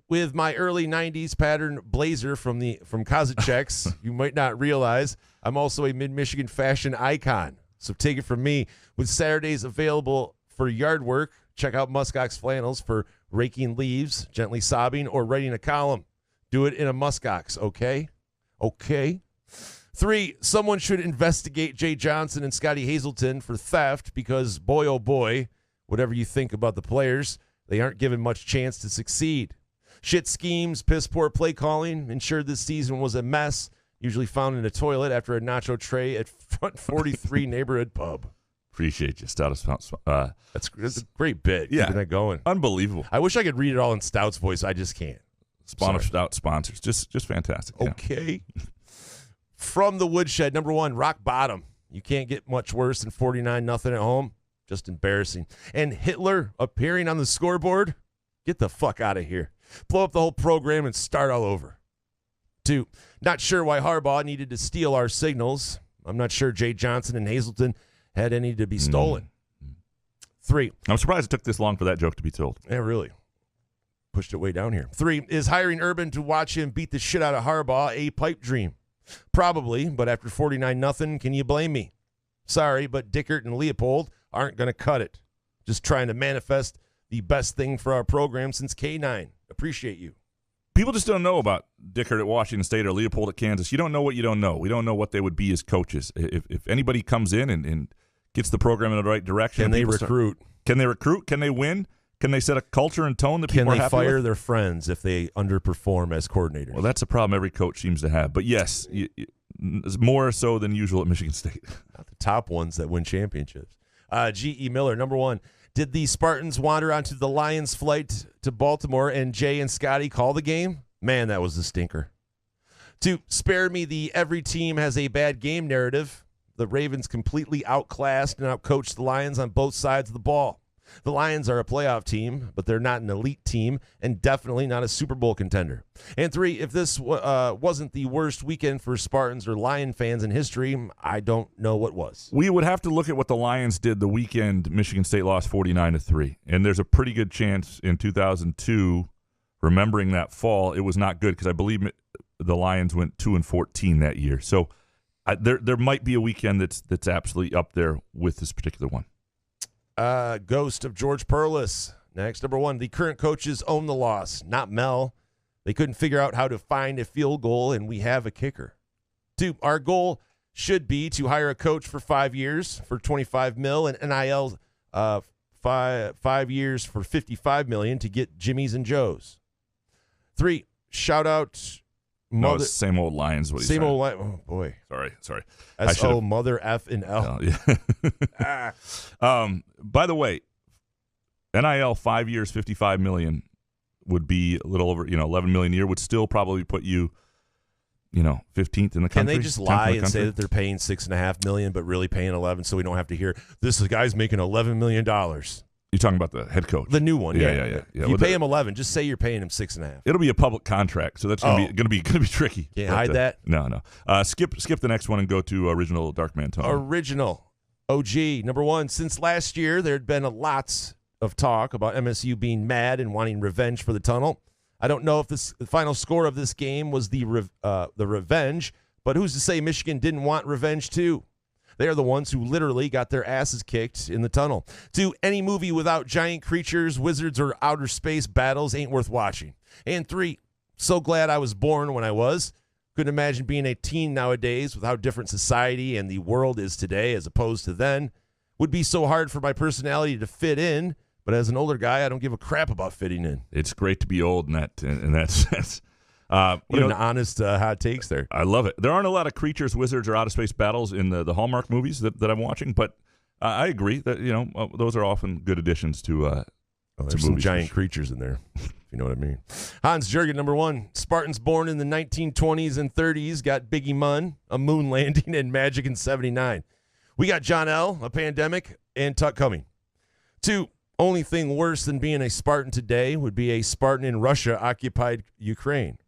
with my early 90s pattern blazer from Kozacek's, you might not realize I'm also a mid-Michigan fashion icon. So take it from me. With Saturdays available for yard work, check out Muskox Flannels for raking leaves, gently sobbing, or writing a column. Do it in a Muskox, okay? Okay. 3, someone should investigate Jay Johnson and Scotty Hazleton for theft because, boy, oh boy, whatever you think about the players, they aren't given much chance to succeed. Shit schemes, piss-poor play calling ensured this season was a mess, usually found in a toilet after a nacho tray at Front 43 neighborhood pub. Appreciate you, Stout. That's a great bit. Yeah. Keeping that going. Unbelievable. I wish I could read it all in Stout's voice. I just can't. Spawn of Stout sponsors. Just fantastic. Yeah. Okay. From the woodshed, number 1, rock bottom. You can't get much worse than 49-0 at home. Just embarrassing. And Hitler appearing on the scoreboard? Get the fuck out of here. Blow up the whole program and start all over. 2, not sure why Harbaugh needed to steal our signals. I'm not sure Jay Johnson and Hazleton had any to be stolen. 3. I'm surprised it took this long for that joke to be told. Yeah, really. Pushed it way down here. 3, is hiring Urban to watch him beat the shit out of Harbaugh a pipe dream? Probably, but after 49-0, can you blame me? Sorry, but Dickert and Leopold aren't going to cut it. Just trying to manifest the best thing for our program since K9. Appreciate you. People just don't know about Dickert at Washington State or Leopold at Kansas. You don't know what you don't know. We don't know what they would be as coaches. If anybody comes in and gets the program in the right direction. Can they recruit? Can they recruit? Can they win? Can they set a culture and tone that people are happy with? Can they fire their friends if they underperform as coordinators? Well, that's a problem every coach seems to have. But yes, more so than usual at Michigan State. Not the top ones that win championships. G.E. Miller, number 1. Did the Spartans wander onto the Lions' flight to Baltimore and Jay and Scotty call the game? Man, that was a stinker. 2, spare me the every team has a bad game narrative. The Ravens completely outclassed and outcoached the Lions on both sides of the ball. The Lions are a playoff team, but they're not an elite team and definitely not a Super Bowl contender. And 3, if this wasn't the worst weekend for Spartans or Lion fans in history, I don't know what was. We would have to look at what the Lions did the weekend Michigan State lost 49-3. And there's a pretty good chance in 2002, remembering that fall, it was not good because I believe the Lions went 2-14 that year. So there might be a weekend that's absolutely up there with this particular one. Ghost of George Perlis. Next, number 1, the current coaches own the loss, not Mel. They couldn't figure out how to find a field goal, and we have a kicker. 2, our goal should be to hire a coach for 5 years for $25 million and NIL 5 years for $55 million to get Jimmy's and Joe's. 3, shout out No, it's same old Lions. What same old Lions. Oh, boy. Sorry. S-O, mother, F, and L. Yeah. By the way, NIL 5 years, $55 million would be a little over, $11 million a year, would still probably put you, 15th in the country. Can they just lie and say that they're paying $6.5 million, but really paying 11, so we don't have to hear this guy's making $11 million? You're talking about the head coach, the new one. Yeah. If you pay him 11, just say you're paying him 6.5. It'll be a public contract, so that's going to be tricky. Can't hide that. No. Skip the next one and go to original Darkman Tone. Original OG number 1. Since last year, there had been lots of talk about MSU being mad and wanting revenge for the tunnel. I don't know if the final score of this game was the revenge, but who's to say Michigan didn't want revenge too? They are the ones who literally got their asses kicked in the tunnel. 2, any movie without giant creatures, wizards, or outer space battles ain't worth watching. And 3, so glad I was born when I was. Couldn't imagine being a teen nowadays with how different society and the world is today as opposed to then. Would be so hard for my personality to fit in, but as an older guy, I don't give a crap about fitting in. It's great to be old in that sense. What an honest hot takes there. I love it. There aren't a lot of creatures, wizards, or outer space battles in the Hallmark movies that I'm watching, but I agree that those are often good additions to. There's some giant creatures in there, if you know what I mean. Hans Jurgen, number 1. Spartans born in the 1920s and 30s got Biggie Munn, a moon landing, and Magic in 79. We got John L., a pandemic, and Tuck coming. 2, only thing worse than being a Spartan today would be a Spartan in Russia-occupied Ukraine.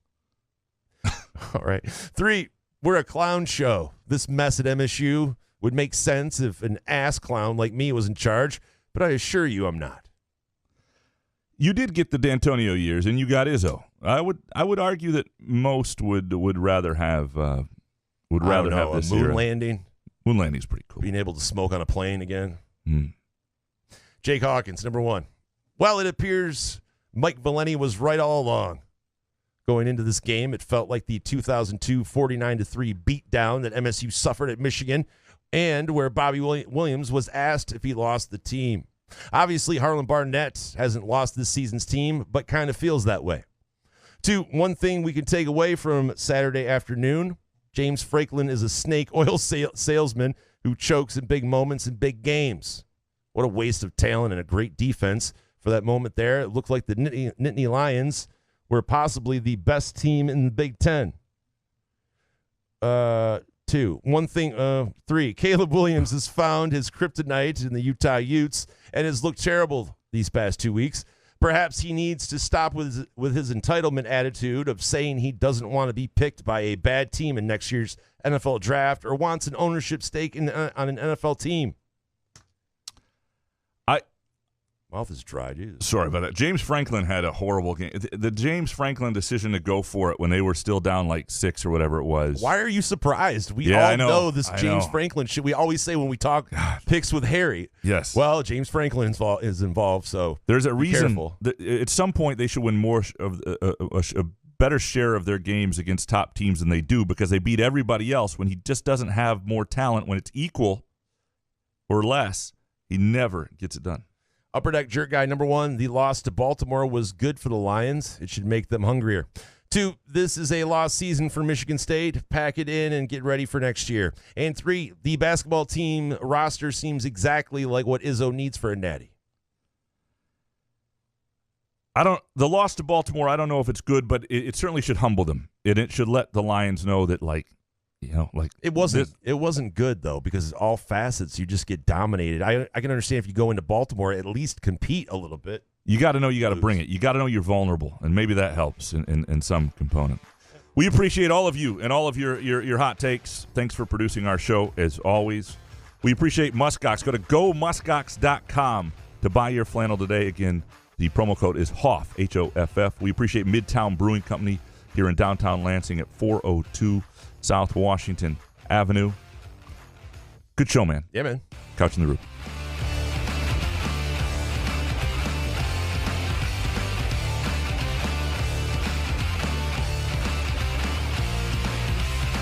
All right. 3, we're a clown show. This mess at MSU would make sense if an ass clown like me was in charge, but I assure you I'm not. You did get the D'Antonio years, and you got Izzo. I would argue that most would rather have have this a moon era. landing. Moon landing's pretty cool. Being able to smoke on a plane again. Mm. Jake Hawkins, number 1. Well, it appears Mike Valeni was right all along. Going into this game, it felt like the 2002 49-3 beatdown that MSU suffered at Michigan, and where Bobby Williams was asked if he lost the team. Obviously, Harlan Barnett hasn't lost this season's team, but kind of feels that way. 2, one thing we can take away from Saturday afternoon, James Franklin is a snake oil salesman who chokes in big moments in big games. What a waste of talent and a great defense for that moment there. It looked like the Nittany Lions were possibly the best team in the Big Ten. 2, one thing. 3, Caleb Williams has found his kryptonite in the Utah Utes and has looked terrible these past 2 weeks. Perhaps he needs to stop with his entitlement attitude of saying he doesn't want to be picked by a bad team in next year's NFL draft or wants an ownership stake on an NFL team. Mouth is dry, dude. Sorry about that. James Franklin had a horrible game. The James Franklin decision to go for it when they were still down like 6 or whatever it was. Why are you surprised? We all know this James Franklin shit. We always say when we talk picks with Harry. Yes. Well, James Franklin is involved, so there's a reason. Careful. At some point, they should win more of a better share of their games against top teams than they do because they beat everybody else. When he just doesn't have more talent, when it's equal or less, he never gets it done. Upper Deck Jerk Guy, number 1, the loss to Baltimore was good for the Lions. It should make them hungrier. 2, this is a lost season for Michigan State. Pack it in and get ready for next year. And 3, the basketball team roster seems exactly like what Izzo needs for a natty. The loss to Baltimore, I don't know if it's good, but it certainly should humble them. It should let the Lions know that, it wasn't good though because all facets you just get dominated. I can understand if you go into Baltimore, at least compete a little bit. You got to know you got to bring it. You got to know you're vulnerable, and maybe that helps in some component. We appreciate all of you and all of your hot takes. Thanks for producing our show as always. We appreciate Muskox. Go to gomuskox.com to buy your flannel today. Again, the promo code is HOFF, H-O-F-F. We appreciate Midtown Brewing Company here in downtown Lansing at 402 South Washington Avenue. Good show, man. Yeah, man. Couch in the Roof.